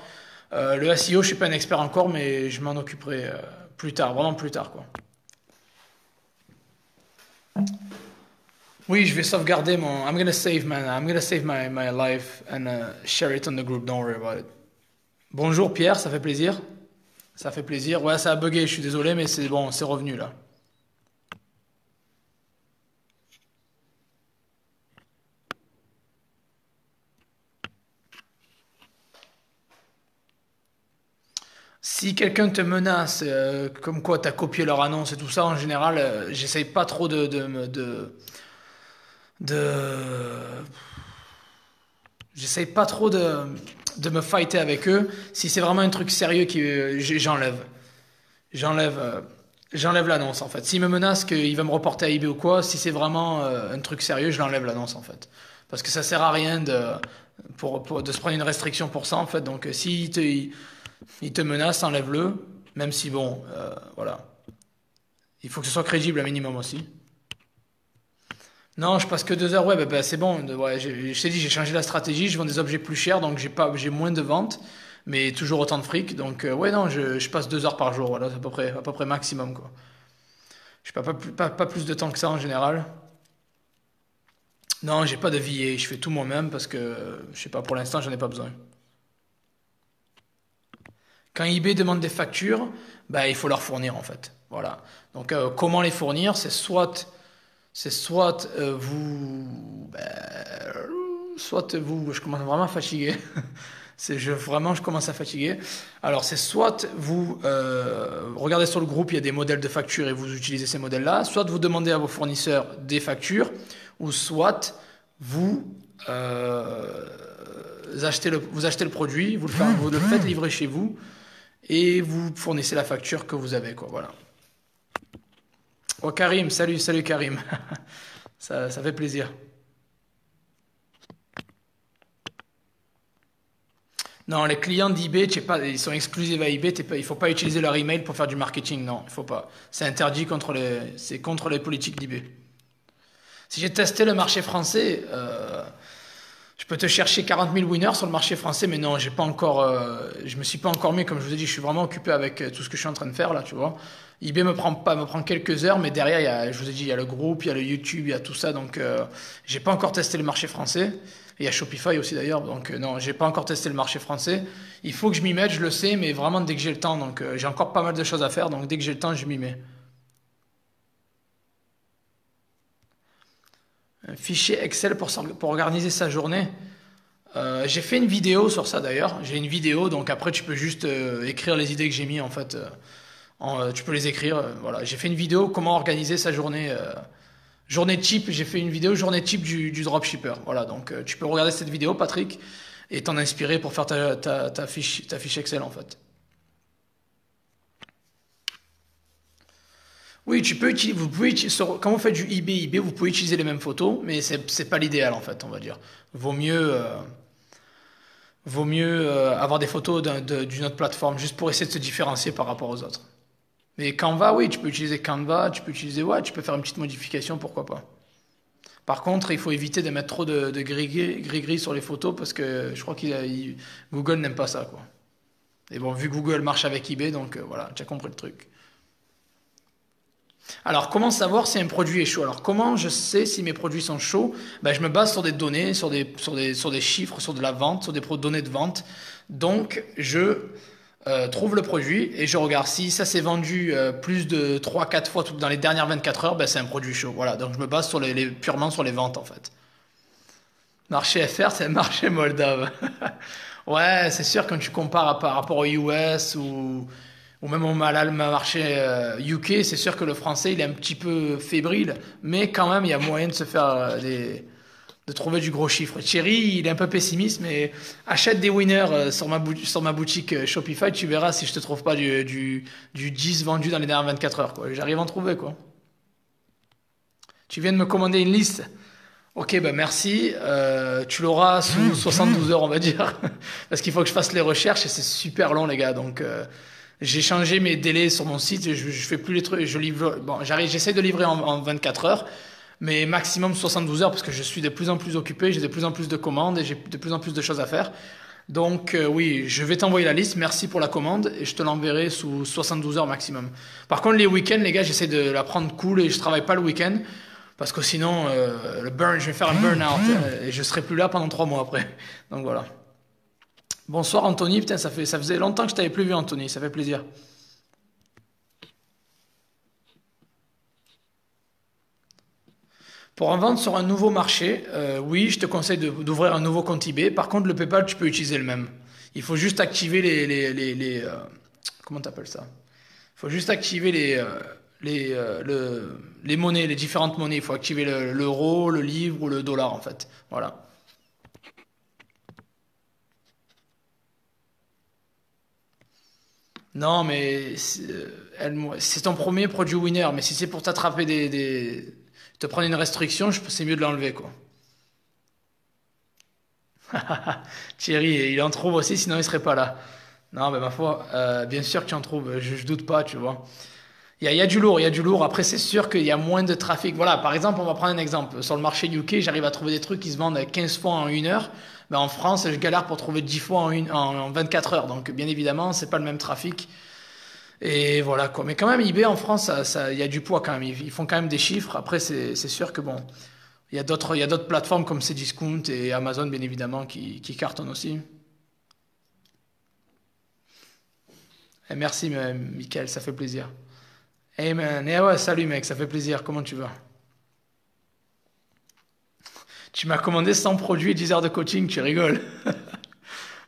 [SPEAKER 1] Le SEO, je suis pas un expert encore, mais je m'en occuperai plus tard, vraiment plus tard quoi. Oui, je vais sauvegarder mon. I'm gonna save my life and share it on the group. Don't worry about it. Bonjour Pierre, ça fait plaisir. Ça fait plaisir. Ouais, ça a bugué, je suis désolé, mais c'est bon, c'est revenu là. Si quelqu'un te menace, comme quoi t'as copié leur annonce et tout ça, en général, j'essaye pas trop de, j'essaye pas trop de me fighter avec eux. Si c'est vraiment un truc sérieux j'enlève. J'enlève j'enlève l'annonce en fait. S'il me menace qu'il va me reporter à eBay ou quoi, si c'est vraiment un truc sérieux, je l'enlève l'annonce en fait. Parce que ça sert à rien de se prendre une restriction pour ça en fait. Donc il te menace, enlève-le. Même si bon, voilà. Il faut que ce soit crédible un minimum aussi. Non, je passe que 2 heures. Ouais, c'est bon. Ouais, je t'ai dit, j'ai changé la stratégie. Je vends des objets plus chers, donc j'ai moins de ventes, mais toujours autant de fric. Donc ouais, non, je passe 2 heures par jour. Voilà, c'est à peu près maximum quoi. Je pas pas plus de temps que ça en général. Non, j'ai pas de VA. Je fais tout moi-même parce que je sais pas. Pour l'instant, j'en ai pas besoin. Quand eBay demande des factures, il faut leur fournir en fait. Voilà. Donc comment les fournir? C'est soit vous, je commence vraiment à fatiguer. Vraiment, je commence à fatiguer. Alors, c'est soit vous regardez sur le groupe, il y a des modèles de factures et vous utilisez ces modèles-là. Soit vous demandez à vos fournisseurs des factures, ou soit vous vous achetez le produit, vous le faites livrer chez vous et vous fournissez la facture que vous avez, quoi. Voilà. Oh Karim, salut, salut Karim. Ça fait plaisir. Non, les clients d'eBay, tu sais pas, ils sont exclusifs à eBay, il faut pas utiliser leur email pour faire du marketing, non, il faut pas. C'est interdit c'est contre les politiques d'eBay. Si j'ai testé le marché français, je peux te chercher 40 000 winners sur le marché français, mais non, j'ai pas encore, je me suis pas encore mis, comme je vous ai dit, je suis vraiment occupé avec tout ce que je suis en train de faire là, tu vois. eBay me prend quelques heures, mais derrière, je vous ai dit, il y a le groupe, il y a le YouTube, il y a tout ça, donc j'ai pas encore testé le marché français. Et il y a Shopify aussi d'ailleurs, donc non, j'ai pas encore testé le marché français. Il faut que je m'y mette, je le sais, mais vraiment dès que j'ai le temps, donc j'ai encore pas mal de choses à faire, donc dès que j'ai le temps, je m'y mets. Un fichier Excel pour organiser sa journée. J'ai fait une vidéo sur ça d'ailleurs. J'ai une vidéo, donc après tu peux juste écrire les idées que j'ai mis en fait. Tu peux les écrire. Voilà. J'ai fait une vidéo comment organiser sa journée. Journée type, j'ai fait une vidéo journée type du dropshipper. Voilà, donc tu peux regarder cette vidéo, Patrick, et t'en inspirer pour faire ta fiche Excel en fait. Oui, vous pouvez utiliser, quand vous faites du eBay, vous pouvez utiliser les mêmes photos, mais c'est pas l'idéal en fait, on va dire. Vaut mieux, euh, vaut mieux avoir des photos d'une autre plateforme juste pour essayer de se différencier par rapport aux autres. Mais Canva, oui, tu peux utiliser Canva, tu peux utiliser, ouais, tu peux faire une petite modification, pourquoi pas. Par contre, il faut éviter de mettre trop de gris-gris sur les photos parce que je crois Google n'aime pas ça, quoi. Et bon, vu que Google marche avec eBay, donc voilà, tu as compris le truc. Alors, comment savoir si un produit est chaud? Alors, comment je sais si mes produits sont chauds? Ben, je me base sur des données, sur des chiffres, sur de la vente, sur des données de vente. Donc, je trouve le produit et je regarde si ça s'est vendu plus de 3 4 fois dans les dernières 24 heures, ben, c'est un produit chaud. Voilà, donc je me base purement sur les ventes en fait. Marché FR, c'est un marché moldave. Ouais, c'est sûr quand tu compares par rapport au US ou même au marché UK, c'est sûr que le français il est un petit peu fébrile, mais quand même il y a moyen de se faire de trouver du gros chiffre. Thierry, il est un peu pessimiste, mais achète des winners sur ma boutique Shopify, tu verras si je te trouve pas du 10 vendu dans les dernières 24 heures, quoi. J'arrive à en trouver, quoi. Tu viens de me commander une liste. Ok, ben merci. Tu l'auras sous 72 heures, on va dire. Parce qu'il faut que je fasse les recherches et c'est super long, les gars. Donc, j'ai changé mes délais sur mon site. Je fais plus les trucs. Je livre. Bon, j'essaie de livrer en 24 heures, mais maximum 72 heures parce que je suis de plus en plus occupé. J'ai de plus en plus de commandes et j'ai de plus en plus de choses à faire. Donc, oui, je vais t'envoyer la liste. Merci pour la commande et je te l'enverrai sous 72 heures maximum. Par contre, les week-ends, les gars, j'essaie de la prendre cool et je travaille pas le week-end. Parce que sinon, je vais faire un burn-out et je serai plus là pendant 3 mois après. Donc voilà. Bonsoir Anthony, putain, ça faisait longtemps que je t'avais plus vu Anthony, ça fait plaisir. Pour en vendre sur un nouveau marché, oui, je te conseille d'ouvrir un nouveau compte eBay. Par contre, le PayPal, tu peux utiliser le même. Il faut juste activer comment t'appelles ça? Il faut juste activer les monnaies, les différentes monnaies. Il faut activer l'euro, le livre ou le dollar en fait. Voilà. Non, mais c'est ton premier produit winner. Mais si c'est pour t'attraper te prendre une restriction, c'est mieux de l'enlever quoi. Thierry, il en trouve aussi, sinon il serait pas là. Non, mais ma foi, bien sûr que tu en trouves. Je doute pas, tu vois. Il y a du lourd, il y a du lourd. Après, c'est sûr qu'il y a moins de trafic. Voilà, par exemple, on va prendre un exemple. Sur le marché UK, j'arrive à trouver des trucs qui se vendent 15 fois en 1 heure. Mais en France, je galère pour trouver 10 fois en 24 heures. Donc, bien évidemment, c'est pas le même trafic. Et voilà quoi. Mais quand même, eBay en France, il y a du poids quand même. Ils font quand même des chiffres. Après, c'est sûr que bon, il y a d'autres plateformes comme Cdiscount et Amazon, bien évidemment, qui cartonnent aussi. Et merci, Michael, ça fait plaisir. Hey man, eh ouais, salut mec, ça fait plaisir. Comment tu vas? Tu m'as commandé 100 produits et 10 heures de coaching, tu rigoles.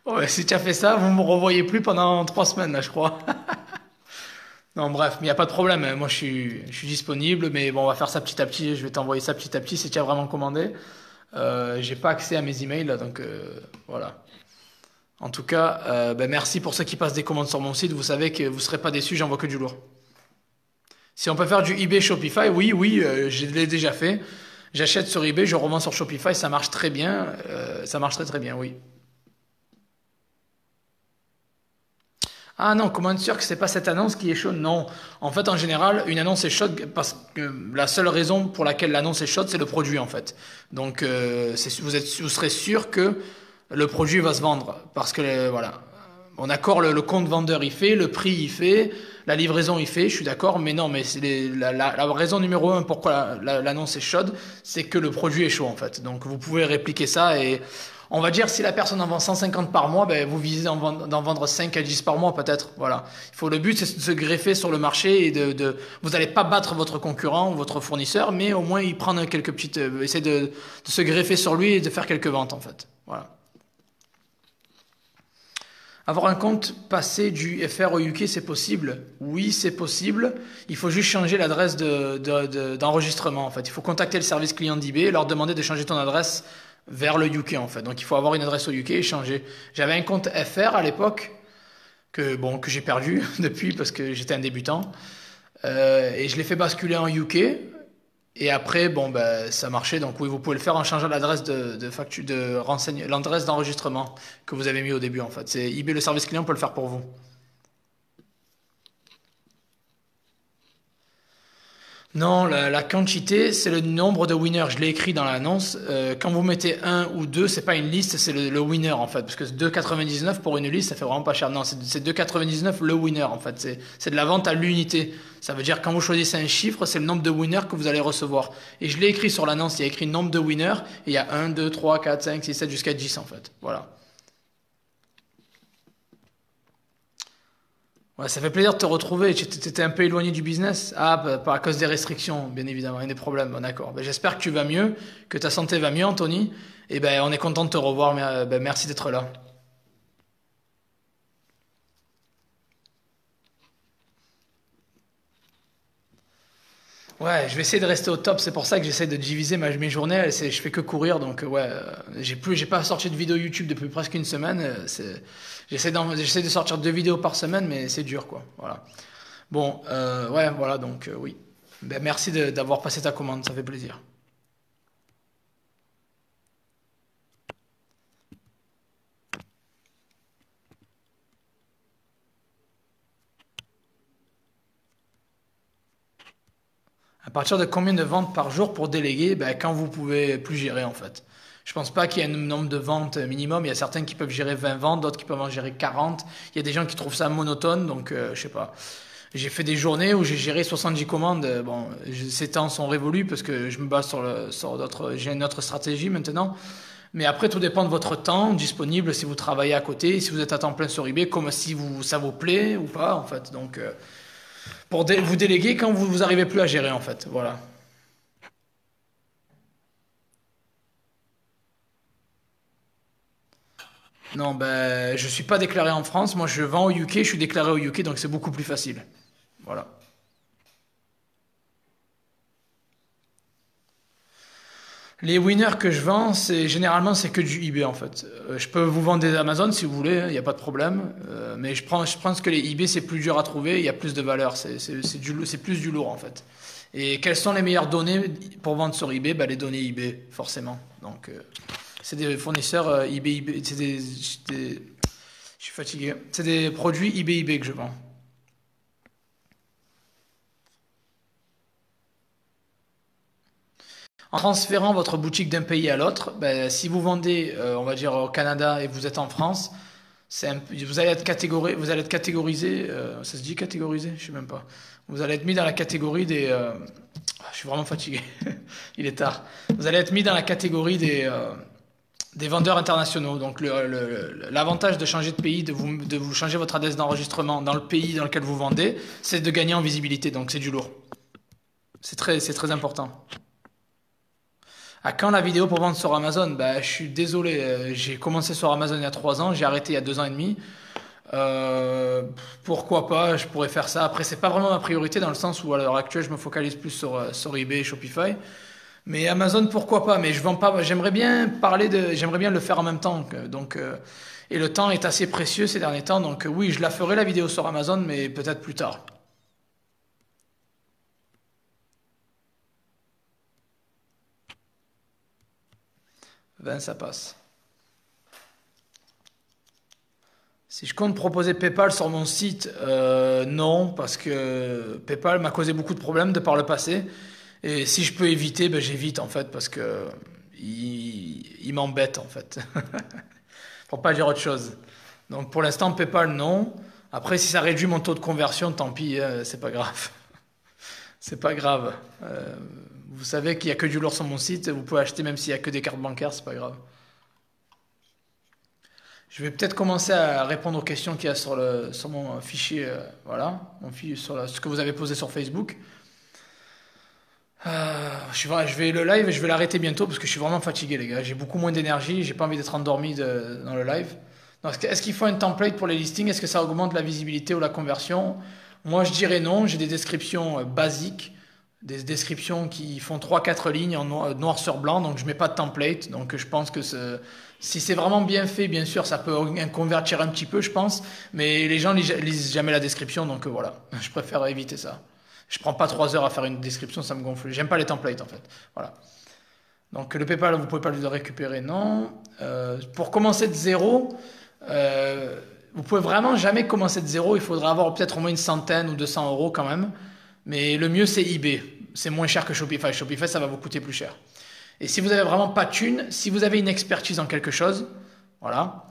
[SPEAKER 1] Ouais, si tu as fait ça, vous me revoyez plus pendant 3 semaines, là, je crois. Non, bref, mais il n'y a pas de problème, hein. Moi, je suis disponible, mais bon, on va faire ça petit à petit. Je vais t'envoyer ça petit à petit si tu as vraiment commandé. J'ai pas accès à mes emails, là, donc voilà. En tout cas, ben, merci pour ceux qui passent des commandes sur mon site. Vous savez que vous serez pas déçus, j'envoie que du lourd. Si on peut faire du eBay Shopify, oui, oui, je l'ai déjà fait. J'achète sur eBay, je revends sur Shopify, ça marche très bien. Ça marche très très bien, oui. Ah non, comment être sûr que c'est pas cette annonce qui est chaude? Non. En fait, en général, une annonce est chaude parce que la seule raison pour laquelle l'annonce est chaude, c'est le produit en fait. Donc, vous serez sûr que le produit va se vendre parce que voilà, on accorde le compte vendeur il fait, le prix il fait, la livraison il fait. Je suis d'accord, mais non, mais c'est la raison numéro un pourquoi l'annonce est chaude, c'est que le produit est chaud en fait. Donc, vous pouvez répliquer ça et on va dire si la personne en vend 150 par mois, ben, vous visez d'en vendre 5 à 10 par mois peut-être. Voilà. Le but c'est de se greffer sur le marché et vous n'allez pas battre votre concurrent ou votre fournisseur, mais au moins y prendre quelques petites, essayer de se greffer sur lui et de faire quelques ventes en fait. Voilà. Avoir un compte passé du FR au UK, c'est possible? Oui, c'est possible. Il faut juste changer l'adresse d'enregistrement, en fait. Il faut contacter le service client d'eBay et leur demander de changer ton adresse vers le UK, en fait. Donc, il faut avoir une adresse au UK et changer. J'avais un compte FR à l'époque que j'ai perdu depuis parce que j'étais un débutant. Et je l'ai fait basculer en UK. Et après, bon, ben, ça marchait. Donc, oui, vous pouvez le faire en changeant l'adresse l'adresse d'enregistrement que vous avez mis au début, en fait. C'est eBay, le service client peut le faire pour vous. Non, la quantité, c'est le nombre de winners. Je l'ai écrit dans l'annonce. Quand vous mettez un ou deux, c'est pas une liste, c'est le winner en fait. Parce que 2,99 pour une liste, ça fait vraiment pas cher. Non, c'est 2,99 le winner en fait. C'est de la vente à l'unité. Ça veut dire quand vous choisissez un chiffre, c'est le nombre de winners que vous allez recevoir. Et je l'ai écrit sur l'annonce, il y a écrit nombre de winners. Et il y a 1, 2, 3, 4, 5, 6, 7 jusqu'à 10 en fait. Voilà. Ouais, ça fait plaisir de te retrouver. Tu étais un peu éloigné du business. Ah, à cause des restrictions, bien évidemment, et des problèmes. Bon, d'accord. Ben, j'espère que tu vas mieux, que ta santé va mieux, Anthony. Et ben, on est content de te revoir. Mais, ben, merci d'être là. Ouais, je vais essayer de rester au top. C'est pour ça que j'essaie de diviser mes journées. Je fais que courir, donc ouais, j'ai pas sorti de vidéo YouTube depuis presque une semaine. J'essaie de sortir 2 vidéos par semaine, mais c'est dur, quoi. Voilà. Bon, ouais, voilà, donc oui. Ben, merci d'avoir passé ta commande, ça fait plaisir. À partir de combien de ventes par jour pour déléguer? Ben, quand vous pouvez plus gérer en fait. Je pense pas qu'il y ait un nombre de ventes minimum. Il y a certains qui peuvent gérer 20 ventes, d'autres qui peuvent en gérer 40. Il y a des gens qui trouvent ça monotone, donc je sais pas. J'ai fait des journées où j'ai géré 70 commandes. Bon, ces temps sont révolus parce que je me base sur d'autres, j'ai une autre stratégie maintenant. Mais après, tout dépend de votre temps disponible, si vous travaillez à côté, si vous êtes à temps plein sur eBay, comme si ça vous plaît ou pas en fait. Donc, vous déléguer quand vous arrivez plus à gérer en fait. Voilà. Non, ben, je suis pas déclaré en France. Moi, je vends au UK, je suis déclaré au UK, donc c'est beaucoup plus facile. Voilà. Les winners que je vends, c'est que du eBay en fait. Je peux vous vendre des Amazon si vous voulez, il n'y a pas de problème. Mais je pense que les eBay c'est plus dur à trouver, il y a plus de valeur, c'est plus du lourd en fait. Et quelles sont les meilleures données pour vendre sur eBay? Ben, les données eBay, forcément. Donc, c'est des fournisseurs eBay, je suis fatigué. C'est des produits eBay que je vends. En transférant votre boutique d'un pays à l'autre, ben, si vous vendez, on va dire au Canada et vous êtes en France, vous allez être catégorisé, ça se dit catégorisé, je sais même pas. Vous allez être mis dans la catégorie je suis vraiment fatigué, il est tard. Vous allez être mis dans la catégorie des vendeurs internationaux. Donc l'avantage de changer de pays, de vous changer votre adresse d'enregistrement dans le pays dans lequel vous vendez, c'est de gagner en visibilité. Donc c'est du lourd. C'est très important. À quand la vidéo pour vendre sur Amazon? Bah, je suis désolé, j'ai commencé sur Amazon il y a 3 ans, j'ai arrêté il y a 2 ans et demi. Euh, Pourquoi pas, je pourrais faire ça. Après, c'est pas vraiment ma priorité dans le sens où à l'heure actuelle, je me focalise plus sur eBay et Shopify. Mais Amazon, pourquoi pas? Mais je vends pas. J'aimerais bien le faire en même temps. Donc, et le temps est assez précieux ces derniers temps. Donc, oui, je la ferai la vidéo sur Amazon, mais peut-être plus tard. 20, ça passe. Si je compte proposer PayPal sur mon site, non, parce que PayPal m'a causé beaucoup de problèmes de par le passé. Et si je peux éviter, ben j'évite en fait, parce que il m'embête en fait. Pour pas dire autre chose. Donc pour l'instant, PayPal, non. Après, si ça réduit mon taux de conversion, tant pis, c'est pas grave. C'est pas grave. Vous savez qu'il y a que du lourd sur mon site, vous pouvez acheter même s'il y a que des cartes bancaires, c'est pas grave. Je vais peut-être commencer à répondre aux questions qu'il y a sur mon fichier, voilà, ce que vous avez posé sur Facebook. Je vais le live, je vais l'arrêter bientôt parce que je suis vraiment fatigué, les gars. J'ai beaucoup moins d'énergie, j'ai pas envie d'être endormi dans le live. Donc, est-ce qu'il faut un template pour les listings? Est-ce que ça augmente la visibilité ou la conversion? Moi, je dirais non. J'ai des descriptions basiques, des descriptions qui font trois quatre lignes en noir sur blanc, donc je mets pas de template. Donc, je pense que si c'est vraiment bien fait, bien sûr, ça peut convertir un petit peu, je pense. Mais les gens lisent jamais la description, donc voilà. Je préfère éviter ça. Je prends pas 3 heures à faire une description, ça me gonfle. J'aime pas les templates en fait. Voilà. Donc le PayPal, vous pouvez pas le récupérer, non. Pour commencer de zéro, vous pouvez vraiment jamais commencer de zéro. Il faudra avoir peut-être au moins une centaine ou 200 euros quand même. Mais le mieux c'est eBay. C'est moins cher que Shopify. Shopify, ça va vous coûter plus cher. Et si vous avez vraiment pas de thunes, si vous avez une expertise en quelque chose, voilà.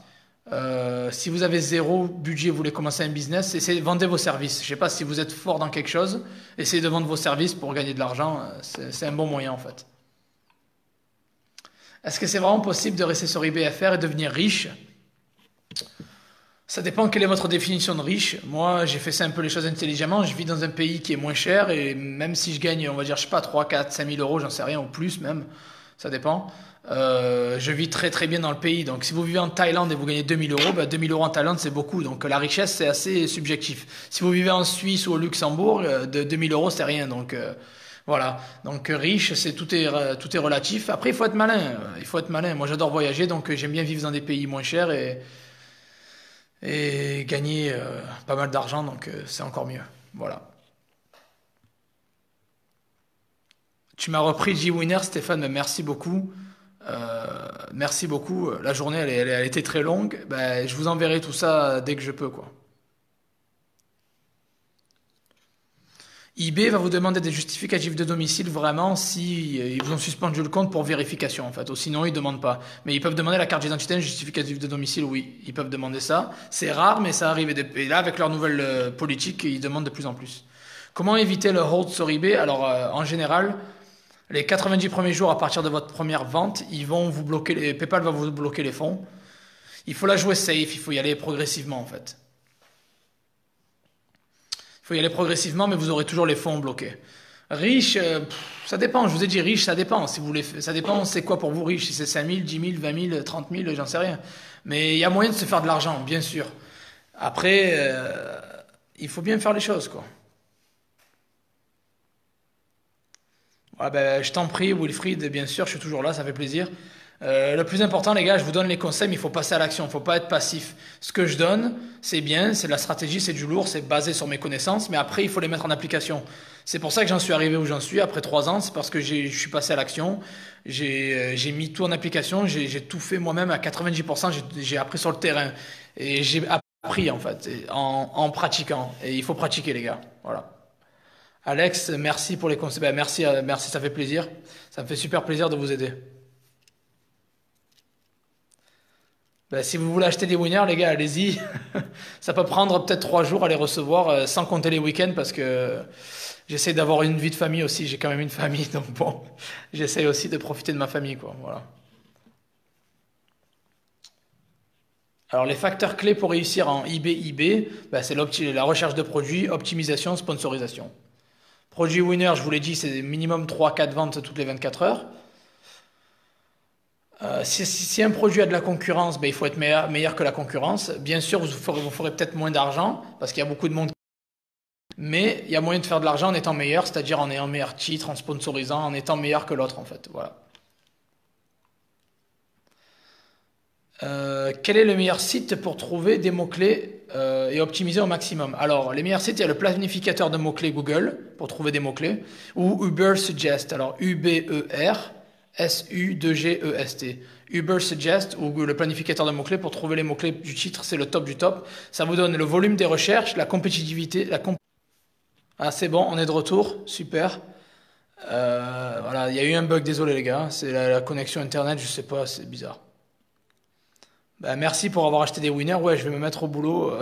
[SPEAKER 1] Si vous avez zéro budget, vous voulez commencer un business, essayez de vendre vos services. Je sais pas si vous êtes fort dans quelque chose, essayez de vendre vos services pour gagner de l'argent. C'est un bon moyen en fait. Est-ce que c'est vraiment possible de rester sur eBay FR et devenir riche? Ça dépend quelle est votre définition de riche. Moi, j'ai fait ça un peu les choses intelligemment. Je vis dans un pays qui est moins cher et même si je gagne, on va dire, je sais pas, 3, 4, 5 000 euros, j'en sais rien, ou plus même, ça dépend. Je vis très très bien dans le pays. Donc si vous vivez en Thaïlande et vous gagnez 2000 euros, bah, 2000 euros en Thaïlande c'est beaucoup. Donc la richesse c'est assez subjectif. Si vous vivez en Suisse ou au Luxembourg, de 2000 euros c'est rien. Donc voilà. Donc riche, tout est relatif. Après il faut être malin. Il faut être malin. Moi j'adore voyager, donc j'aime bien vivre dans des pays moins chers et gagner pas mal d'argent. Donc c'est encore mieux. Voilà. Tu m'as repris G-Winner, Stéphane, mais merci beaucoup. Merci beaucoup. La journée, elle était très longue. Ben, je vous enverrai tout ça dès que je peux, quoi. eBay va vous demander des justificatifs de domicile vraiment si ils vous ont suspendu le compte pour vérification en fait. Ou sinon ils demandent pas. Mais ils peuvent demander la carte d'identité, un justificatif de domicile, oui. Ils peuvent demander ça. C'est rare, mais ça arrive. Et là, avec leur nouvelle politique, ils demandent de plus en plus. Comment éviter le hold sur eBay? Alors en général, les 90 premiers jours à partir de votre première vente, ils vont vous bloquer PayPal va vous bloquer les fonds. Il faut la jouer safe, il faut y aller progressivement en fait. Il faut y aller progressivement, mais vous aurez toujours les fonds bloqués. Riche, ça dépend, je vous ai dit riche, ça dépend. Si vous voulez, ça dépend c'est quoi pour vous riche, si c'est 5 000, 10 000, 20 000, 30 000, j'en sais rien. Mais il y a moyen de se faire de l'argent, bien sûr. Après, il faut bien faire les choses, quoi. Ouais, ben, je t'en prie, Wilfried, bien sûr, je suis toujours là, ça fait plaisir. Le plus important, les gars, je vous donne les conseils, mais il faut passer à l'action, il ne faut pas être passif. Ce que je donne, c'est bien, c'est de la stratégie, c'est du lourd, c'est basé sur mes connaissances, mais après, il faut les mettre en application. C'est pour ça que j'en suis arrivé où j'en suis après 3 ans, c'est parce que je suis passé à l'action, j'ai mis tout en application, j'ai tout fait moi-même à 90%, j'ai appris sur le terrain. Et j'ai appris, en fait, en pratiquant. Et il faut pratiquer, les gars. Voilà. Alex, merci pour les conseils. Ben, merci, merci, ça fait plaisir. Ça me fait super plaisir de vous aider. Ben, si vous voulez acheter des winners, les gars, allez-y. Ça peut prendre peut-être 3 jours à les recevoir, sans compter les week-ends, parce que j'essaie d'avoir une vie de famille aussi. J'ai quand même une famille, donc bon, j'essaie aussi de profiter de ma famille, quoi. Voilà. Alors, les facteurs clés pour réussir en eBay, ben, c'est la recherche de produits, optimisation, sponsorisation. Produit winner, je vous l'ai dit, c'est minimum 3 4 ventes toutes les 24 heures. Si un produit a de la concurrence, ben, il faut être meilleur que la concurrence. Bien sûr, vous ferez peut-être moins d'argent parce qu'il y a beaucoup de monde. Mais il y a moyen de faire de l'argent en étant meilleur, c'est-à-dire en ayant meilleur titre, en sponsorisant, en étant meilleur que l'autre en fait. Voilà. Quel est le meilleur site pour trouver des mots-clés et optimiser au maximum? Alors, les meilleurs sites, il y a le planificateur de mots-clés Google pour trouver des mots-clés ou Uber Suggest. Alors, UBER SU2GEST. Uber Suggest ou le planificateur de mots-clés pour trouver les mots-clés du titre, c'est le top du top. Ça vous donne le volume des recherches, la compétitivité, Ah, c'est bon, on est de retour, super. Voilà, il y a eu un bug, désolé les gars, c'est la connexion internet, je sais pas, c'est bizarre. Bah, merci pour avoir acheté des winners, ouais, je vais me mettre au boulot.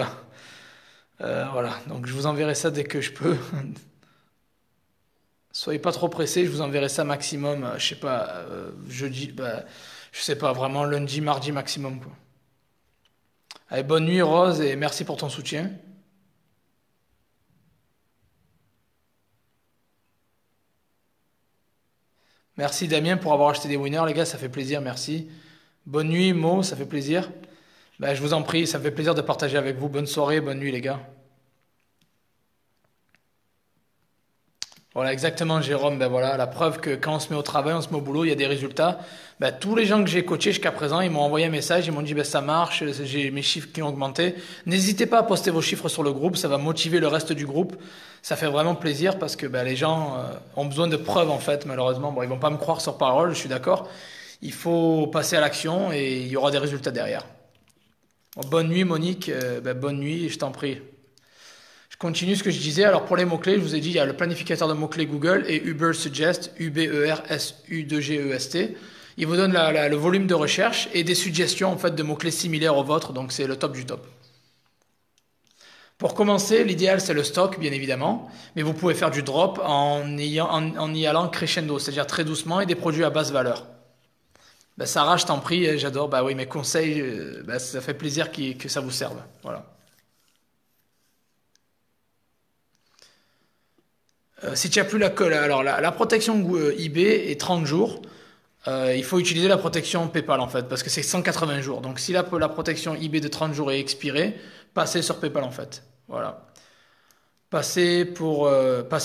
[SPEAKER 1] Voilà, donc je vous enverrai ça dès que je peux. Soyez pas trop pressés, je vous enverrai ça maximum, je sais pas, jeudi, bah, je sais pas, vraiment lundi, mardi maximum, quoi. Allez, bonne nuit Rose et merci pour ton soutien. Merci Damien pour avoir acheté des winners, les gars, ça fait plaisir, merci. Bonne nuit Mo, ça fait plaisir. Bah, je vous en prie, ça fait plaisir de partager avec vous. Bonne soirée, bonne nuit les gars. Voilà, exactement, Jérôme. Ben voilà, la preuve que quand on se met au travail, on se met au boulot, il y a des résultats. Ben, tous les gens que j'ai coachés jusqu'à présent, ils m'ont envoyé un message, ils m'ont dit ben, ça marche, j'ai mes chiffres qui ont augmenté. N'hésitez pas à poster vos chiffres sur le groupe, ça va motiver le reste du groupe. Ça fait vraiment plaisir parce que ben, les gens ont besoin de preuves en fait, malheureusement. Bon, ils vont pas me croire sur parole, je suis d'accord. Il faut passer à l'action et il y aura des résultats derrière. Bon, bonne nuit Monique, ben, bonne nuit, je t'en prie. Je continue ce que je disais. Alors pour les mots-clés, je vous ai dit, il y a le planificateur de mots-clés Google et Uber Suggest, UberSUGEST. Il vous donne le volume de recherche et des suggestions en fait de mots-clés similaires aux vôtres, donc c'est le top du top. Pour commencer, l'idéal c'est le stock, bien évidemment, mais vous pouvez faire du drop en y allant crescendo, c'est-à-dire très doucement et des produits à basse valeur. Ben, Sarah, je t'en prie, j'adore. Bah oui, mes conseils, ben, ça fait plaisir que ça vous serve. Voilà. Si tu n'as plus alors la protection eBay est 30 jours. Il faut utiliser la protection PayPal en fait, parce que c'est 180 jours. Donc si la protection eBay de 30 jours est expirée, passez sur PayPal en fait. Voilà. Passer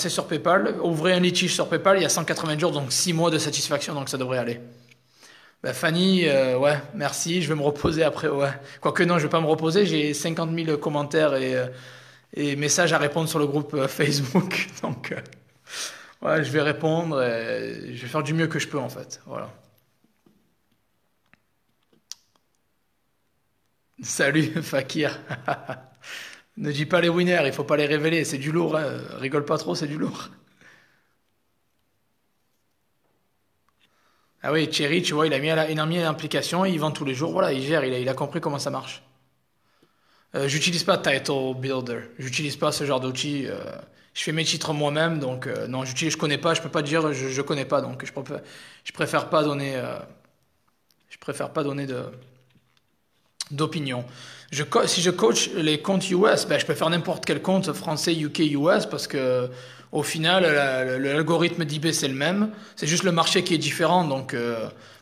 [SPEAKER 1] sur PayPal, ouvrez un litige sur PayPal, il y a 180 jours, donc 6 mois de satisfaction, donc ça devrait aller. Bah, Fanny, ouais, merci, je vais me reposer après, ouais. Quoique non, je vais pas me reposer, j'ai 50 000 commentaires et messages à répondre sur le groupe Facebook, donc ouais, je vais répondre et je vais faire du mieux que je peux en fait, voilà. Salut Fakir. Ne dis pas les winners, il faut pas les révéler, c'est du lourd, hein. Rigole pas trop, c'est du lourd. Ah oui, Thierry, tu vois, il a mis l'application, il vend tous les jours, voilà, il gère, il a compris comment ça marche. J'utilise pas Title Builder, j'utilise pas ce genre d'outil. Je fais mes titres moi-même, donc non, je connais pas, je peux pas te dire, je connais pas, donc je préfère pas donner, je préfère pas donner d'opinion. Si je coach les comptes US, ben, je peux faire n'importe quel compte français, UK, US, parce que au final, l'algorithme d'eBay c'est le même, c'est juste le marché qui est différent, donc.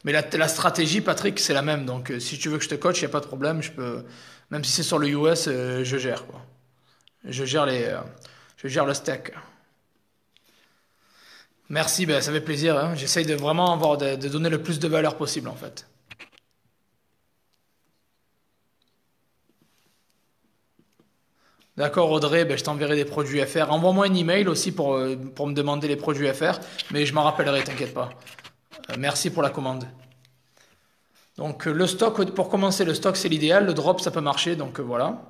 [SPEAKER 1] Mais la stratégie, Patrick, c'est la même. Donc, si tu veux que je te coach, il n'y a pas de problème. Je peux, même si c'est sur le US, je gère quoi. Je gère je gère le stack. Merci, ben, ça fait plaisir, hein. J'essaye de vraiment de donner le plus de valeur possible en fait. D'accord, Audrey, ben, je t'enverrai des produits FR. Envoie-moi un email aussi pour me demander les produits FR, mais je m'en rappellerai, t'inquiète pas. Merci pour la commande. Donc le stock, pour commencer, le stock c'est l'idéal, le drop ça peut marcher, donc voilà.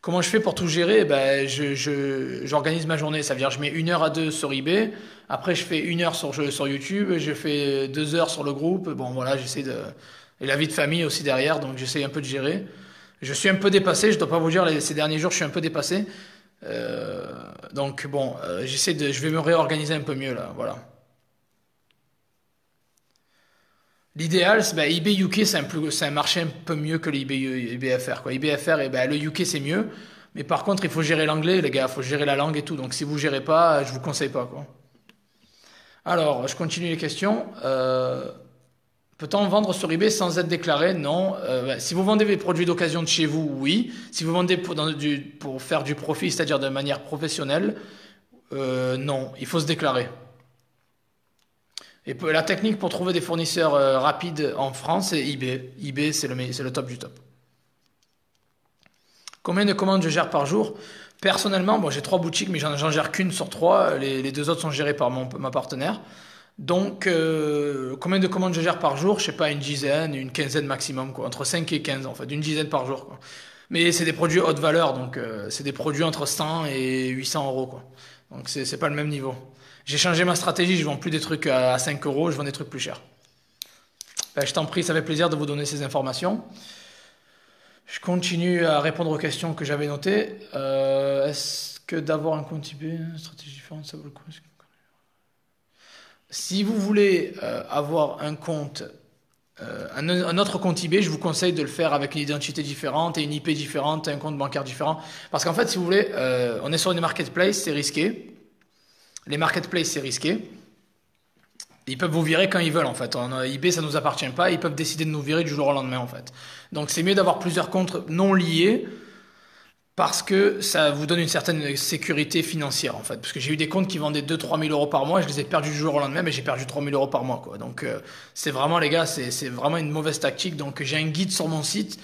[SPEAKER 1] Comment je fais pour tout gérer? Ben, j'organise ma journée, ça veut dire je mets 1 heure à 2 sur eBay, après je fais 1 heure sur YouTube, je fais 2 heures sur le groupe, bon voilà, j'essaie de... Et la vie de famille aussi derrière, donc j'essaie un peu de gérer. Je suis un peu dépassé, je dois pas vous dire, ces derniers jours je suis un peu dépassé. Donc bon, je vais me réorganiser un peu mieux là, voilà. L'idéal, c'est bah, eBay UK, c'est un marché un peu mieux que l'eBay FR, quoi. eBay FR, et bah, le UK, c'est mieux. Mais par contre, il faut gérer l'anglais, les gars. Il faut gérer la langue et tout. Donc, si vous gérez pas, je vous conseille pas, quoi. Alors, je continue les questions. Peut-on vendre sur eBay sans être déclaré? Non. Bah, si vous vendez des produits d'occasion de chez vous, oui. Si vous vendez pour faire du profit, c'est-à-dire de manière professionnelle, non. Il faut se déclarer. Et la technique pour trouver des fournisseurs rapides en France, c'est eBay. eBay, c'est le top du top. Combien de commandes je gère par jour? Personnellement, bon, j'ai 3 boutiques, mais j'en gère qu'une sur 3. Les 2 autres sont gérées par ma partenaire. Donc, combien de commandes je gère par jour? Je sais pas, une dizaine, une quinzaine maximum, quoi. Entre 5 et 15, en fait, une dizaine par jour, quoi. Mais c'est des produits haute valeur, donc c'est des produits entre 100 et 800 euros, quoi. Donc c'est pas le même niveau. J'ai changé ma stratégie, je vends plus des trucs à 5 euros, je vends des trucs plus chers. Ben, je t'en prie, ça fait plaisir de vous donner ces informations. Je continue à répondre aux questions que j'avais notées. Est-ce que d'avoir un compte IB, une stratégie différente, ça vaut le coup? Si vous voulez avoir un compte, un autre compte IB, je vous conseille de le faire avec une identité différente et une IP différente, un compte bancaire différent. Parce qu'en fait, si vous voulez, on est sur une marketplace, c'est risqué. Les marketplaces, c'est risqué. Ils peuvent vous virer quand ils veulent en fait. eBay, ça nous appartient pas. Ils peuvent décider de nous virer du jour au lendemain en fait. Donc c'est mieux d'avoir plusieurs comptes non liés parce que ça vous donne une certaine sécurité financière en fait. Parce que j'ai eu des comptes qui vendaient 2-3 000 euros par mois, je les ai perdus du jour au lendemain, mais j'ai perdu 3 000 euros par mois quoi. Donc c'est vraiment les gars, c'est vraiment une mauvaise tactique. Donc j'ai un guide sur mon site.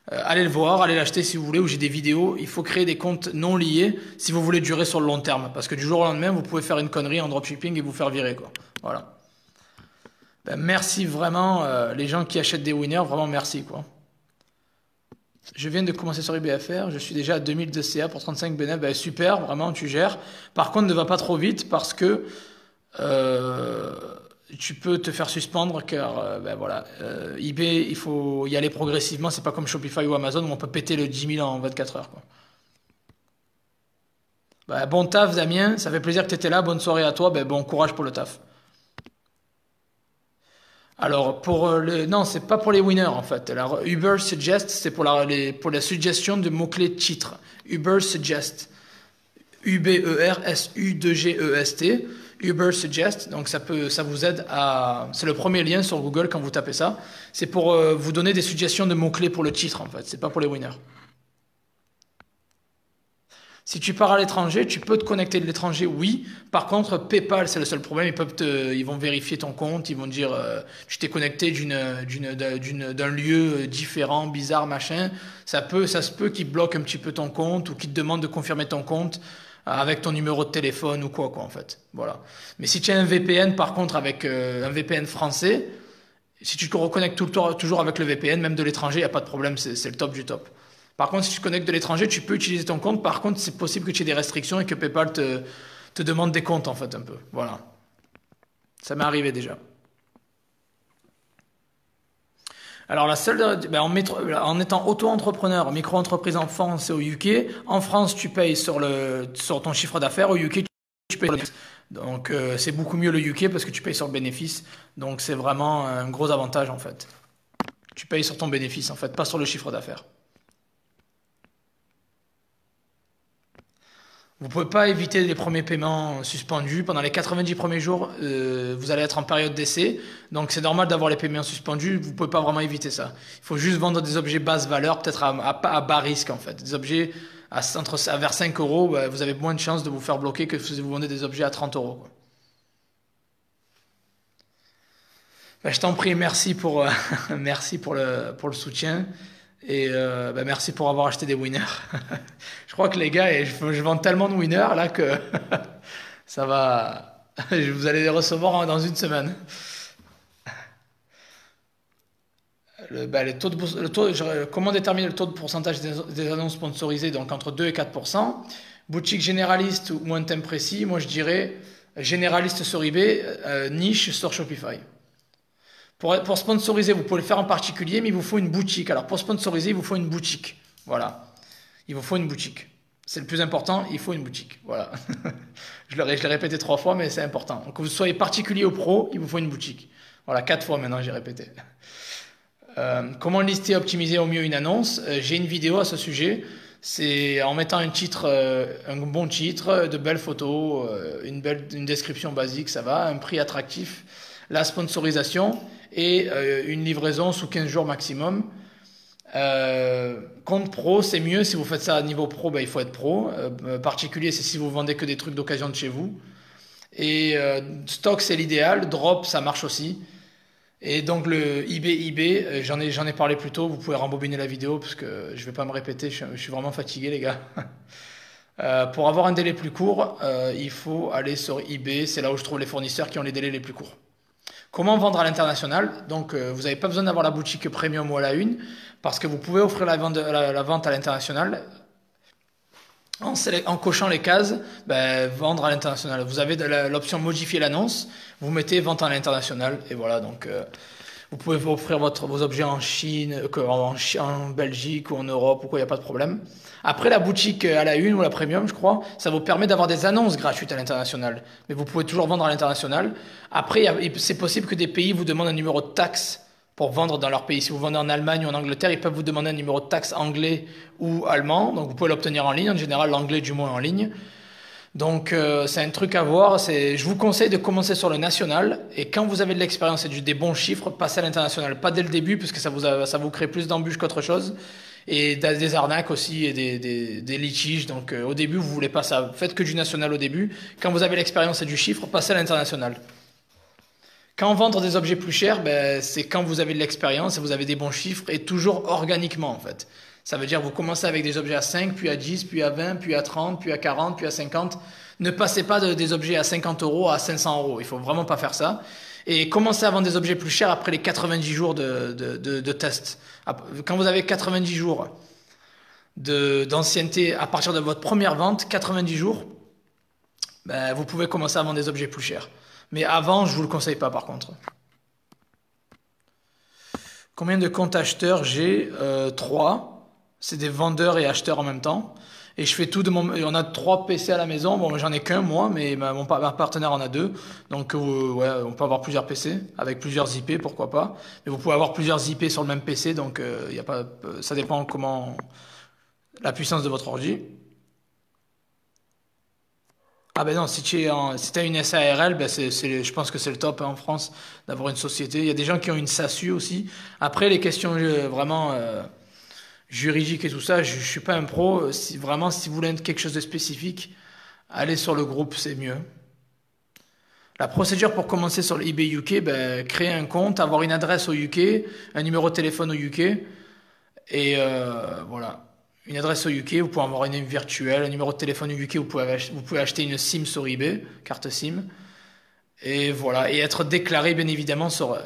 [SPEAKER 1] Allez le voir, allez l'acheter si vous voulez, où j'ai des vidéos. Il faut créer des comptes non liés si vous voulez durer sur le long terme. Parce que du jour au lendemain, vous pouvez faire une connerie en dropshipping et vous faire virer quoi. Voilà. Ben, merci vraiment, les gens qui achètent des winners, vraiment merci quoi. Je viens de commencer sur IBFR, je suis déjà à 2000 de CA pour 35 bénéfices. Ben, super, vraiment tu gères. Par contre, ne va pas trop vite parce que euh, tu peux te faire suspendre car ben voilà, eBay, il faut y aller progressivement. C'est pas comme Shopify ou Amazon où on peut péter le 10 000 en 24 heures quoi. Ben, bon taf Damien, ça fait plaisir que tu étais là. Bonne soirée à toi. Ben, bon courage pour le taf. Alors, non, c'est pas pour les winners en fait. Alors, Uber Suggest, c'est pour la suggestion de mots-clés titres. Uber Suggest. UBERSU2GEST. Uber Suggest. Donc, ça vous aide à. C'est le premier lien sur Google quand vous tapez ça. C'est pour vous donner des suggestions de mots-clés pour le titre en fait. C'est pas pour les winners. Si tu pars à l'étranger, tu peux te connecter de l'étranger, oui. Par contre, PayPal, c'est le seul problème. Ils vont vérifier ton compte, ils vont dire, tu t'es connecté d'un lieu différent, bizarre, machin. Ça se peut qu'ils bloquent un petit peu ton compte ou qu'ils te demandent de confirmer ton compte avec ton numéro de téléphone ou quoi, en fait. Voilà. Mais si tu as un VPN, par contre, avec un VPN français, si tu te reconnectes tout le temps, toujours avec le VPN, même de l'étranger, il n'y a pas de problème, c'est le top du top. Par contre, si tu te connectes de l'étranger, tu peux utiliser ton compte. Par contre, c'est possible que tu aies des restrictions et que PayPal te demande des comptes, en fait, un peu. Voilà. Ça m'est arrivé déjà. Alors, en étant auto-entrepreneur, micro-entreprise en France et au UK, en France, tu payes sur ton chiffre d'affaires. Au UK, tu payes sur le bénéfice. Donc, c'est beaucoup mieux le UK parce que tu payes sur le bénéfice. Donc, c'est vraiment un gros avantage, en fait. Tu payes sur ton bénéfice, en fait, pas sur le chiffre d'affaires. Vous ne pouvez pas éviter les premiers paiements suspendus. Pendant les 90 premiers jours, vous allez être en période d'essai. Donc c'est normal d'avoir les paiements suspendus. Vous ne pouvez pas vraiment éviter ça. Il faut juste vendre des objets basse valeur, peut-être à bas risque en fait. Des objets vers 5 euros, bah, vous avez moins de chances de vous faire bloquer que si vous vendez des objets à 30 euros, quoi. Bah, je t'en prie, merci merci pour le soutien. Et bah, merci pour avoir acheté des winners. Je crois que les gars, je vends tellement de winners là que ça va. Vous allez les recevoir dans une semaine. Comment déterminer le taux de pourcentage des annonces sponsorisées? Donc entre 2 et 4%. Boutique généraliste ou un thème précis, moi je dirais généraliste sur eBay, niche sur Shopify. Pour sponsoriser, vous pouvez le faire en particulier, mais il vous faut une boutique. Alors pour sponsoriser, il vous faut une boutique. Voilà. Il vous faut une boutique. C'est le plus important, il faut une boutique. Voilà. Je l'ai répété 3 fois, mais c'est important. Donc, que vous soyez particulier ou pro, il vous faut une boutique. Voilà, 4 fois maintenant, j'ai répété. Comment lister et optimiser au mieux une annonce? J'ai une vidéo à ce sujet. C'est en mettant un bon titre, de belles photos, une description basique, ça va, un prix attractif, la sponsorisation et une livraison sous 15 jours maximum. Compte pro, c'est mieux. Si vous faites ça à niveau pro, ben, il faut être pro. Particulier, c'est si vous vendez que des trucs d'occasion de chez vous. Et stock, c'est l'idéal. Drop, ça marche aussi. Et donc le eBay, j'en ai parlé plus tôt. Vous pouvez rembobiner la vidéo parce que je vais pas me répéter. Je suis vraiment fatigué, les gars. Pour avoir un délai plus court, il faut aller sur eBay. C'est là où je trouve les fournisseurs qui ont les délais les plus courts. Comment vendre à l'international? Donc, vous n'avez pas besoin d'avoir la boutique premium ou à la une, parce que vous pouvez offrir la vente à l'international en cochant les cases, ben, vendre à l'international. Vous avez l'option modifier l'annonce, vous mettez vente à l'international, et voilà. Donc, vous pouvez offrir vos objets en Chine, en Belgique ou en Europe, ou quoi, il n'y a pas de problème. Après, la boutique à la une ou la premium, je crois, ça vous permet d'avoir des annonces gratuites à l'international. Mais vous pouvez toujours vendre à l'international. Après, c'est possible que des pays vous demandent un numéro de taxe pour vendre dans leur pays. Si vous vendez en Allemagne ou en Angleterre, ils peuvent vous demander un numéro de taxe anglais ou allemand. Donc, vous pouvez l'obtenir en ligne. En général, l'anglais, du moins, en ligne. Donc, c'est un truc à voir. Je vous conseille de commencer sur le national. Et quand vous avez de l'expérience et des bons chiffres, passez à l'international. Pas dès le début, parce que ça vous crée plus d'embûches qu'autre chose. Et des arnaques aussi et des litiges. Donc, au début, vous voulez pas ça. Faites que du national au début. Quand vous avez l'expérience et du chiffre, passez à l'international. Quand vendre des objets plus chers, ben, c'est quand vous avez de l'expérience et vous avez des bons chiffres et toujours organiquement en fait. Ça veut dire vous commencez avec des objets à 5, puis à 10, puis à 20, puis à 30, puis à 40, puis à 50. Ne passez pas des objets à 50 euros à 500 euros. Il faut vraiment pas faire ça. Et commencez à vendre des objets plus chers après les 90 jours de test. Quand vous avez 90 jours d'ancienneté à partir de votre première vente, 90 jours, ben, vous pouvez commencer à vendre des objets plus chers. Mais avant, je vous le conseille pas par contre. Combien de comptes acheteurs j'ai 3. C'est des vendeurs et acheteurs en même temps. Et je fais tout de mon. On a 3 PC à la maison. Bon, j'en ai qu'un moi, mais ma partenaire en a 2. Donc, ouais, on peut avoir plusieurs PC avec plusieurs IP, pourquoi pas. Mais vous pouvez avoir plusieurs IP sur le même PC, donc y a pas. Ça dépend comment la puissance de votre ordi. Ah ben non, si t'as une SARL, ben je pense que c'est le top hein, en France d'avoir une société. Il y a des gens qui ont une SASU aussi. Après, les questions vraiment juridiques et tout ça, je suis pas un pro. Si vous voulez quelque chose de spécifique, allez sur le groupe, c'est mieux. La procédure pour commencer sur le eBay UK, ben, créer un compte, avoir une adresse au UK, un numéro de téléphone au UK, et voilà. Une adresse au UK, vous pouvez avoir une NIM virtuelle, un numéro de téléphone au UK, vous pouvez acheter une SIM sur eBay, carte SIM. Et voilà, et être déclaré bien évidemment sur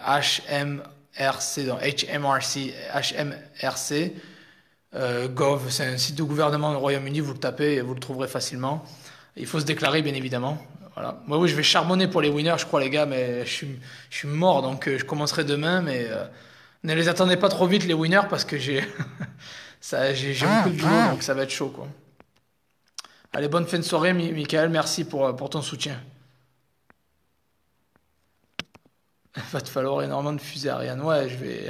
[SPEAKER 1] HMRC, donc HMRC, Gov, c'est un site de gouvernement du Royaume-Uni, vous le tapez et vous le trouverez facilement. Il faut se déclarer bien évidemment. Voilà. Moi oui, je vais charbonner pour les winners, je crois les gars, mais je suis mort, donc je commencerai demain, mais ne les attendez pas trop vite les winners parce que j'ai beaucoup de boulot, donc ça va être chaud, quoi. Allez, bonne fin de soirée, Michael. Merci pour ton soutien. Il va te falloir énormément de fusées Ariane. Ouais, je vais.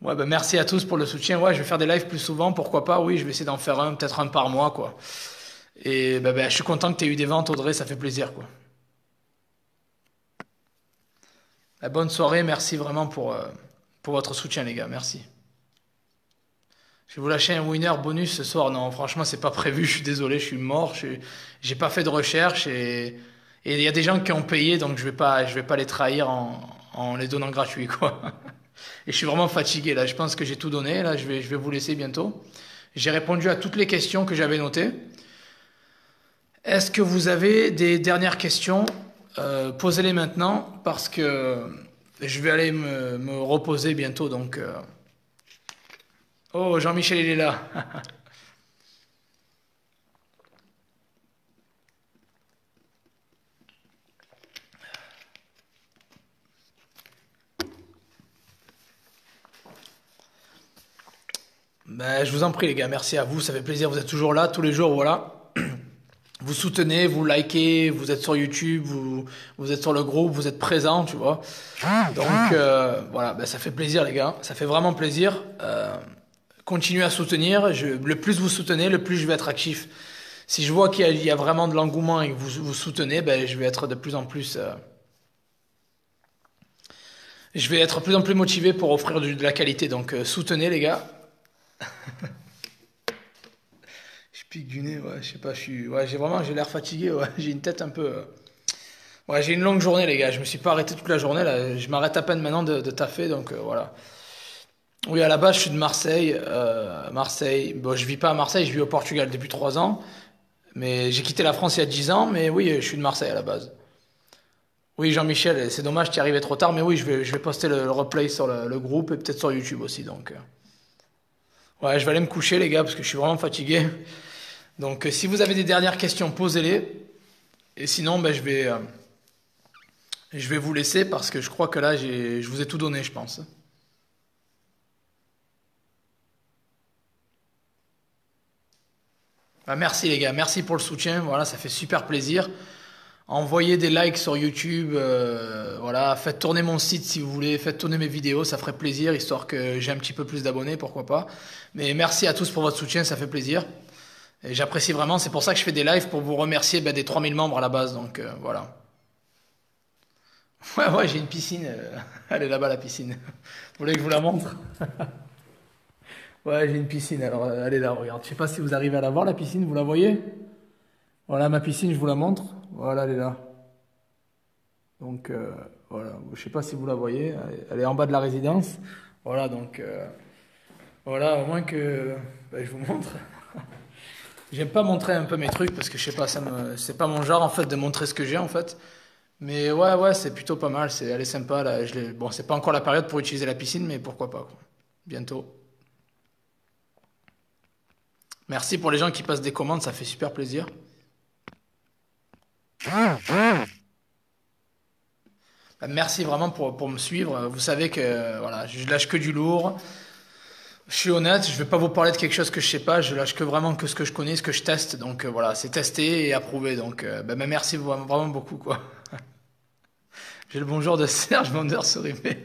[SPEAKER 1] Ouais, bah merci à tous pour le soutien. Ouais, je vais faire des lives plus souvent, pourquoi pas. Oui, je vais essayer d'en faire peut-être un par mois, quoi. Et bah, je suis content que tu aies eu des ventes, Audrey, ça fait plaisir, quoi. Bonne soirée, merci vraiment pour votre soutien, les gars. Merci. Je vais vous lâcher un winner bonus ce soir. Non, franchement, c'est pas prévu. Je suis désolé, je suis mort. J'ai pas fait de recherche et il y a des gens qui ont payé, donc je vais pas les trahir en les donnant gratuits, quoi. Et je suis vraiment fatigué là. Je pense que j'ai tout donné. Là, je vais vous laisser bientôt. J'ai répondu à toutes les questions que j'avais notées. Est-ce que vous avez des dernières questions? Posez-les maintenant parce que je vais aller me reposer bientôt. Donc, oh, Jean-Michel, il est là. Ben, je vous en prie, les gars. Merci à vous. Ça fait plaisir. Vous êtes toujours là tous les jours. Voilà. Vous soutenez, vous likez, vous êtes sur YouTube, vous êtes sur le groupe, vous êtes présent, tu vois. Donc voilà, ben, ça fait plaisir les gars, ça fait vraiment plaisir. Continuez à soutenir, le plus vous soutenez, le plus je vais être actif. Si je vois qu'il y a vraiment de l'engouement et que vous soutenez, ben, je vais être de plus en plus... je vais être de plus en plus motivé pour offrir de la qualité. Donc soutenez les gars. Je pique du nez, ouais, je sais pas, j'ai l'air fatigué, ouais, j'ai une tête un peu. Ouais, j'ai une longue journée, les gars. Je me suis pas arrêté toute la journée là. Je m'arrête à peine maintenant de taffer, donc voilà. Oui, à la base, je suis de Marseille. Marseille. Bon, je vis pas à Marseille, je vis au Portugal depuis 3 ans. Mais j'ai quitté la France il y a 10 ans, mais oui, je suis de Marseille à la base. Oui, Jean-Michel, c'est dommage, tu es arrivé trop tard, mais oui, je vais poster le replay sur le groupe et peut-être sur YouTube aussi. Donc, ouais, je vais aller me coucher, les gars, parce que je suis vraiment fatigué. Donc, si vous avez des dernières questions, posez-les. Et sinon, ben, je vais vous laisser parce que je crois que là, je vous ai tout donné, je pense. Ben, merci, les gars, merci pour le soutien. Voilà, ça fait super plaisir. Envoyez des likes sur YouTube, voilà, faites tourner mon site si vous voulez, faites tourner mes vidéos, ça ferait plaisir, histoire que j'ai un petit peu plus d'abonnés, pourquoi pas. Mais merci à tous pour votre soutien, ça fait plaisir. Et j'apprécie vraiment, c'est pour ça que je fais des lives pour vous remercier ben, des 3000 membres à la base, donc voilà. Ouais, ouais, j'ai une piscine, elle est là-bas la piscine. Vous voulez que je vous la montre? Ouais, j'ai une piscine, alors elle est là, regarde. Je sais pas si vous arrivez à la voir la piscine, vous la voyez? Voilà ma piscine, je vous la montre. Voilà, elle est là. Donc voilà, je sais pas si vous la voyez, elle est en bas de la résidence. Voilà, donc voilà, au moins que ben, je vous montre. J'aime pas montrer un peu mes trucs parce que je sais pas, c'est pas mon genre en fait de montrer ce que j'ai en fait. Mais ouais, ouais, c'est plutôt pas mal, elle est sympa là. Bon, c'est pas encore la période pour utiliser la piscine, mais pourquoi pas, quoi. Bientôt. Merci pour les gens qui passent des commandes, ça fait super plaisir. Merci vraiment pour me suivre. Vous savez que voilà, je lâche que du lourd. Je suis honnête, je vais pas vous parler de quelque chose que je sais pas, je lâche que vraiment que ce que je connais, ce que je teste. Donc voilà, c'est testé et approuvé. Donc merci vraiment beaucoup quoi. J'ai le bonjour de Serge Vendeur sur eBay.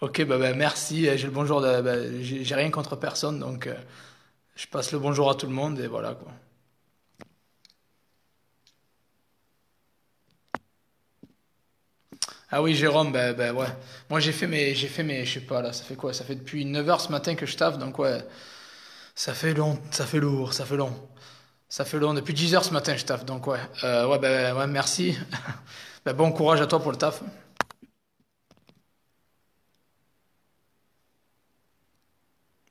[SPEAKER 1] Ok, merci. J'ai le bonjour de, j'ai rien contre personne, donc je passe le bonjour à tout le monde et voilà quoi. Ah oui, Jérôme, ouais. Moi je sais pas là, ça fait quoi? Ça fait depuis 9 heures ce matin que je taffe, donc ouais, ça fait long, ça fait lourd, ça fait long. Ça fait long, depuis 10 heures ce matin je taffe, donc ouais. Ouais, ouais, merci. Bon courage à toi pour le taf.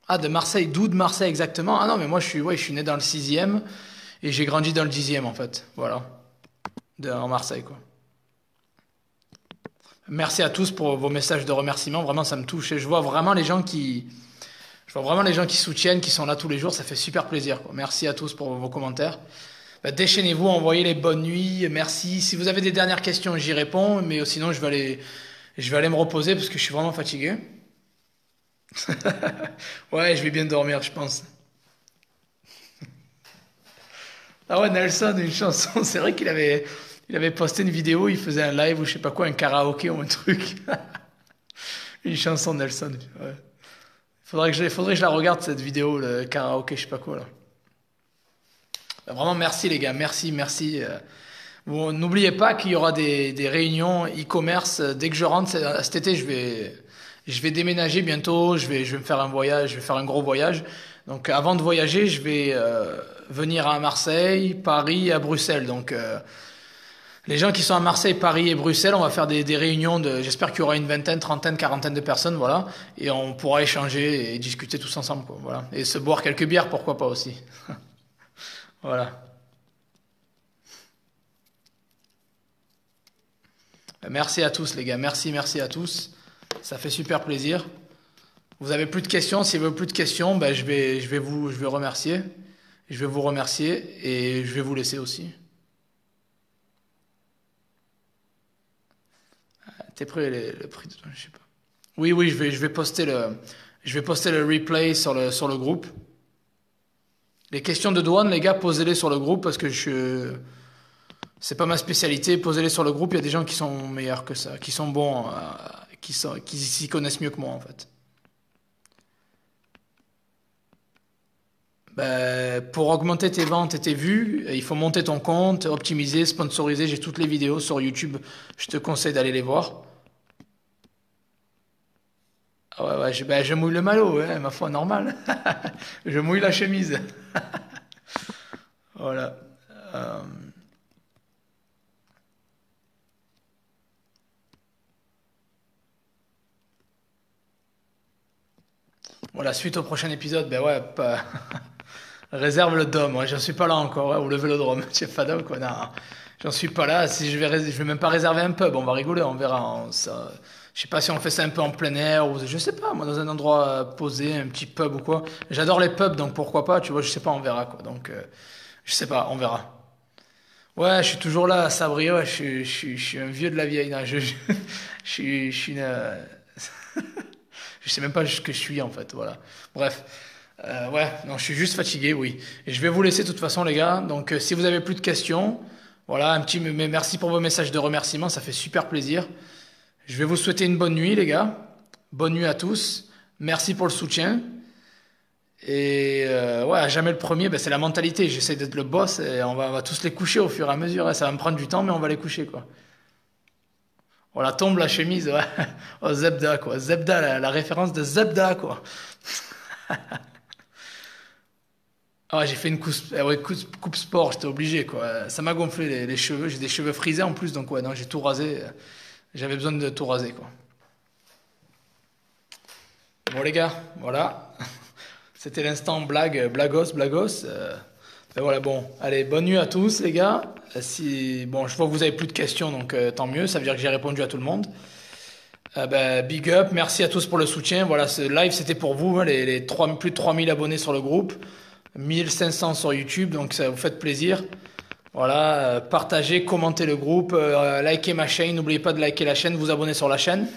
[SPEAKER 1] Ah, de Marseille, d'où de Marseille exactement? Ah non, mais moi ouais, je suis né dans le 6e et j'ai grandi dans le 10e en fait. Voilà, en Marseille quoi. Merci à tous pour vos messages de remerciement, vraiment ça me touche et je vois vraiment les gens qui soutiennent, qui sont là tous les jours, ça fait super plaisir, quoi. Merci à tous pour vos commentaires. Déchaînez-vous, envoyez les bonnes nuits, merci. Si vous avez des dernières questions, j'y réponds, mais sinon je vais aller me reposer parce que je suis vraiment fatigué. Ouais, je vais bien dormir, je pense. Ah ouais, Nelson, une chanson, c'est vrai il avait posté une vidéo, il faisait un live ou je sais pas quoi, un karaoké ou un truc. Une chanson de Nelson. Ouais. Faudrait que je la regarde cette vidéo, le karaoké, je sais pas quoi là. Vraiment merci les gars, merci, merci. Bon, n'oubliez pas qu'il y aura des réunions e-commerce. Dès que je rentre cet été, je vais déménager bientôt. Je vais me faire un voyage, je vais faire un gros voyage. Donc avant de voyager, je vais venir à Marseille, Paris, à Bruxelles. Donc les gens qui sont à Marseille, Paris et Bruxelles, on va faire des réunions de. J'espère qu'il y aura une vingtaine, trentaine, quarantaine de personnes, voilà, et on pourra échanger et discuter tous ensemble, quoi, voilà, et se boire quelques bières, pourquoi pas aussi. Voilà. Merci à tous les gars, merci, merci à tous. Ça fait super plaisir. Vous avez plus de questions, si vous avez plus de questions, je vais remercier. Je vais vous remercier et je vais vous laisser aussi. T'es prêt le prix de... Je sais pas. Oui, oui, je vais poster le replay sur le groupe. Les questions de douane, les gars, posez-les sur le groupe parce que c'est pas ma spécialité. Posez-les sur le groupe. Il y a des gens qui sont meilleurs que ça, qui sont bons, qui s'y connaissent mieux que moi en fait. Pour augmenter tes ventes et tes vues, il faut monter ton compte, optimiser, sponsoriser. J'ai toutes les vidéos sur YouTube. Je te conseille d'aller les voir. Ah ouais, ouais, je mouille le maillot, ouais, ma foi, normal. Je mouille la chemise. Voilà. Euh, Voilà, suite au prochain épisode, ben ouais, réserve le dôme. Ouais, j'en suis pas là encore, ouais, ou le vélodrome. Chef Fadom, quoi. Non, j'en suis pas là. Si je vais même pas réserver un pub. On va rigoler, on verra. Je sais pas si on fait ça un peu en plein air ou je sais pas, moi, dans un endroit posé, un petit pub ou quoi. J'adore les pubs, donc pourquoi pas, tu vois, je sais pas, on verra, quoi. Donc, je sais pas, on verra. Ouais, je suis toujours là à Sabri, ouais, je suis un vieux de la vieille. Non, je suis je sais même pas ce que je suis en fait, voilà. Bref, ouais, non, je suis juste fatigué, oui. Et je vais vous laisser de toute façon, les gars. Donc, si vous avez plus de questions, voilà, un petit mais merci pour vos messages de remerciement, ça fait super plaisir. Je vais vous souhaiter une bonne nuit, les gars. Bonne nuit à tous. Merci pour le soutien. Et ouais, à jamais le premier, ben, c'est la mentalité. J'essaie d'être le boss et on va tous les coucher au fur et à mesure, hein. Ça va me prendre du temps, mais on va les coucher, quoi. Voilà, tombe la chemise, ouais. Oh, Zebda, quoi. Zebda, la référence de Zebda, quoi. Ah, ouais, j'ai fait une coupe, ouais, coupe sport, j'étais obligé, quoi. Ça m'a gonflé les cheveux. J'ai des cheveux frisés en plus, donc ouais, non, j'ai tout rasé. J'avais besoin de tout raser, quoi. Bon, les gars, voilà. C'était l'instant blague, blagos. Ben voilà, bon. Allez, bonne nuit à tous, les gars. Si, bon, je vois que vous avez plus de questions, donc tant mieux. Ça veut dire que j'ai répondu à tout le monde. Ben, big up, merci à tous pour le soutien. Voilà, ce live c'était pour vous, hein, plus de 3000 abonnés sur le groupe, 1500 sur YouTube, donc ça vous fait plaisir. Voilà, partagez, commentez le groupe, likez ma chaîne, n'oubliez pas de liker la chaîne, vous abonner sur la chaîne.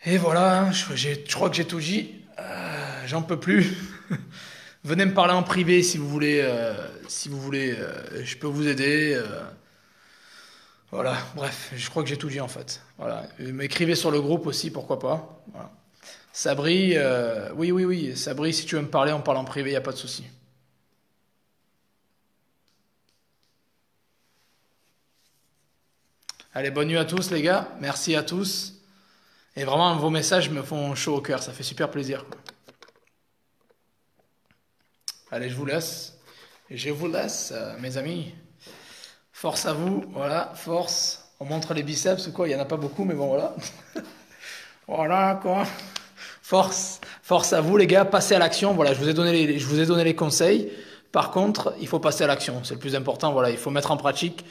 [SPEAKER 1] Et voilà, hein, je crois que j'ai tout dit. J'en peux plus. Venez me parler en privé si vous voulez, je peux vous aider. Voilà, bref, je crois que j'ai tout dit en fait. Voilà, m'écrivez sur le groupe aussi, pourquoi pas. Voilà. Sabri, oui, oui, oui, Sabri, si tu veux me parler, on parle en privé, y a pas de souci. Allez, bonne nuit à tous les gars, merci à tous. Et vraiment, vos messages me font chaud au cœur, ça fait super plaisir, quoi. Allez, je vous laisse. Et je vous laisse, mes amis. Force à vous, voilà, force. On montre les biceps ou quoi, il n'y en a pas beaucoup, mais bon, voilà. Voilà, quoi. Force, force à vous, les gars, passez à l'action. Voilà, je vous ai donné les conseils. Par contre, il faut passer à l'action. C'est le plus important, voilà, il faut mettre en pratique.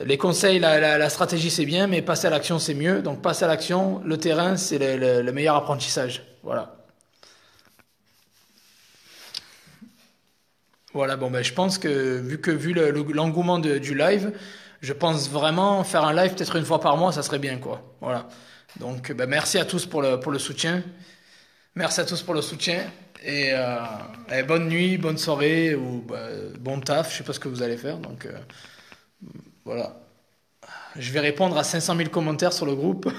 [SPEAKER 1] Les conseils, la stratégie, c'est bien, mais passer à l'action, c'est mieux. Donc, passer à l'action, le terrain, c'est le meilleur apprentissage. Voilà. Voilà, bon, ben, je pense que vu l'engouement du live, je pense vraiment faire un live peut-être une fois par mois, ça serait bien, quoi. Voilà. Donc, ben, merci à tous pour le soutien. Merci à tous pour le soutien. Et bonne nuit, bonne soirée ou bon taf, je sais pas ce que vous allez faire. Donc, voilà. Je vais répondre à 500 000 commentaires sur le groupe.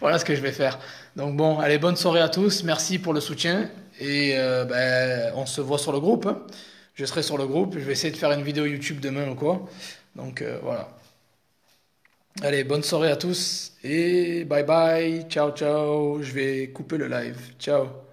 [SPEAKER 1] Voilà ce que je vais faire. Donc, bon, allez, bonne soirée à tous. Merci pour le soutien. Et ben, on se voit sur le groupe, hein. Je serai sur le groupe. Je vais essayer de faire une vidéo YouTube demain ou quoi. Donc, voilà. Allez, bonne soirée à tous. Et bye bye. Ciao, ciao. Je vais couper le live. Ciao.